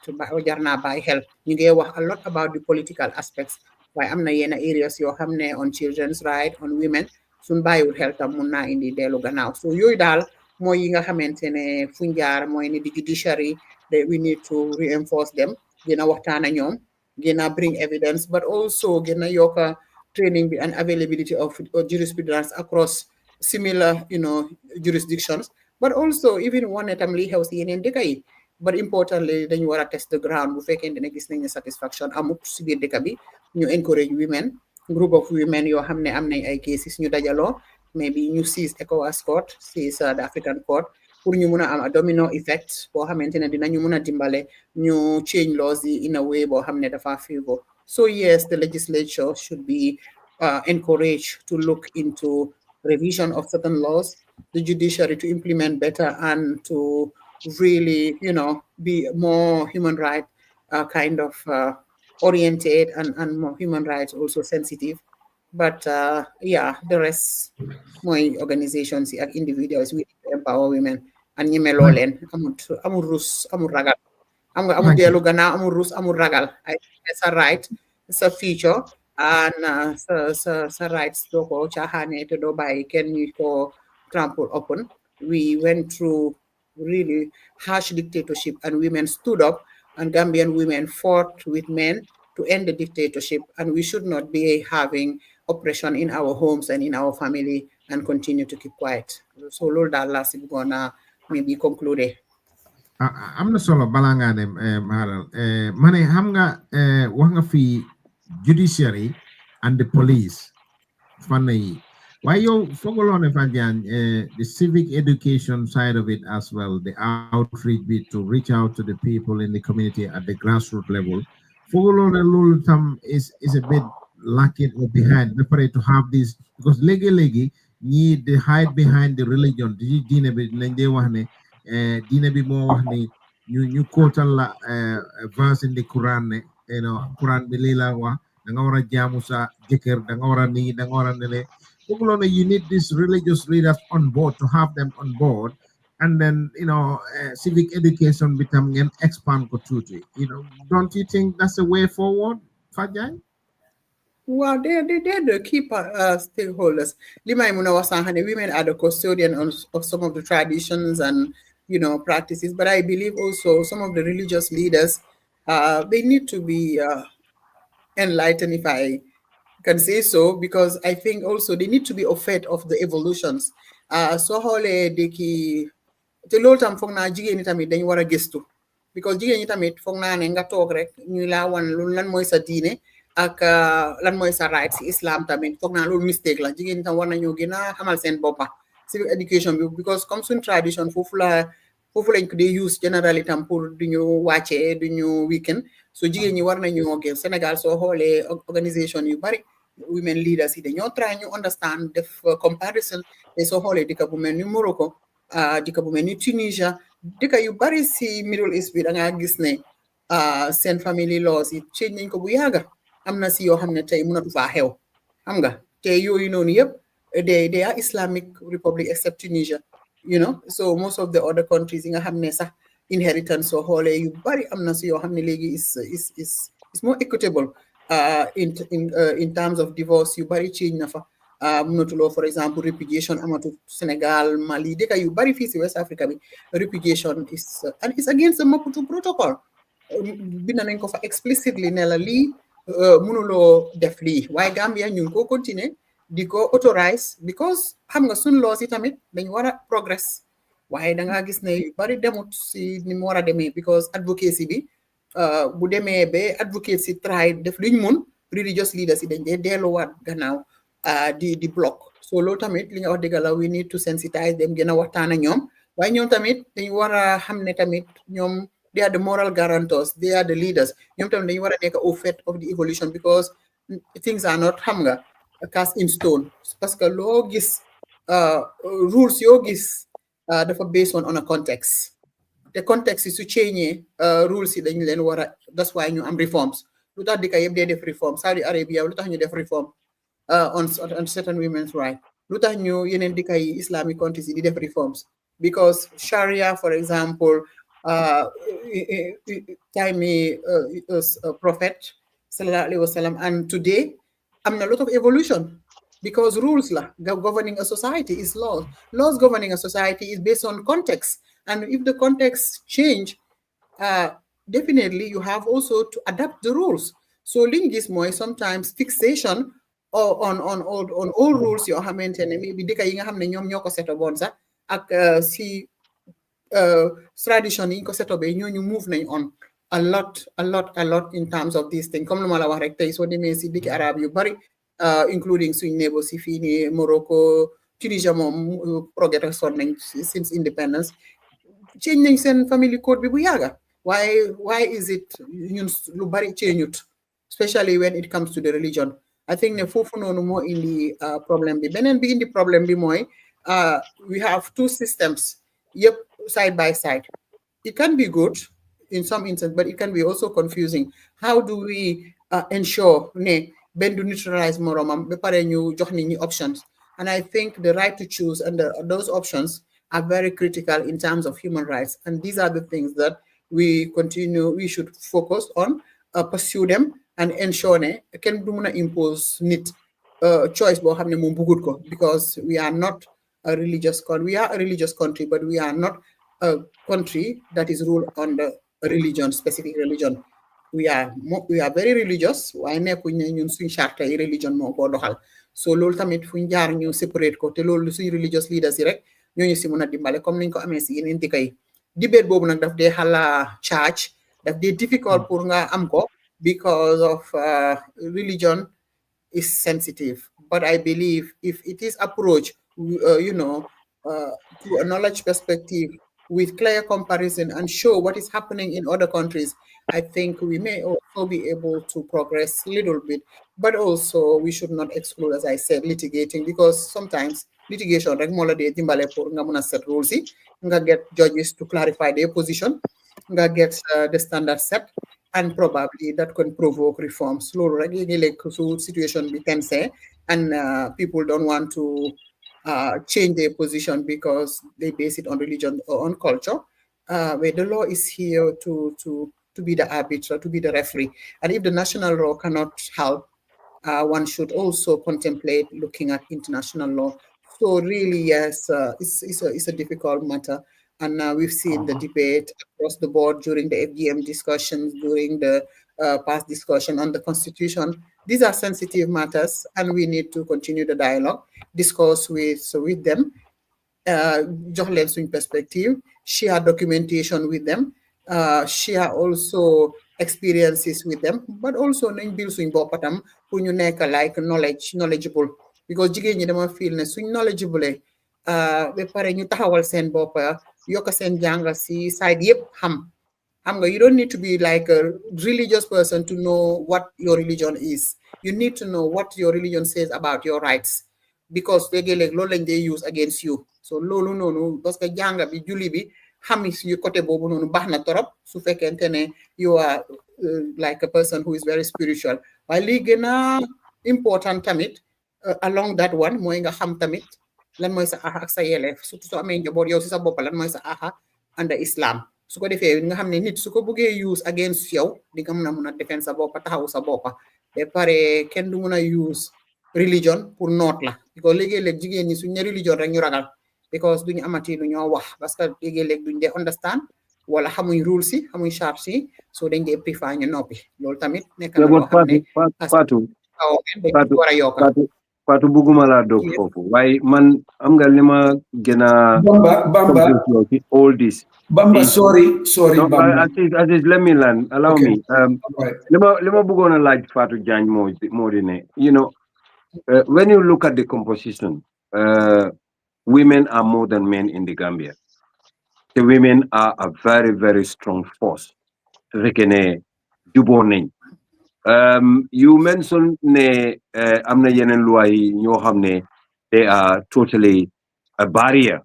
jar naa bàyyi xel. ñu ngi wax a lot about the political aspects, waaye am na yenn areas yoo xam ne on children's right, on women, suñ bàyyiwul xel tam mun naa indi dellu gannaaw. So yooyu daal mooy yi nga xamante ne fuñ jaar mooy ne the judiciary, that we need to reinforce them, gën a waxtaan ak ñoom, gën a bring evidence, but also gën a yokk training and availability of jurisprudence across similar jurisdictions, but also even one tam li xew si yeneen dëkk yi. But importantly dañu war a test the ground bu fekkee ne gis nañ ne satisfaction amut si biir dëkk bi, ñu encourage women, group of women yoo xam ne am nañ ay cases ñu dajaloo, maybe ñu seize ECOWAS court, seize the African court, pour ñu mun a am a domino effect boo xamante ne dinañu mun a dimbale ñu change laws yi in a way boo xam ne dafa favor. So yes, the legislature should be encouraged to look into revision of certain laws, the judiciary to implement better, and to really, be more human rights kind of oriented and more human rights also sensitive. But yeah, the rest, my organizations and individuals, we need to empower women and ñemeloo leen amul rus amul ragal. Amul dellu gannaaw, amul rus amul ragal. I think it's a right, it's a feature, and sa rights doo ko caaxaane te doo bàyyi kenn ñu ko trample upon. We went through really harsh dictatorship, and women stood up, and Gambian women fought with men to end the dictatorship, and we should not be having oppression in our homes and in our family and continue to keep quiet. So loolu daal laa si bëggoon a maybe conclude. am na solo balaa ngaa dem Haral ma ne xam nga wax nga fi judiciary and the police fan yi waaye yow fooguloo ne Fadiane the civic education side of it as well, the outreach bit to reach out to the people in the community at the grassroots level, fooguloo ne loolu tam is a bit lacking or behind to have this, because léegi ñi they hide behind the religion di diine bi lañ dee wax ne diine bi moo wax ni ñu kootal la verse in the Quran ne Quran bi lii la wax da nga war a jaamu sa jëkkër, da nga war a nii, da nga war a nele. You need these religious leaders on board, to have them on board, and then civic education become an expand ko tuuti. Don't you think that's the way forward, Fadiane? Well, they're the key stakeholders. Women are the custodian of some of the traditions and practices, but I believe also some of the religious leaders, they need to be enlightened, if I can say so, because I think also they need to be afraid of the evolutions. So xoolee dëkki te loolu tam foog naa jigéen ñi tamit dañu war a gëstu, because jigéen ñi tamit foog naa ne nga toog rek ñu laa wan lan mooy sa diine ak lan mooy sa right si islam tamit foog naa loolu mistake la. Jigéen ñi tam war nañoo gën a xamal seen boppa civic education bi, because comme suñ tradition foofu lañ ko dee use generally tam pour duñu wàccee duñu weekend. So jigéen ñi war nañoo gën. Sénégal soo xoolee organisation yu bari women leaders yi dañoo try ñu understand def comparison te soo xoolee dëkk bu mel ni Morocco, dëkk bu mel ni Tunisia, dëkk yu bari si Middle East bi da ngaa gis ne seen family laws yi change nañ ko bu yàgga. Am na si yoo xam ne tey mënatu faa xew, xam nga te yooyu noonu yëpp they are Islamic Republic except Tunisia, so most of the other countries yi nga xam ne sax inheritance soo xoolee yu bari am na si yoo xam ne léegi is more equitable in terms of divorce. yu bari change na fa. Mënatuloo for example repudiation amatu Sénégal, Mali, dëkk yu bari fii si West Africa bi repudiation is and it's against the Maputo protocol. Bind nañ ko fa explicitly ne la lii mënuloo def lii, waaye Gambia ñu ngi ko continuer di ko authorize because xam nga suñ laws yi tamit dañ war a progress, waaye da ngaa gis ne yu bari demut si ni mu war a demee, because advocacy bi bu demee ba advocacy try def luñ mun, religious leaders yi dañ dee delluwaat gannaaw di block. So loolu tamit li nga wax dëgg la, we need to sensitize them, gën a waxtaan ak ñoom, waaye ñoom tamit dañ war a xam ne tamit ñoom they are the moral guarantors, they are the leaders. ñoom tamit dañu war a nekk au fait of the evolution, because things are not, xam nga, cast in stone. Parce que loo gis rules yoo gis dafa based on a context. The context is to change rules yi dañu leen war a, that's why ñu am reforms. Lu tax dëkk yëpp dee def reform? Saudi Arabia lu tax ñu def reform on certain women's rights? Lu tax ñu yeneen dëkk yi Islamic countries yi di def reforms? Because Sharia, for example, time Prophet sallallahu alaihi wasallam, and today am na lot of evolution, because rules governing a society is laws. Laws governing a society is based on context, and if the context change, definitely you have also to adapt the rules. So linguist mooy sometimes fixation on all rules yoo xamante ne bi dëkk yi nga xam ne ñoom ñoo ko setoboon sax ak si tradition yi ko setobee ñooñu move nañ on a lot in terms of these things. Comme lu ma la wax rek tey soo demee si dëkki arab yu bari, including suñ neighbors si fii nii Morocco, Tunisia moom progrès son nañ since independence, change nañ seen family code bi bu yàgga. Why is it ñun lu bari changeut, especially when it comes to the religion? I think ne foofu noonu moo indi problème bi. Beneen bi indi problème bi mooy we have two systems yep side by side. It can be good in some instances, but it can be also confusing. How do we ensure ne ben du neutralize moromam ba pare ñu jox nit ñi options? And I think the right to choose and those options are very critical in terms of human rights. And these are the things that we should focus on, pursue them, and ensure ne kenn du mën a impose nit choice boo xam ne moom bugut ko, because we are not a religious country. We are a religious country, but we are not a country that is ruled under a religion, specific religion. We are very religious. Waaye nekkuñ ne ñun suñ charte yi religion moo ko doxal. So loolu tamit fuñ jaar ñu separate ko, te loolu suñ religious leaders yi rek ñooñu si mën a dimbale comme niñ ko amee si yeneen dëkk yi. Debate boobu nag daf dee xala charge, daf dee difficult pour nga am ko, because of religion is sensitive. But I believe if it is approached, to a knowledge perspective with clear comparison and show what is happening in other countries, I think we may also be able to progress a little bit. But also we should not exclude, as I said, litigating, because sometimes litigation rek moo la dee dimbale pour nga mën a set rules yi, nga get judges to clarify their position, nga get the standard set, and probably that can provoke reforms. Loolu rek léegi-léeg su situation bi tense and people don't want to change their position because they base it on religion or on culture, where the law is here to be the arbiter, to be the referee. And if the national law cannot help, one should also contemplate looking at international law. So really, yes, it's a difficult matter. And we've seen the debate across the board during the FGM discussions, during the past discussion on the Constitution. These are sensitive matters, and we need to continue the dialogue, discuss with them, jox leen suñ perspective, share documentation with them, share also experiences with them, but also nañ bil suñ boppatam pour ñu nekk like knowledgeable, because jigéen ñi dama feel ne suñ knowledgeable ba pare ñu taxawal seen boppa yokk seen jàngal si side yëpp xam nga, you don't need to be like a religious person to know what your religion is. You need to know what your religion says about your rights, because léegi-léeg loolu lañ dee use against you. So loolu noonu, parce que jànga bi julli bi xami si côté boobu noonu baax na torop su fekkente ne you are like a person who is very spiritual. Waaye li gën a important tamit along that one mooy nga xam tamit lan mooy sa aha ak sa yelleef, surtout soo amee njaboot yow si sa bopp lan mooy sa aha under Islam. Su ko defee nga xam ne nit su ko bëggee use against yow di nga mën a defend sa boppa, taxawu sa boppa, ba pare kenn du mën a use religion pour noot la, because léegi-léeg jigéen ñi suñ ne religion rek ñu ragal, because duñu amati lu ñoo wax, parce que léegi-léeg duñ dee understand wala xamuñ rules yi, xamuñ charts yi, so dañ dee préfère ñu noppi. Loolu tamit nekk na loo xam ne Fatou bugguma laa dog foofu, waaye man am nga li ma gën a Bamba all this. Bamba, sorry, No, Bamba. at least let me learn. Allow Okay. me. Lima bugona like Fatou Jane more than when you look at the composition, women are more than men in the Gambia. The women are a very, very strong force. You mentioned ne amna yenen loi ñoo xamne they are totally a barrier.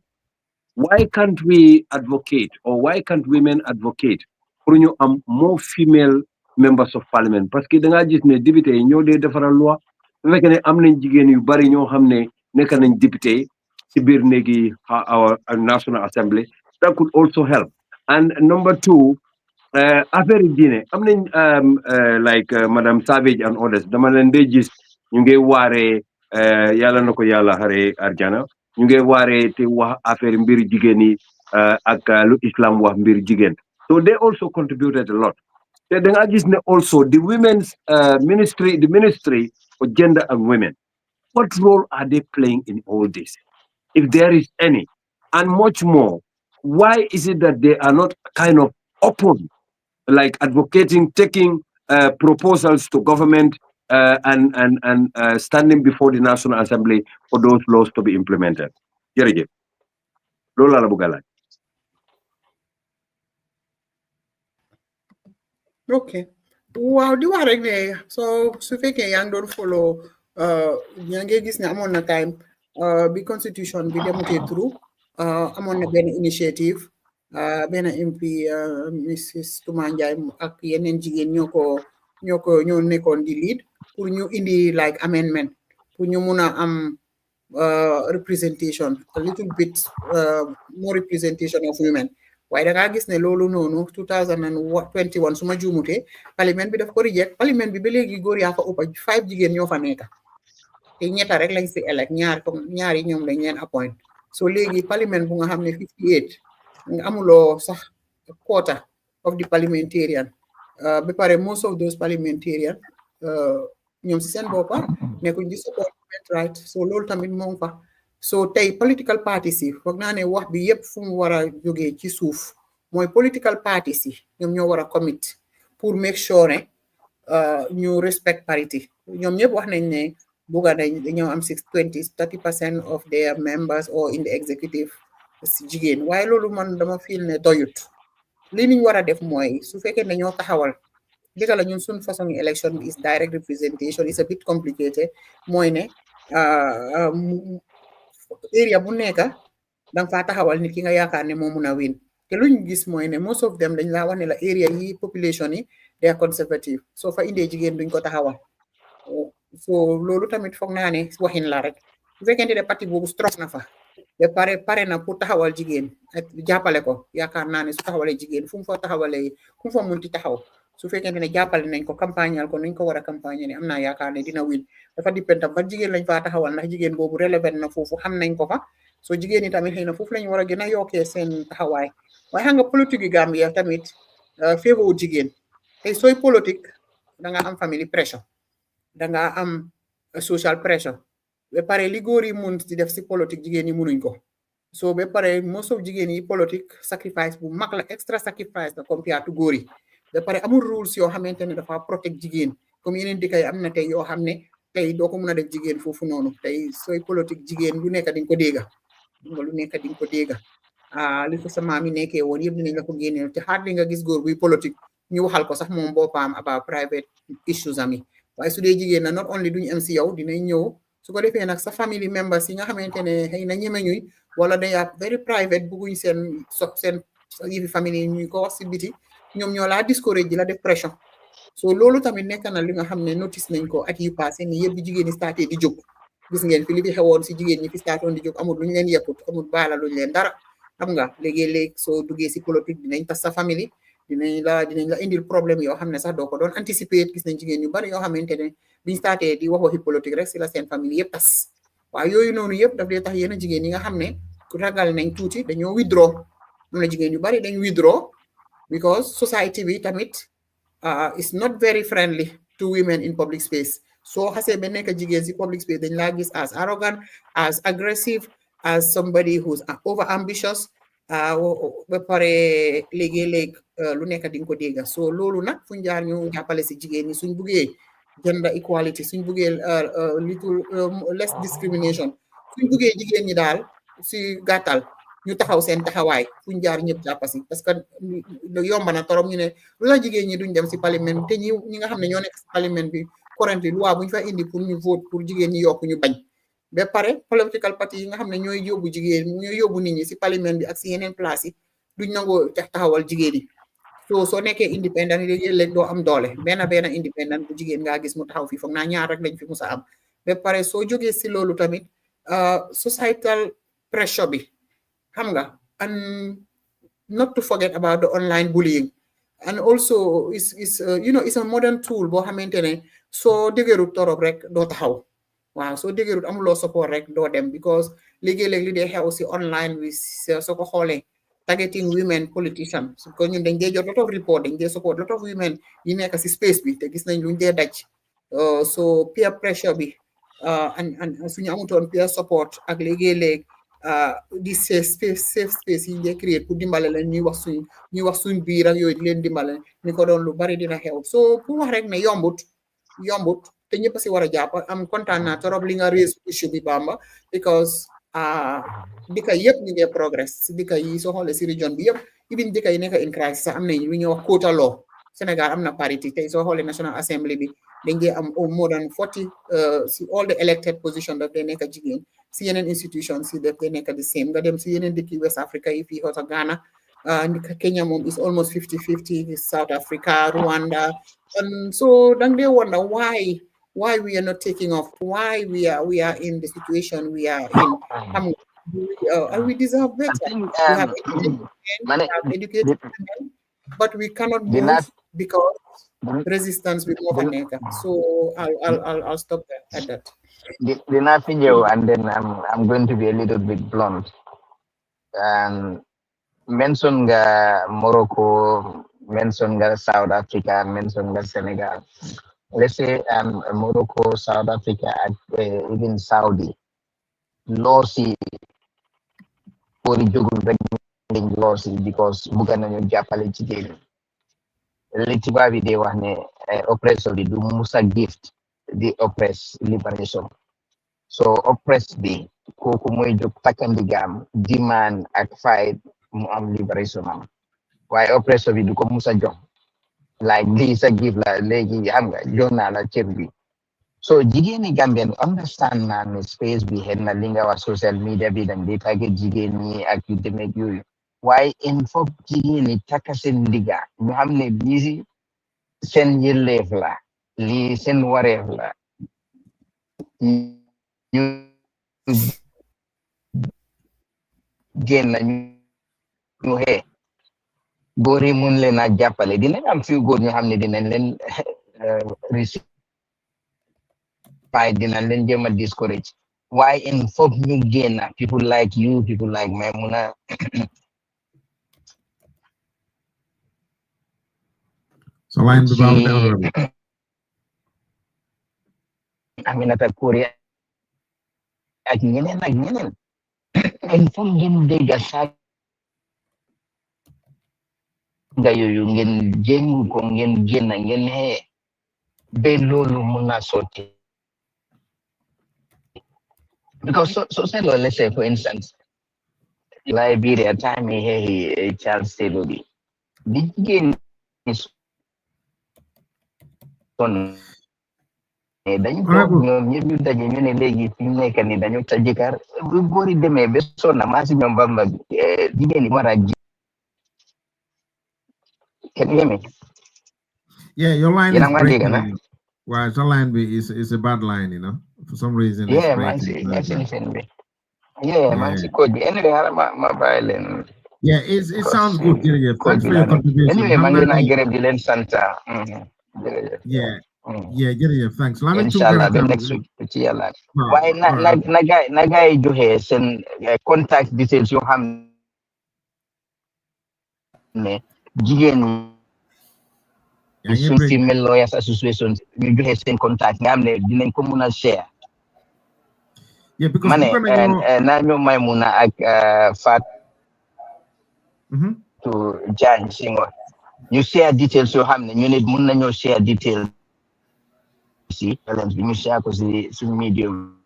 Why can't we advocate, or why can't women advocate pour ñu am more female members of parliament? Parce que da nga gis ne député yi ñoo dee defaral loi su fekkee ne am nañ jigéen yu bari ñoo xam ne nekk nañ député ci biir néegi our national assembly, that could also help. And number two, affaire yi diine am nañ like madame Savage and others dama leen day gis ñu ngi waaree yàlla na ko yàlla xare arjana ñu ngi waaree te wax affaire mbiri jigéen yi ak lu islam wax mbiri jigéen, so they also contributed a lot. te da nga gis ne also the women's ministry, the ministry for gender and women, what role are they playing in all this, if there is any? And much more, why is it that they are not kind of open, like advocating, taking proposals to government and standing before the National Assembly for those laws to be implemented? Jërëjëf loolu laa la bëgg a laaj. Okay. Waaw di wax rek ne so su fekkee yaa ngi doon follow yaa ngi gis ne amoon na time bi constitution bi demutee through amoon na benn initiative benn MP Mrs Touma Njie ak yeneen jigéen ñoo nekkoon di lead pour ñu indi like amendment pour ñu mun a am representation, a little bit more representation of women. waaye da ngaa gis ne loolu noonu 2021 su ma juumutee parlement bi daf ko reject. Parlement bi ba léegi góor yaa fa ëpp 5 jigéen ñoo fa nekk te ñetta rek lañ si elect ñaari ñoom lañ leen appoint. So léegi parlement bu nga xam ne 58 nga amuloo sax quota of the parliamentarian ba pare most of those parliamentarian ñoom si seen boppa nekkuñ di support women's rights. So loolu tamit moom fa. So tey political parties yi foog naa ne wax bi yëpp fu mu war a jógee ci suuf mooy political parties yi ñoom ñoo war a commit pour make sure ne ñu respect parity. ñoom ñëpp wax nañ ne bugga nañ dañoo am 30% of their members or in the executive si jigéen, waaye loolu man dama feel ne doyut. li niñ war a def mooy su fekkee ne ñoo taxawal dëgg la ñun suñ façon election bi is direct representation, is a bit complicated. mooy ne area bu nekk danga faa taxawal nit ki nga yaakaar ne moo mun a win. te luñ gis mooy ne most of them dañ laa wax ne la area yi population yi they are conservative, soo fa indee jigéen duñ ko taxawal. so loolu tamit foog naa ne waxin la rek. su fekkente ne parti boobu strong na fa ba pare na pour taxawal jigéen ak jàppale ko, yaakaar naa ne su taxawalee jigéen fu mu fa taxawalee fu mu fa munti taxaw su fekkente ne jàppale nañ ko campagnal ko nañ ko war a campagne ne am naa yaakaar ne dina win. dafa dépend tam ba jigéen lañ faa taxawal ndax jigéen boobu relevant na foofu xam nañ ko fa. so jigéen ñi tamit xëy na foofu lañ war a gën a yokkee seen taxawaay. waaye xam nga politique yi Gambia tamit féewu jigéen tey sooy politique da nga am family pressure, da nga am social pressure, ba pare li góor yi mun di def si politique jigéen ñi munuñ ko. so ba pare most of jigéen yi politique sacrifice bu mag la, extra sacrifice la compared to góor yi. ba pare amul rules yoo xamante ne dafa protect jigéen comme yeneen dëkk yi am na tey yoo xam ne tey doo ko mun a def jigéen foofu noonu. tey sooy politique jigéen lu nekk diñ ko dégga lu nekk diñ ko dégga li fa sa maam yi nekkee woon yëpp dinañ la ko génneel te xaar li nga gis góor buy politique ñu waxal ko sax moom boppam about private issues ami. waaye su dee jigéen na not only duñu am si yow dinañ ñëw su ko defee nag sa family members yi nga xamante ne xëy na ñemeñuy wala day very private bugguñ seen yëfi famille yi ñu ko wax si biti ñoom ñoo laa discourage ji la def pression. so loolu tamit nekk na li nga xam ne notice nañ ko at yu passé ni yëpp jigéen ñi starté di jóg. gis ngeen fi li fi xewoon si jigéen ñi fi startoon di jóg amul luñ leen yekkut, amul baala luñ leen dara. xam nga léegi-léeg soo duggee si politique dinañ tas sa famille, dinañ la indil problème yoo xam ne sax doo ko doon anticiper. gis nañ jigéen ñu bari yoo xamante ne biñ starté di waxi politique rek si la seen famille yëpp tas. waaye yooyu noonu yëpp daf dee tax yenn jigéen yi nga xam ne ragal nañ tuuti dañoo withdraw. am na jigéen yu bari dañ withdraw because society bi tamit is not very friendly to women in public space. soo xasee ba nekk jigéen si public space dañ laa gis as arrogant, as aggressive, as somebody who's over ambitious. ba pare léegi-léeg lu nekk di nga ko dégga. so loolu nag fuñ jaar ñu jàppale si jigéen ñi suñ buggee gender equality, suñ buggee little less discrimination, suñ buggee jigéen ñi daal si gàttal ñu taxaw seen taxawaay fuñ jaar ñëpp jàppasi parce que yomb na torop ñu ne lu la jigéen ñi duñ dem si parlement bi te ñi nga xam ne ñoo nekk si parlement bi currently loi buñ fa indi pour ñu vote pour jigéen ñi yokk ñu bañ ba pare political party yi nga xam ne ñooy yóbbu jigéen ñooy yóbbu nit ñi si parlement bi ak si yeneen place yi duñ nangoo taxawal jigéen yi soo nekkee indépendant léegi doo am doole benn indépendant bu jigéen ngaa gis mu taxaw fii foog naa ñaar rek lañ fi musa am ba pare soo jógee si loolu tamit societal pressure bi xam nga and not to forget about the online bullying and also is a modern tool boo xamante ne soo dëgërut torop rek doo taxaw waaw soo dëgërut amuloo support rek doo dem because léegi-léeg li dee xew si online bi soo ko xoolee targeting women politicians ko ñun dañ dee jot lot of report dañ dee support lot of women yi nekk si space bi te gis nañ luñ dee daj so peer pressure bi and suñu amutoon peer support ak léegi-léeg di safe space yi dee créer pour dimbale leen ñuy wax suñ biir ak yooyu di leen dimbale ni ko doon lu bari dina xew so pour wax rek ne yombut te ñëpp si war a jàpp am kontaan naa trop li nga raise issue bi Bamba because dëkk yëpp ñu ngi progress si dëkk yi soo xoolee si région bi yëpp even dëkk yi nekk in crisis sax am nañ lu ñuy wax quota law Sénégal am na parité tey soo xoolee National Assembly bi dañ dee am more than 40 si all the elected position daf dee nekk jigéen si yeneen institutions si daf dee nekk the same nga dem si yeneen dëkki West Africa yi fii xoota Ghana Kenya moom is almost 50-50 South Africa Rwanda and so dang dee wonder why we are not taking off, why we are in the situation we are in. We deserve better. We have educated men, but we cannot move because resistance will never make. So I'll stop there at that. And then I'm going to be a little bit blunt. Mention Morocco, mention South Africa, mention Senegal. Let's say Morocco, South Africa, even Saudi. Lossy for lossy because Bugana Japali Chicken. Litibabi de one oppressor do Musa gift the oppress liberation. So oppress the Kokumojo Pakandigam demand at fight liberation. Why oppressor do Musa John? Like this, I give like legi hanga jona la cherbi. So jigeni Gambian understand na space we had na linga wa social media bi dan data target jigeni academic you. Why info jigeni takasen liga ñu xamne bisi sen yelef la li sen waref la ñu gen la ñu he góor yi mun leen a jàppale dinañ am fi góor ñoo xam ne dinañ leen receive dinañ leen jéem a discourage waaye in foog ñu génn people like you people like Maimuna so line bi baaw down Aminata Korea ak ñeneen in foog ngeen dégg nga yooyu ngeen jéngu ko ngeen génn ngeen xee ba loolu mun na sotti because so let's say for instance Liberia time he child stable bi jigéen son dañu ko ñoom ñëpp ñu daje ñu ne léegi fi ñu nekk ni dañu ta jëkkër bu góor yi demee ba sonna maa si ñoom Bamba jigéen ñi war a Can you hear me? Yeah, your line is breaking. Well, your line is a bad line, you know. For some reason, yeah, man. Yeah, man. Anyway, my violin. Yeah, it sounds good. Thanks for your contribution. Anyway, man, I get a billion Santa. Yeah. Yeah, thanks. Inshallah, the next week. Why Nagai do here send contact details you have Jigen female lawyers association you do have same contact ngamne dinañ ko mëna share. Yeah, because na ñu may mëna ak fat to Jan Singo. You share details you have ñu nit mëna ñoo share details si challenge bi ñu share ko ci suñu medium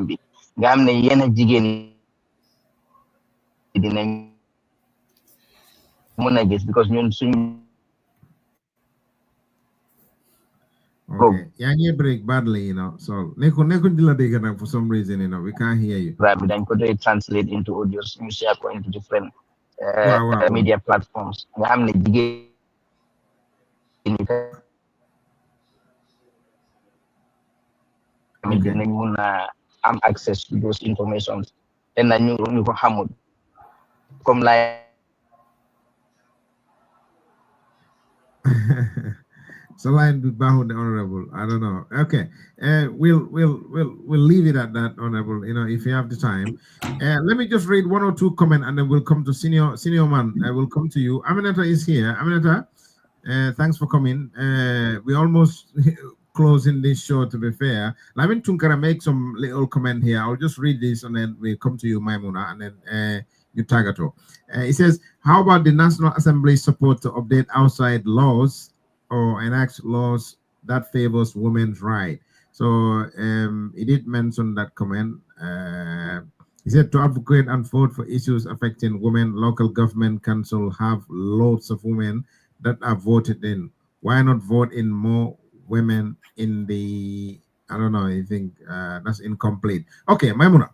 bi nga am ne yena jigéen dinañ mën a gis because ñun suñ Okay, yeah, you break badly, so for some reason, we can't hear you. Right, then could they translate into audios, you share into different Wow. media platforms. I'm access to those information. And then you Hamud. Come like So line with Bahu the honorable. I don't know. Okay. We'll leave it at that, honorable. If you have the time. Let me just read one or two comment and then we'll come to senior man. I will come to you. Aminata is here. Aminata, thanks for coming. We almost closing this show, to be fair. Lamin Tunkara make some little comment here. I'll just read this and then we'll come to you, Maimuna, and then you Tagato. It says, how about the National Assembly's support to update outside laws or enact laws that favors women's rights? So he did mention that comment. He said to advocate and vote for issues affecting women, local government council have loads of women that are voted in. Why not vote in more women in the, I don't know, I think that's incomplete. Okay, Maimuna.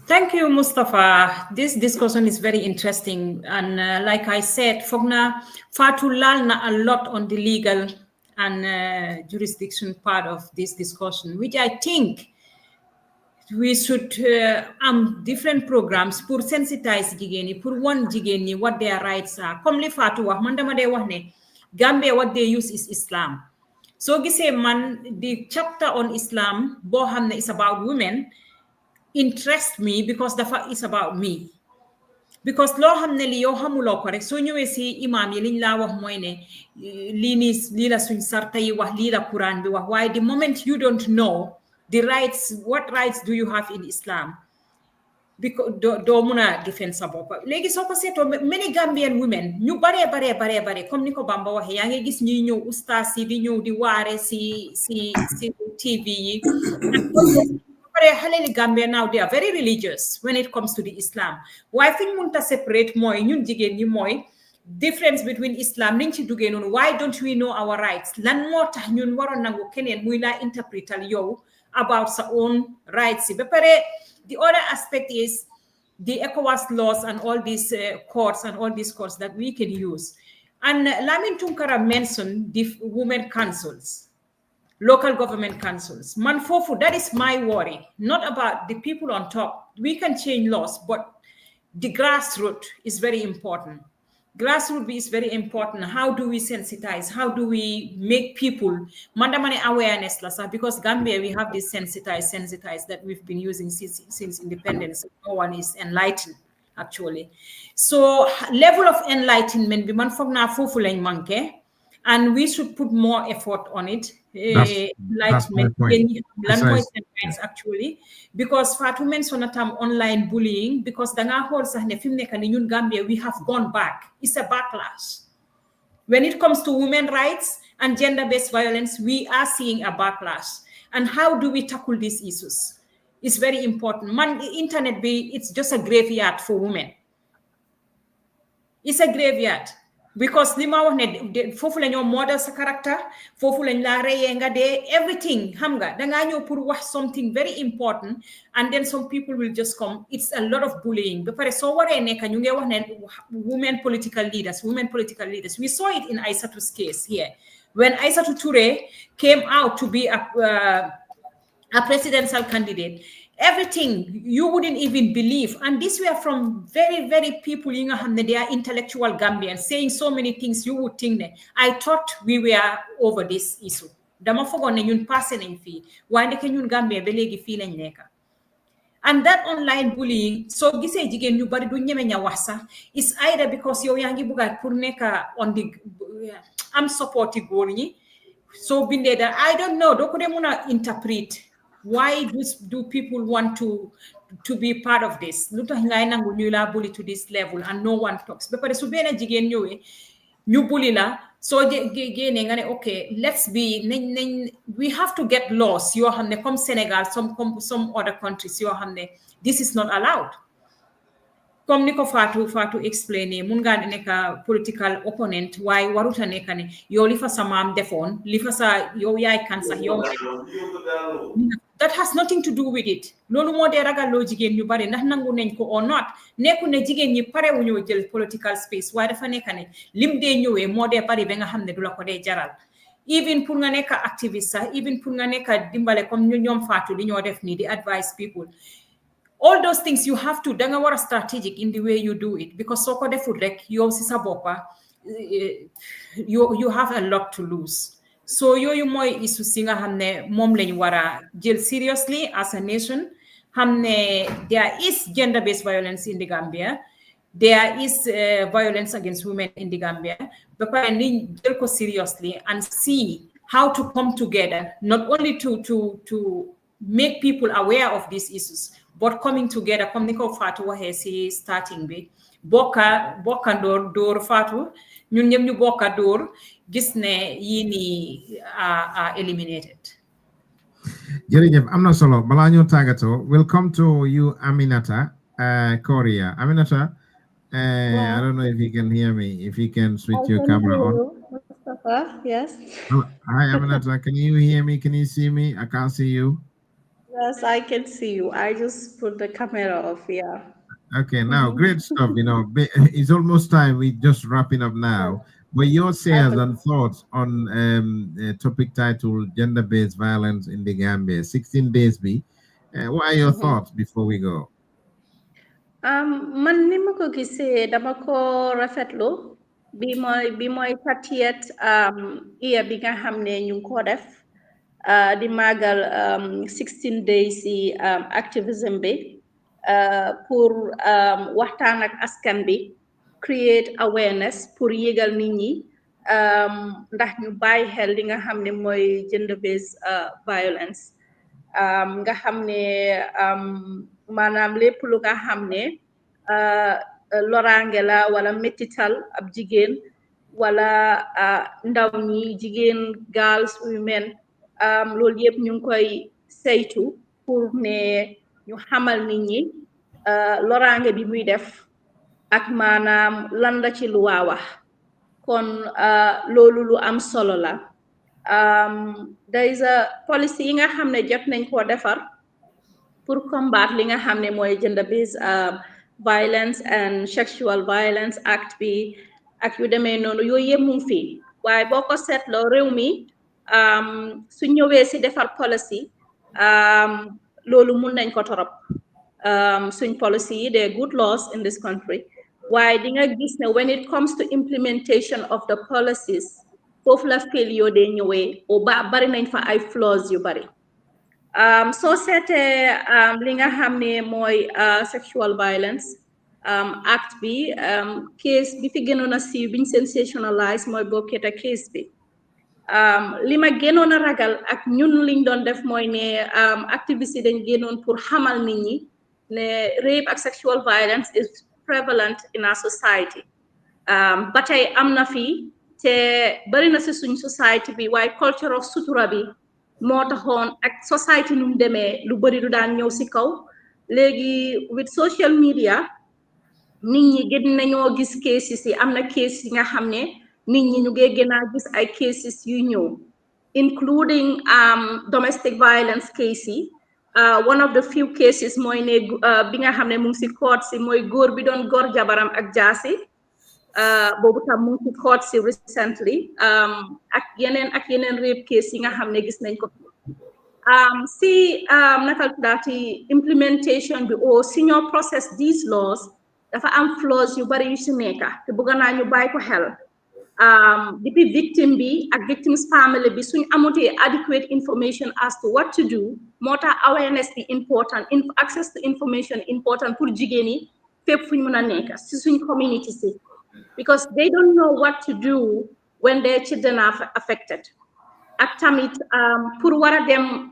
Thank you, Mustafa. This discussion is very interesting. And like I said, Fogna Fatu Lalna a lot on the legal and jurisdiction part of this discussion, which I think we should different programs pour sensitize jigeni, pour one jigeni what their rights are. Comme li Fatu wax man dama dey wax ne Gambia what they use is Islam. So gisee man the chapter on Islam bo xamne is about women interest me because the fact is about me. Because loo xam ne li yow xamuloo ko rek soo ñëwee si imam yi liñ laa wax mooy ne lii la suñ sarta yi wax lii la Quran bi wax waaye the moment you don't know the rights, what rights do you have in Islam? Because doo mun a defend sa bopp léegi soo ko seetoo many Gambian women ñu bare comme ni ko Bamba waxee yaa ngi gis ñuy ñëw ustaas yi di ñëw di waare si TV yi Gambia now they are very religious when it comes to the Islam. Why think munta separate moy ñun jigen ñi moy difference between Islam niñ ci duggé non why don't we know our rights lan mo tax ñun waro nangu keneen muy la interpretal yow about sa own rights be pare the other aspect is the ECOWAS laws and all these courts and all these courts that we can use. And Lamin Tunkara mentioned the women councils, local government councils. Man fofu, that is my worry, not about the people on top. We can change laws, but the grassroots is very important. Grassroots is very important. How do we sensitize? How do we make people mandamane awareness, because Gambia we have this sensitize that we've been using since independence. No one is enlightened actually. So level of enlightenment be man fogna fofu lañ manke, and we should put more effort on it. That's my point. Actually, because Fatou mentioned online bullying, because in Gambia we have gone back. It's a backlash. When it comes to women's rights and gender-based violence, we are seeing a backlash. And how do we tackle these issues? It's very important. Internet it's just a graveyard for women. It's a graveyard. Because lima wax ne fofu lañu model sa character, fofu lañ la reyé nga dé everything xam nga da nga ñëw pour wax something very important, and then some people will just come. It's a lot of bullying. Ba pare so waré nek ñu ngi wax ne women political leaders. We saw it in Aisatu's case here. When Aisatu Toure came out to be a presidential candidate, everything you wouldn't even believe, and these were from very people they are intellectual Gambians saying so many things you would think that I thought we were over this issue. Dama fogon ne ñun passé nañ fi waye nek ñun Gambia ba légui fi lañ nekk. And that online bullying, so gisé jigen ñu bari du ñëmé ña wax sax, is either because yow yaangi bëgg pour nekk on the am supporting goor ñi, so bindé that I don't know do ko dé mëna interpret. Why do people want to be part of this? Lutax ngay nangu ñu la bully to this level and no one talks. Ba pare su bena jigen ñëwé ñu bully la so okay, let's be we have to get laws yoo xam ne comme Sénégal some other countries yoo xam ne this is not allowed. Comme ni ko Fatou explainer mun ngaa nekk political opponent waaye waruta nekk ne yow li fa sa maam defoon li fa sa yow yaay kan sax yow that has nothing to do with it. Loolu moo dee ragal loo jigéen ñu bari ndax nangu nañ ko or not nekku ne jigéen ñi pare wu ñoo jël political space waaye dafa nekk ne lim dee ñëwee moo dee bari ba nga xam ne du la ko dee jaral even pour nga nekk activiste sax even pour nga nekk dimbale comme ñu ñoom Fatou li ñoo def nii di advise people. All those things you have to danga war a strategic in the way you do it because soo ko deful rek yow si sa boppa you have a lot to lose. So yooyu mooy issue si nga xam ne moom lañ war a jël seriously as a nation xam ne there is gender-based violence in the Gambia, there is violence against women in the Gambia, ba pare ni jël ko seriously and see how to come together not only to make people aware of these issues but coming together comme ni ko Fatou waxee si starting bi bokka door Fatou ñun ñëpp ñu bokka door gis ne yii nii are eliminated. Jërëjëf am na solo balaa ñoo tàggatoo we'll come to you Aminata Korea. Aminata I don't know if you can hear me, if you can switch your camera on. Mustafa, yes. Oh, hi Aminata, can you hear me? Can you see me? I can't see you. Yes, I can see you. I just put the camera off, yeah. Okay, now great stuff. It's almost time. We're just wrapping up now. But your shares and thoughts on a topic titled Gender-Based Violence in the Gambia, 16 days be. What are your thoughts before we go? Man ni ma ko gisee dama ko rafetlu bi mooy 30th year bi nga xam ne ñu ko def di magal 16 days si activism bi pour waxtaan ak askan bi create awareness pour yégal nit ñi ndax ñu bàyyi xel li nga xam ne mooy gender-based violence nga xam ne maanaam lépp lu nga xam ne loraange la wala mettital ab jigéen wala ndaw ñi jigéen girls women loolu yëpp ñu ngi koy saytu pour ne ñu xamal nit ñi loraange bi muy def ak maanaam lan la ci lu waa wax kon loolu lu am solo la there is a policy yi nga xam ne jot nañ koo defar pour combattre li nga xam ne mooy gender-based violence and sexual violence act bi ak yu demee noonu yooyu yëpp mu ngi fi waaye boo ko seetloo réew mi su ñëwee si defar policy loolu mun nañ ko torop suñ policy yi there are good laws in this country waaye di nga gis ne when it comes to implementation of the policies foofu la failure de ñëwee o bari nañ fa ay flaws yu bari soo seetee li nga xam ne mooy sexual violence act bi case bi fi gënoon a siiw biñ sensationalize mooy Boketa case bi li ma gënoon a ragal ak ñun liñ doon def mooy ne activiste yi dañ gënoon pour xamal nit ñi ne rape ak sexual violence is prevalent in our society ba tey am na fi te bari na si suñ society bi waaye culture of sutura bi moo taxoon ak society nu mu demee lu bari du daan ñëw si kaw léegi with social media nit ñi gën nañoo gis cases yi am na cases yi nga xam ne nit ñi ñu ngi gën a gis ay cases yu ñëw including domestic violence case yi one of the few cases mooy ne bi nga xam ne mu ngi si court si mooy góor bi doon góor jabaram ak jaasi boobu tam mu ngi si court si recently ak yeneen rape case yi nga xam ne gis nañ ko si nakal daati implementation bi o senior process these laws dafa am flaws yu bari yu si nekka te bëgg naa ñu bàyyi ko xel depuis victime bi ak victims family bi suñ amutee adequate information as to what to do moo tax awareness bi important access to information important pour jigéen yi fépp fuñ mën a nekka si suñ community si because they don't know what to do when their children are affected ak tamit pour war a dem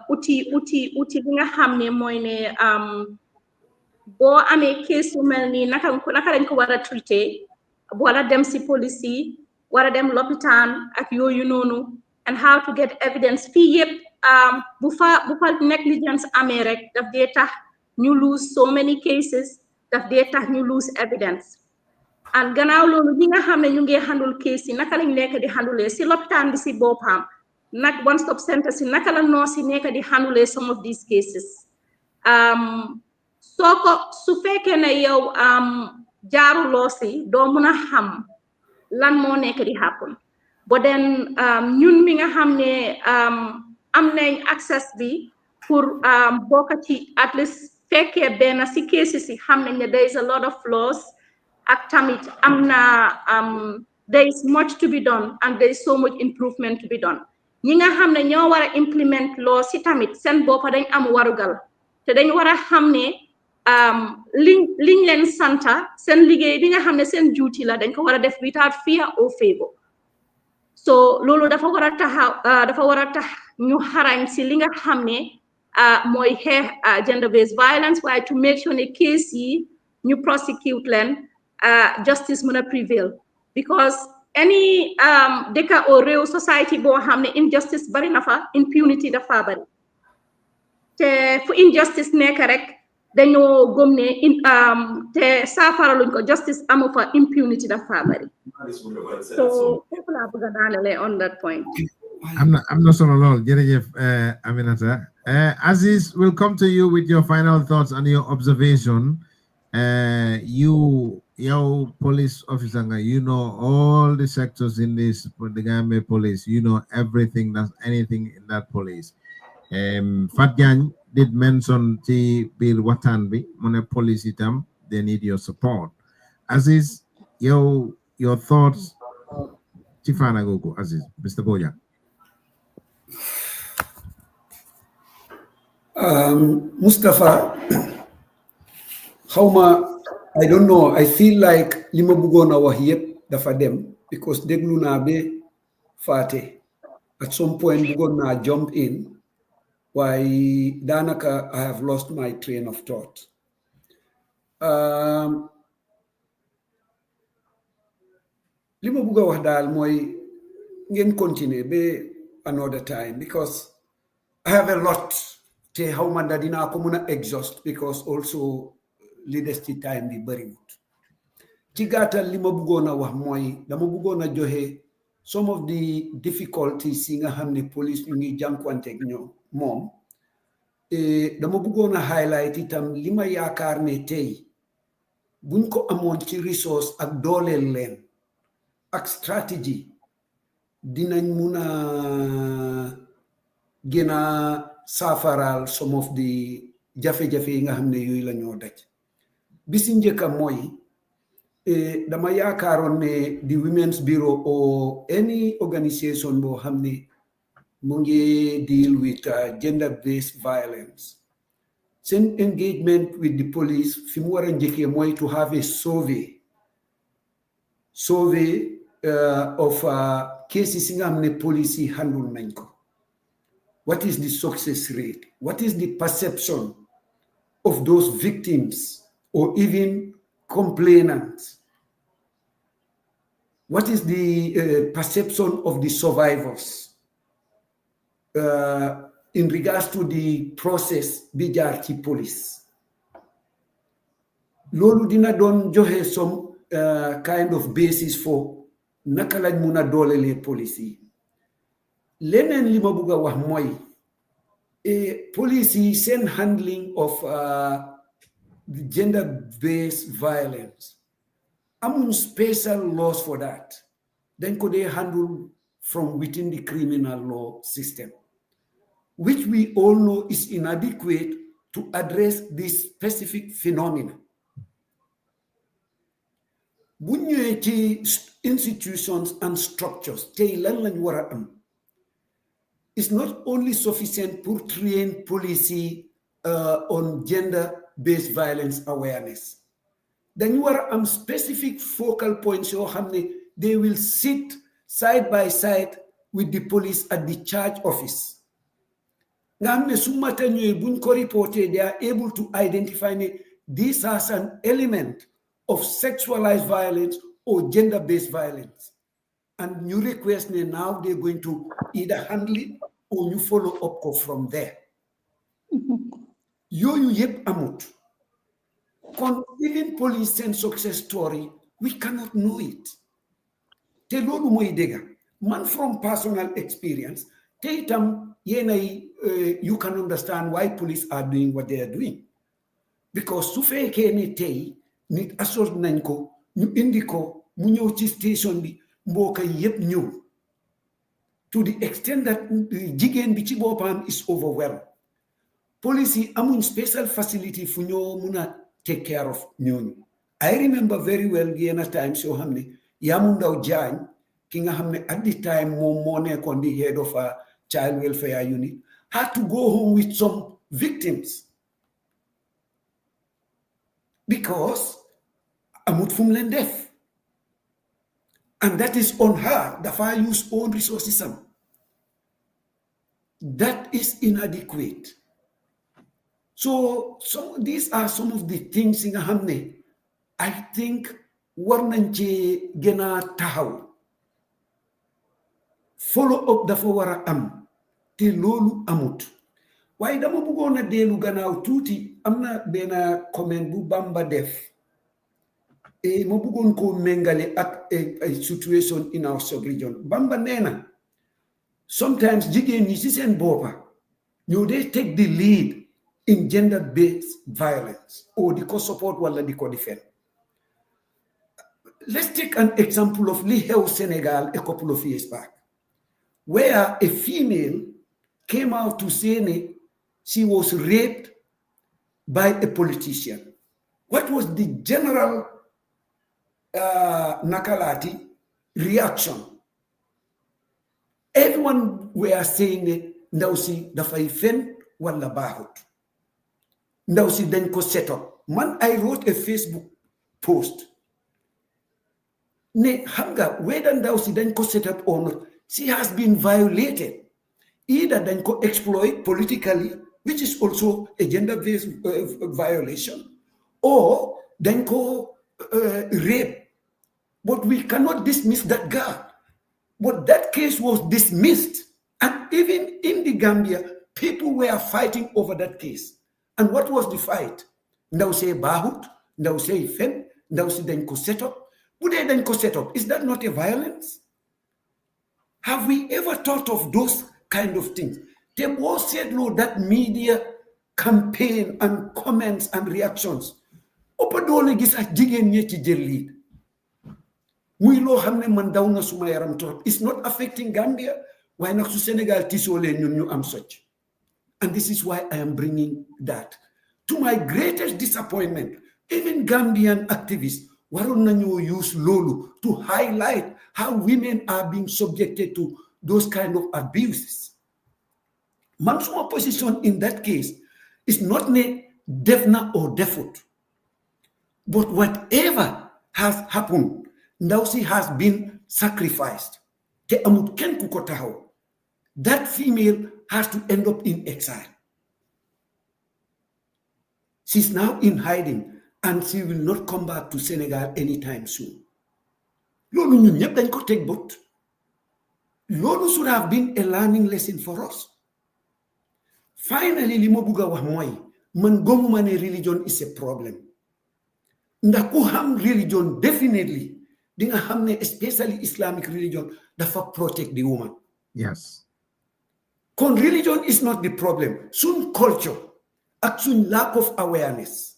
uti li nga xam ne mooy ne boo amee case yu mel nii naka lañ ko war a traité wala dem si police yi wara dem lopitaan ak yooyu noonu and how to get evidence fii yëpp bu fa negligence amee rek daf dee tax ñu lose so many cases daf dee tax ñu lose evidence and gannaaw loolu ñi nga xam ne ñu ngi handle case yi naka lañ nekk di handle si lopitaan bi si boppam nag one stop center si naka la noo si nekk di handle some of these cases su fekkee ne yow jaaruloo si doo mun a xam lan moo nekk di happen but then ñun mi nga xam ne am nañ access bi pour bokk ci at least fekkee benn si cases yi xam nañ ne there is a lot of flaws ak tamit am na there is much to be done and there is so much improvement to be done ñi nga xam ne ñoo war a implement law si tamit seen boppa dañ am warugal te dañ war a xam ne liñ leen santa seen liggéey bi nga xam ne seen duty la dañ ko war a def without fear or favor so loolu dafa war a tax ñu xarañ si li nga xam ne mooy xeex gender based violence waaye to make sure ne case yi ñu prosecute leen justice mën a prevail because any dëkka or réew society boo xam ne injustice bari na fa impunity dafa bari te fu injustice nekk rek dañoo gëm ne te saafara luñ ko justice amu fa impunity dafa bari so foofu laa bëgg a daanele on that point. am na solo lool jërëjëf Aminata. Aziz, we'll come to you with your final thoughts and your observation. You police officer, you know all the sectors in the Gambia police. You know everything that's anything in that police. Fatjan did mention the bill Watanbi, Mone police itam, they need your support. Aziz, your thoughts. Tifana Gogo, Aziz, Mr. Boya. Mustafa, I don't know. I feel like lima bugona wa yep dafa dem because deglu na be fate. At some point bugona jump in. Why danaka I have lost my train of thought. Lima buga wax dal moy ngeen continue be another time because I have a lot te how man dina ko muna exhaust because also leadership time bi bari wut ci gatal lima bugona wax moy dama bugona joxe some of the difficulties yi nga xamne police ñu ngi jankwante ak ñoom mom dama bugona highlight itam lima yaakar ne tay buñ ko amone ci resource ak dolel len ak strategy dinañ muna gëna safaral some of the jafe-jafe yi nga xamne yoy la ñoo daj bisi njëkka mooy dama yaakaaroon ne the Women's Bureau or any organization boo xam ne mu ngi deal with gender-based violence seen engagement with the police fi mu war a njëkkee mooy to have a survey of cases yi nga xam ne police yi handle nañ ko. What is the success rate? What is the perception of those victims or even complainants? What is the perception of the survivors in regards to the process bi jaar ci police? Lolu dina don joxe some kind of basis for naka lañ mëna doolele police yi. Leneen li ma bëgg a wax mooy police yi seen handling of the gender-based violence amuñ special laws for that dañ ko dee handle from within the criminal law system which we all know is inadequate to address this specific phenomena. Bu ñëwee ci institutions and structures tey lan lañ war a am. It's not only sufficient to train police on gender-based violence awareness. Then you are specific focal points. They will sit side by side with the police at the charge office. They are able to identify this as an element of sexualized violence or gender-based violence. and you request ne now they're going to either handle it or you follow up from there. You yep amut. Even police and success story, we cannot know it. Te lolu moy dega. Man from personal experience, te itam you can understand why police are doing what they are doing. Because su fekkee ne tey nit assault nañ ko ñu indi ko mu ñëw ci station bi mbooka yépp ñëw to the extent that jigéen bi ci boppam is overwhelmed. Police yi amuñ special facility fu ñoo mun a take care of ñooñu. I remember very well yenn times yoo xam ne Yamu Ndaw Jaañ ki nga xam ne at the time moom moo nekkoon the head of a child welfare unit had to go home with some victims because amut fum leen def. And that is on her. Dafa use own resources. That is inadequate. So these are some of the things in Hamne. I think warnanche gena tahaw. Follow up dafa wara am. Te lolu amut. Why dama bugona delu ganaw tuti amna bena comment bu Bamba def. E mo bugon ko mengale ak a situation in our sub-region. Bamba nena. Sometimes jigéen ñi ci seen boppa they take the lead in gender-based violence or the co-support wala the co-defend. Let's take an example of li xew Senegal a couple of years back, where a female came out to say she was raped by a politician. What was the general nakalati reaction? Everyone were saying ndaw si dafay fen wala baaxut. Ndaw si dañ ko set up. Man, I wrote a Facebook post. Ne xam nga whether ndaw si dañ ko set up or not, she has been violated. Either dañ ko exploit politically, which is also a gender-based violation, or dañ ko rape. But we cannot dismiss that girl. But that case was dismissed. And even in the Gambia, people were fighting over that case. And what was the fight? Ndaw say bahut, ndaw say fen, ndaw si dañ ko set up. Would they dañ ko set up? Is that not a violence? Have we ever thought of those kind of things? There was said, Lord, that media campaign and comments and reactions. Opa doole gis ak jigéen ñi ci jël lead. Muy loo xam ne man daw na suma yaram trop. It's not affecting Gambia. Why not to Senegal tisole ñun ñu am such? And this is why I am bringing that. To my greatest disappointment, even Gambian activists waroon nañu use lolu to highlight how women are being subjected to those kind of abuses. Man suma position in that case is not ne defna or default. But whatever has happened, now she has been sacrificed. Te amut ken ku ko taxaw. That female has to end up in exile. She's now in hiding and she will not come back to Senegal anytime soon. Lolu ñun ñep dañ ko tek bot. Lolu should have been a learning lesson for us. Finally, li mo buga wax moy man gomuma ne religion is a problem. Ndax ku xam religion definitely di nga xam ne especially Islamic religion dafa protect the woman. Yes. Kon religion is not the problem. Sun culture ak sun lack of awareness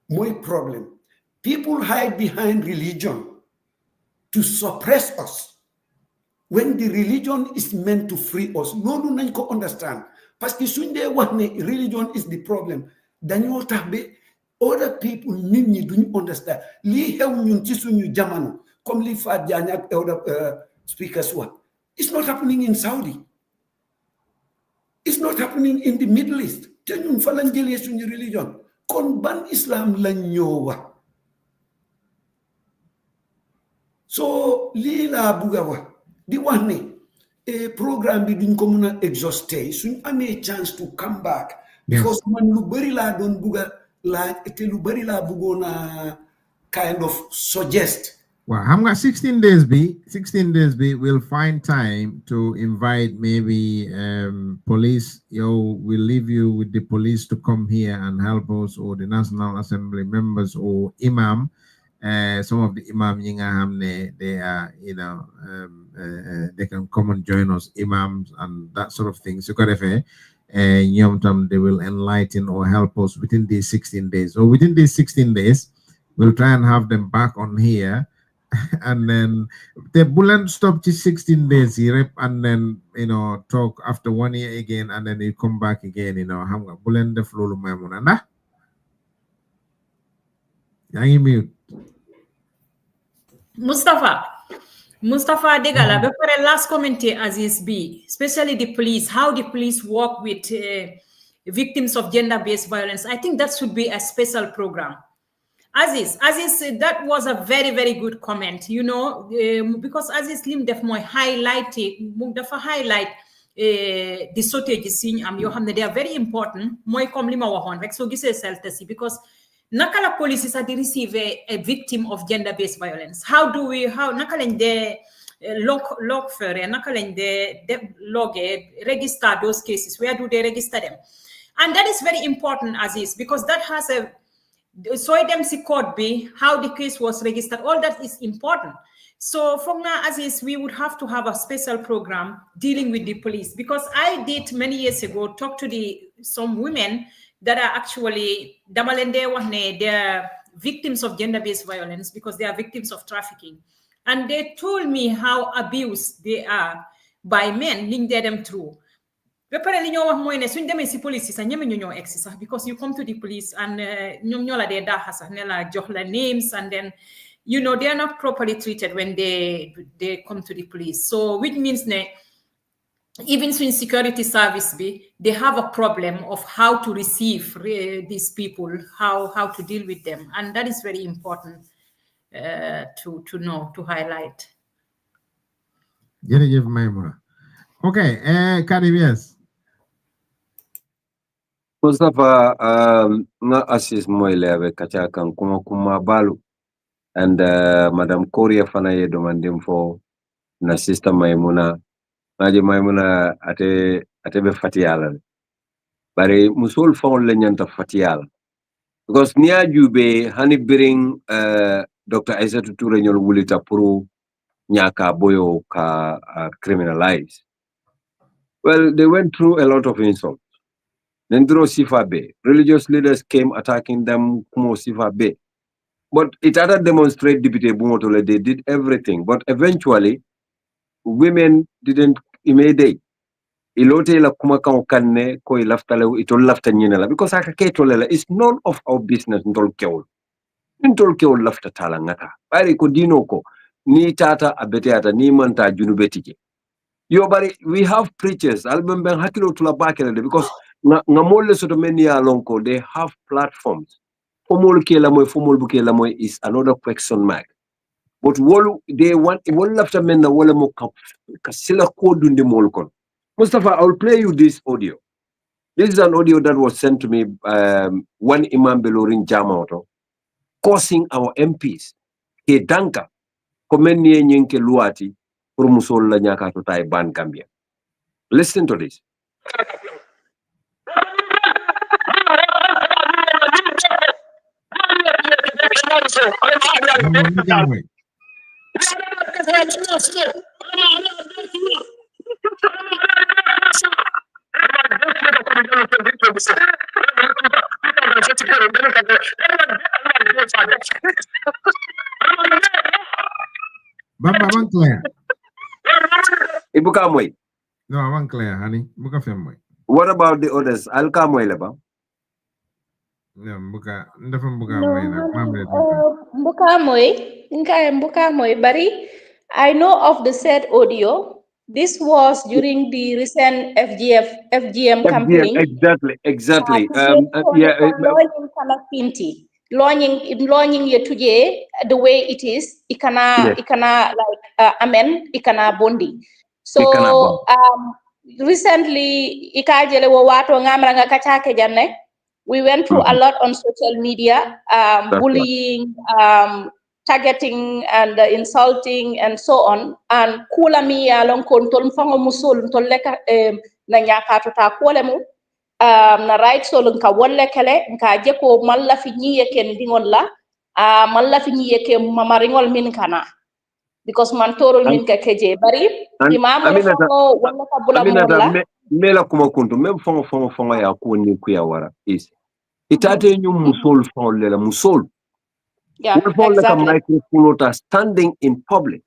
moy problem. People hide behind religion to suppress us when the religion is meant to free us. Lolu nañ ko understand. Parce que suñ dee wax ne religion is the problem, dañoo tax be other people nit ñi duñ understand. Li xew ñun ci suñu jamono comme li Fat Jagne ak other speakers wax. It's not happening in Saudi. It's not happening in the Middle East. Te ñun fa lañ jëlee suñu religion. Kon ban Islam lañ ñoo wax. So lii laa bugga wax di wax ne programme bi duñ ko mun a exhausté suñ amee chance to come back. Because man lu bari laa doon bugga laaj te lu bari laa buggoon a kind of suggest Well, I'm got 16 days be 16 days be we'll find time to invite maybe police. We'll leave you with the police to come here and help us, or the National Assembly members, or imam. Some of the imam they are they can come and join us, imams and that sort of thing. So they will enlighten or help us within these 16 days. So within these 16 days, we'll try and have them back on here. And then the bullet stop to 16 days here, and then talk after 1 year again, and then you come back again. Ham nga bullet the flow my muna na mute. Mustafa Degala, before the last comment Aziz B, especially the police, how the police work with victims of gender-based violence. I think that should be a special program. Aziz, that was a very, very good comment, because Aziz Lim def moy highlight the shortages they are very important. Moy comme lima waxon rek so gisé seltasi, because nakala police is to receive a victim of gender-based violence. How naka lañ de log fere, naka lañ de log register those cases? Where do they register them? And that is very important, Aziz, because that has a so court be how the case was registered. All that is important. So from now, Aziz, we would have to have a special program dealing with the police, because I did many years ago talk to some women that are actually they're victims of gender-based violence because they are victims of trafficking, and they told me how abused they are by men, link them through. Because you come to the police and names, and then they are not properly treated when they come to the police. So which means even in security service they have a problem of how to receive these people, how to deal with them, and that is very important to know, to highlight. Okay, Karim, yes. Mustafa, nga assist moyle avec kacha kan kuma balu, and Madam Korea fana ye demanding for na sister Maimuna. Maji Maimuna ate be fatiyala. Bari musul fawon le nyanta fatiyala. Because niya jube hani bring Dr. Aissatou Touré nyol wulita puru nyaka boyo ka criminalize. Well, they went through a lot of insults. Nendro Sifabe, religious leaders came attacking them, Kumo Sifabe. But it other demonstrate Deputy Bumotole, they did everything. But eventually, women didn't immediate. Ilote la kumakao kanne ko ilaftale ito lafta nyinela, because akaketolela is none of our business ntol keol. Ntol keol lafta tala ngata. Bari ko dino ko ni tata abeteata ni manta junubetike. Yo bari we have preachers album ben hakilo tula bakele because ngamole soto meni alonko they have platforms. Fomol ke la moy fomol buke la moy is another question mark. But wolu they want wol lafta menna wala mo kasila ko dundi mol kon. Mustafa, I will play you this audio. This is an audio that was sent to me one Imam Belorin Jamaoto causing our MPs ke danka komenye nyenke luati pour musol la nyaka to tay ban Gambia. Listen to this. Bamba bang clear. Ibuka moy. No, bang clear, honey. Buka femoy. What about the others? Alka moy leba. No, buka. Ndafam buka moy na. Mbuka moy. Bari, I know of the said audio. This was during the recent FGM campaign. Exactly. Launching ye today the way it is. Ikana amen. Ikana bondi. So recently ikajele wato ngamranga kachake janne. We went through a lot on social media, bullying, targeting and insulting and so on. And kula mi along kontol mfango musul ntoleka na nyakato ta kolemu na right so nka wolle kele nka jeko malla fi nyiye ken dingol la malla fi nyiye ke mamaringol min kana because man torol min ka keje bari imam fongo wala ka bula molla mela kuma kuntu mem fongo ya ko ni ku ya wara is itate nyum musol fongo lela musol yeah exactly microphone standing in public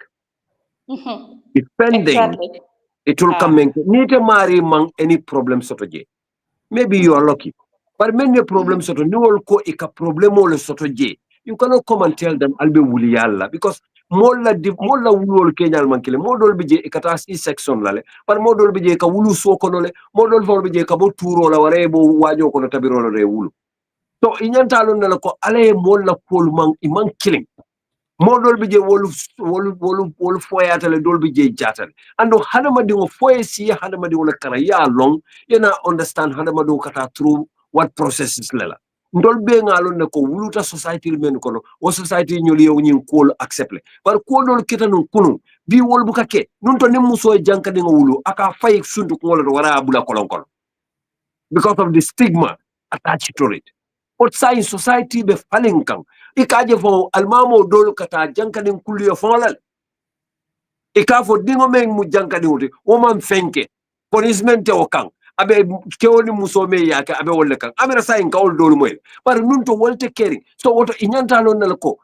defending exactly. it will come in nite mari mang any problem sotoje maybe you are lucky but many problems soto ni wol ko ika problemo le sotoje you cannot come and tell them albe wuli yalla because molla wulol kenyal mankile modol bije ikata si section lale par modol bije ka wulu soko le modol for bije ka bo turo la ware bo wajo ko tabiro le wulu so inyanta lon la ko ale molla pol man iman killing modol bije wolu foyata le dol bije jatal ando hadama dingo foye si hadama dingo la kara ya long yena understand hadama do kata through what processes lela ndol be ngalon ne ko wuluta society men kono o society nyoli yow nyin ko accepte par ko dol kitanu kunu bi wol bu kake nun to nem muso janka dingo wulu aka fay sundu ko wala wara abula kolon because of the stigma attached to it outside society be falling kan ikaje fo almamo dol kata janka din kulliyo fonlal ikafo dingo men mu janka din wote o man fenke punishment o kan abe kewoni musome yake abe wolle kan amira sayin kawol dolu moy par nun to wolte keri so woto inyanta lon nal ko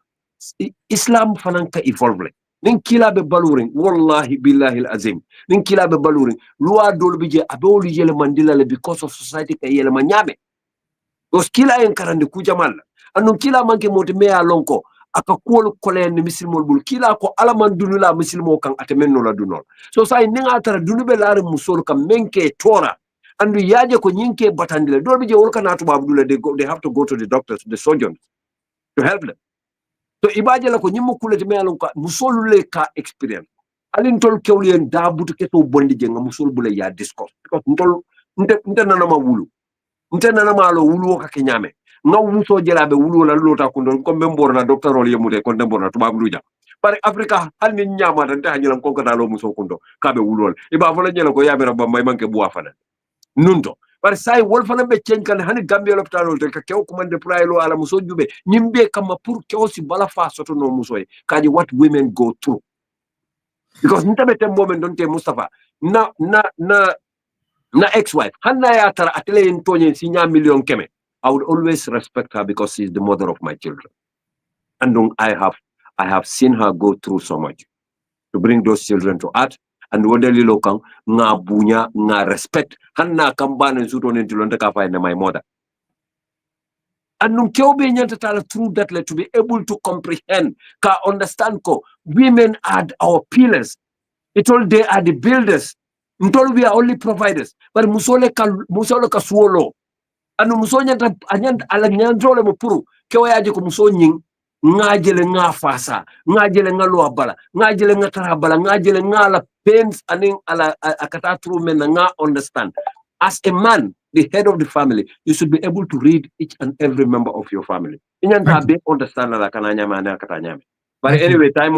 islam fanan ka evolve nin kila be balurin wallahi billahi alazim nin kila be balurin loi dolu bije abe wolu yele mandila le because of society ka yele manyame dos kila en karande ku jamal anun kila manke moti me alonko aka kuwol kolen misilmol bul kila ko alaman dunula misilmo kan atemenno la dunol so say ninga tara dunube laare musol kam menke tora andu yaje ko nyinke batandile do be je wol kana to babdula they have to go to the doctors the surgeons to help them so ibaje la ko nyimmo kulete me alon ko musolule ka experience alin tol kewlen da butu keto bondi je nga musol bule ya discourse because ntol nte nanama wulu nte nanama lo wulu ka kenyame ngaw muso jelabe wulu la lota ko don ko mbor na docteur ol yemude ko ndembor na tubab duja par afrika hal ni nyama tan ta nyilam ko ko dalo muso kundo kabe wulol iba fa la nyela ko yamira ba may manke buwa fana nunto par say wol fana be cenkan hani gambia l'hôpital te ka kew ko mande praylo ala muso jube nimbe kama pour kew si bala fa soto no muso e kaji what women go through because ntabe tem moment don te mustafa na ex-wife hanna ya tara atele en tonye si nya million keme I would always respect her because she's the mother of my children and I have seen her go through so much to bring those children to art and wodeli lokang nga bunya nga respect hanna kambane suto nentilonde ka fa my mother and kewbe nyanta tala through that to be able to comprehend ka understand ko women are our pillars it all they are the builders ntol we are only providers but musole ka suolo anu muso nyanta anyanta ala nyantole mo puru kewayaje ko muso nyin ngajele nga fasa ngajele nga lo bala ngajele nga tara bala ngajele nga la pains aning ala akata true men nga understand as a man the head of the family you should be able to read each and every member of your family inyanta be understand la kana nyama na kata nyame but anyway time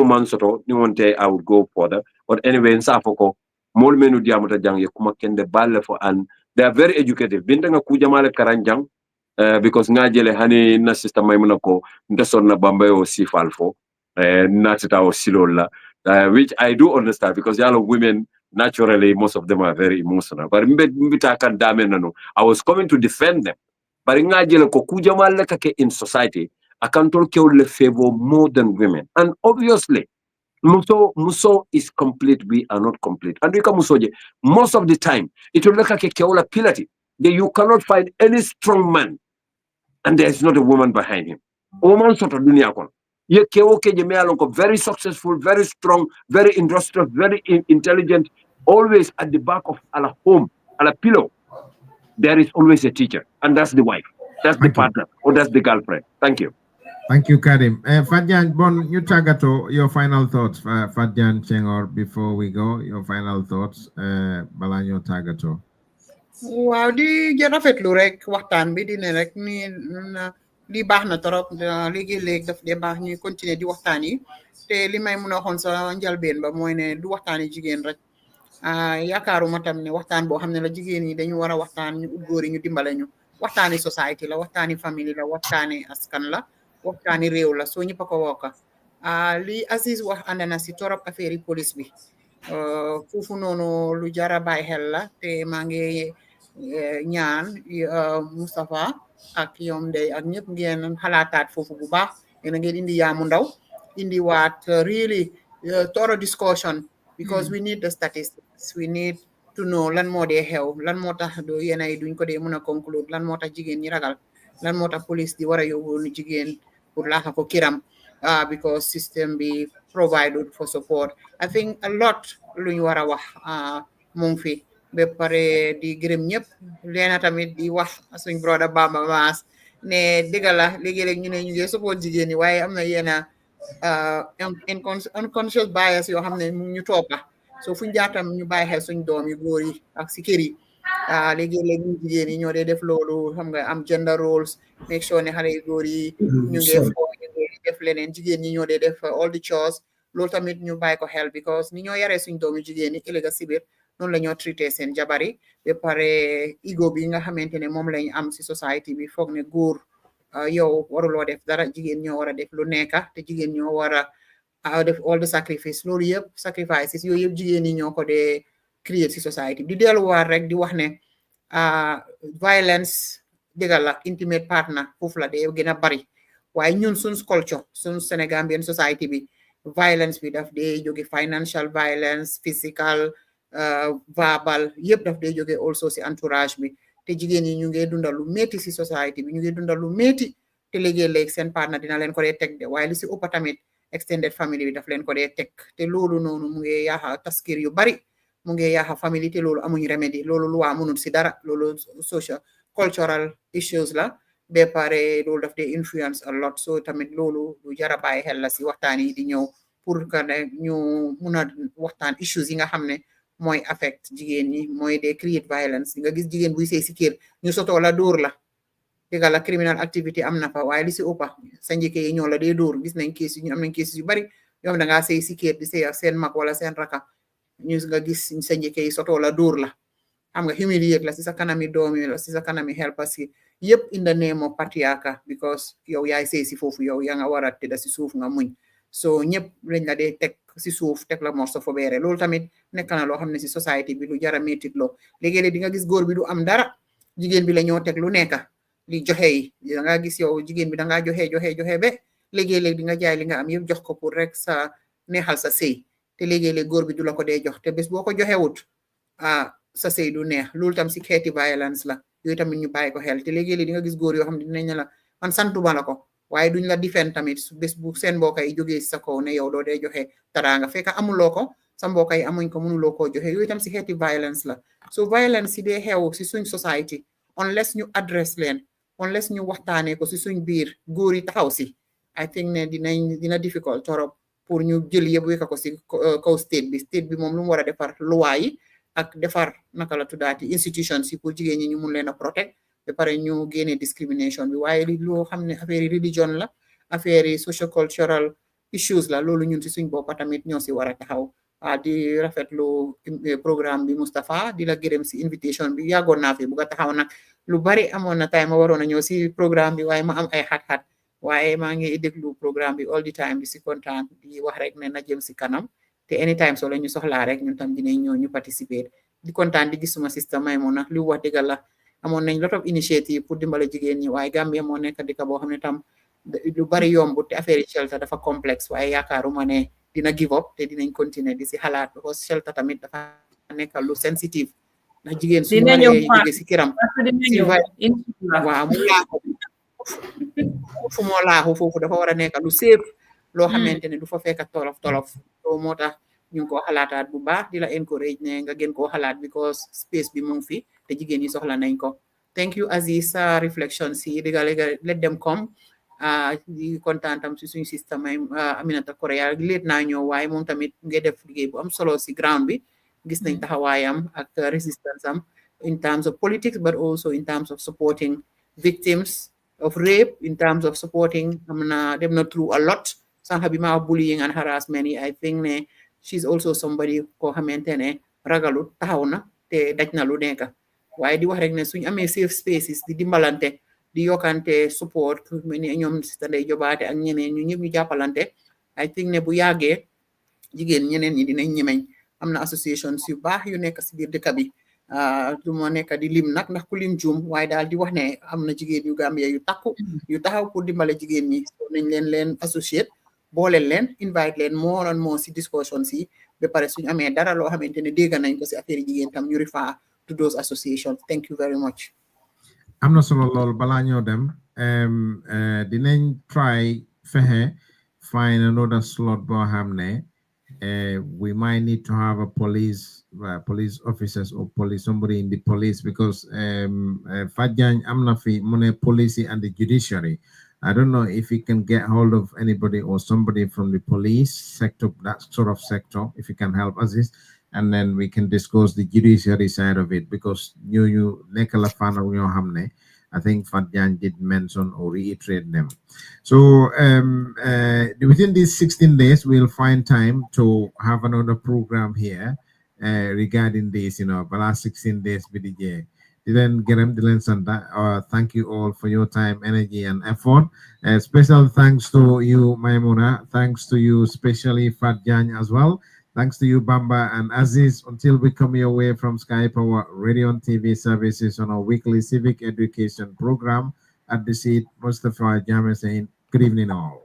man soto ni wonte I would go further but anyway nsafoko mol menu diamuta jang ye kuma kende balle fo an they are very educated binta nga ku jamale karanjang because nga jele hani na system may muna ko ndason na bambay o sifal fo natita o silola which I do understand because yalo women naturally most of them are very emotional but mbita kan dame nano I was coming to defend them but nga jele ko ku jamale kake in society akantol kewle favor more than women and obviously Muso is complete. We are not complete. And most of the time, it will look like a keola pilati. You cannot find any strong man, and there is not a woman behind him. Woman sort of dunia kon. Ye keoke jemealonko very successful, very strong, very industrious, very intelligent. Always at the back of our home, our pillow, there is always a teacher, and that's the wife, that's the partner, or that's the girlfriend. Thank you. Thank you, Karim. Fadjan, Bon, you tagato, your final thoughts, Fadjan Chengor, before we go, your final thoughts, Balanyo tagato. Wow, di jarafetlu rek waxtaan bi di ne rek lii baax na trop léegi-léegi daf dee baax ñuy continuer di waxtaan yi te li may mun a waxoon sa njalbeen ba mooy ne du waxtaani jigéen rek yaakaaruma tam ne waxtaan boo xam ne la jigéen ñi dañu war a waxtaan ñu ut góor yi ñu dimbale ñu waxtaani society la waxtaani famille la waxtaani askan la waxtaani réew la soo ñëpp a ko wokka li Aziz wax ànd na si torop affaire yi police bi foofu noonu lu jara bàyyi xel la te maa ngi ñaan Moustapha ak yoom day ak ñëpp ngeen xalaataat foofu bu baax yéen a ngeen indi yaamu ndaw indi waat really thorough discussion because we need the statistics we need to know lan moo dee xew lan moo tax do yéena yi duñ ko dee mën a conclude lan moo tax jigéen ñi ragal lan moo tax police di war a yóbbu ni jigéen pour laaka ko kiram because system be provided for support I think a lot luñ war a wax mu ngi fi ba pare di gërëm ñëpp leena tamit di wax suñ brother Bamba Mass ne dëgg la léegi-léeg ñu ne ñu ngi support jigéen ñi waaye am na yeena unconscious bias yoo xam ne mu ñu toppa so fuñ jaatam ñu bàyyi xel suñ doom yu góor yi ak si kër yi léegi-léeg ñu jigéen yi ñoo dee def loolu xam nga am gender roles make sure ne xale yu góor yi ñu ngi foo ñu ngi def leneen jigéen ñi ñoo dee def all the chores loolu tamit ñu bàyyi ko xel because ni ñoo yaree suñ doom yu jigéen yi ëllëg si biir noonu la ñoo traité seen jabar yi ba pare ego bi nga xamante ne moom lañ am si society bi foog ne góor yow waruloo def dara jigéen ñoo war a def lu nekka te jigéen ñoo war a def all the sacrifice loolu yëpp sacrifices yooyu yëpp jigéen ñi ñoo ko dee create si society bi di delluwaat rek di wax ne violence dëgg la intimate partner foofu la dee gën a bari waaye ñun suñ culture suñ Sénégambian society bi violence bi daf dee jóge financial violence physical verbal yëpp daf dee jóge also si entourage bi te jigéen ñi ñu ngi dundal lu métti si society bi ñu ngi dundal lu métti te léegi-léeg seen partner dina leen ko dee teg de waaye li si ëpp tamit extended family bi daf leen ko dee teg te loolu noonu mu ngi yaaxa taskir yu bari mu ngi yaaxa family te loolu amuñ remedy loolu lu waa mënul si dara loolu social cultural issues la ba pare loolu daf dee influence a lot so tamit loolu lu jara bàyyi xel la si waxtaan yi di ñëw pour que ne ñu mun a waxtaan issues yi nga xam ne mooy affect jigéen ñi mooy de create violence nga gis jigéen buy sëy si kër ñu sotoo la dóor la dëgg la criminal activity am na fa waaye li si ëppa sa njëkke yi ñoo la dee dóor gis nañ kees yu ñu am nañ kees yu bari yoo xam da ngaa sëy si kër di sëy ak seen mag wala seen raka ñu nga gis sa njëkke yi sotoo la dóor la xam nga humiliate la si sa kanami doom yi la si sa kanami help parce que yëpp in the name of patriarcat because yow yaay sëy si foofu yow yaa nga war a tëdda si suuf nga muñ so ñëpp lañ la dee teg si suuf teg la morso fo beere loolu tamit nekk na loo xam ne si society bi lu jara métit loo léegi-léeg di nga gis góor bi du am dara jigéen bi la ñoo teg lu nekka li joxe yi da nga gis yow jigéen bi da ngaa joxe be léegi-léeg di nga jaay li nga am yëpp jox ko pour rek sa neexal sa sëy te léegi-léeg góor bi du la ko dee jox te bés boo ko joxewut sa sëy du neex loolu tam si xeeti violence la yooyu tamit ñu bàyyi ko xel te léegi-léeg di nga gis góor yoo xam ne dinañ la man santuma la ko waaye duñ la defend tamit bés bu seen mbokk yi jógee sa kaw ne yow doo dee joxe taraanga fekk amuloo ko sa mbokk yi amuñ ko mënuloo koo joxe yooyu tam si xeeti violence la so violence si dee xew si suñ society unless ñu address leen unless ñu waxtaanee ko si suñ biir góor yi taxaw si I think ne dina difficult torop pour ñu jël yëpp wekka ko si kaw state bi moom lu mu war a defar loi yi ak defar naka la tuddaati institution si pour jigéen ñi ñu mun leen a protect ba pare ñu génnee discrimination bi waaye li loo xam ne affaire yi religion la affaire yi social cultural issues la loolu ñun si suñ boppa tamit ñoo si war a taxaw di rafetlu programme bi Moustapha di la gërëm si invitation bi yàggoon naa fi bu nga taxaw nag lu bari amoon na time ma waroon a ñëw si programme bi waaye ma am ay xat-xat waaye maa ngi déglu programme bi all the time di si kontaan di wax rek ne na jëm si kanam te anytime soo la ñu soxlaa rek ñun tam dinañ ñëw ñu participer di kontaan di gis suma système Maymuna li wax dëgg la amoon nañ lot of initiative pour dimbale jigéen ñi waaye Gambia moo nekk dëkk boo xam ne tam lu bari yombut te affaire yi shelter dafa complexe waaye yaakaaruma ne dina give up te dinañ continuer di si xalaat because shelter tamit dafa nekk lu sensitive ndax jigéen su waree jóge si kiram waaw mu laaxu fu moo laaxu foofu dafa war a nekk lu safe loo xamante ne du fa fekk tolof so moo tax ñu ngi koo xalaataat bu baax di la encourage ne nga gën koo xalaat because space bi mu ngi fi te jigéen ñi soxla nañ ko thank you Aziz sa reflection si diga let them come di kontaan tam si suñu système ay Aminata Korea léet naa ñëw waaye moom tamit ngi def liggéey bu am solo si ground bi gis nañ taxawaayam ak resistance am in terms of politics but also in terms of supporting victims of rape, in terms of supporting them not through a lot. Sanhabima bullying and harassment. I think she's also somebody ko xamantene ragalut taxawna te dajna lu nekk. Waaye di wax rek ne suñ amee safe spaces di dimbalante di yokkante support mel ni ñoom si Ndeye Jobaate ak ñeneen ñu ñëpp ñu jàppalante I think ne bu yàggee jigéen ñeneen ñi dinañ ñemeñ am na associations yu baax yu nekk si biir dëkk bi du ma nekk di lim nag ndax ku lim juum waaye daal di wax ne am na jigéen yu Gambia yu takku yu taxaw pour dimbale jigéen ñi so nañ leen associate booleel leen invite leen more and more si discussion si ba pare suñu amee dara loo xamante ne dégg nañ ko si affaire jigéen tam ñu refer to those associations. Thank you very much. am na solo lool balaa ñoo dem dinañ try fexe find another slot boo xam ne we might need to have a police officers or somebody in the police because Fajjan am na fi mu ne police and the judiciary. I don't know if you can get hold of anybody or somebody from the police sector, that sort of sector, if you can help us, and then we can discuss the judiciary side of it because you nekala fan of your hamne. I think Fadjan did mention or reiterate them. So within these 16 days, we'll find time to have another program here regarding this, the last 16 days with the J. Thank you all for your time, energy, and effort. Special thanks to you, Maimuna. Thanks to you, especially Fadjan as well. Thanks to you, Bamba and Aziz. Until we come your way from Sky Power Radio and TV services on our weekly civic education program at the seat, Mustafa Jammeh saying, good evening all.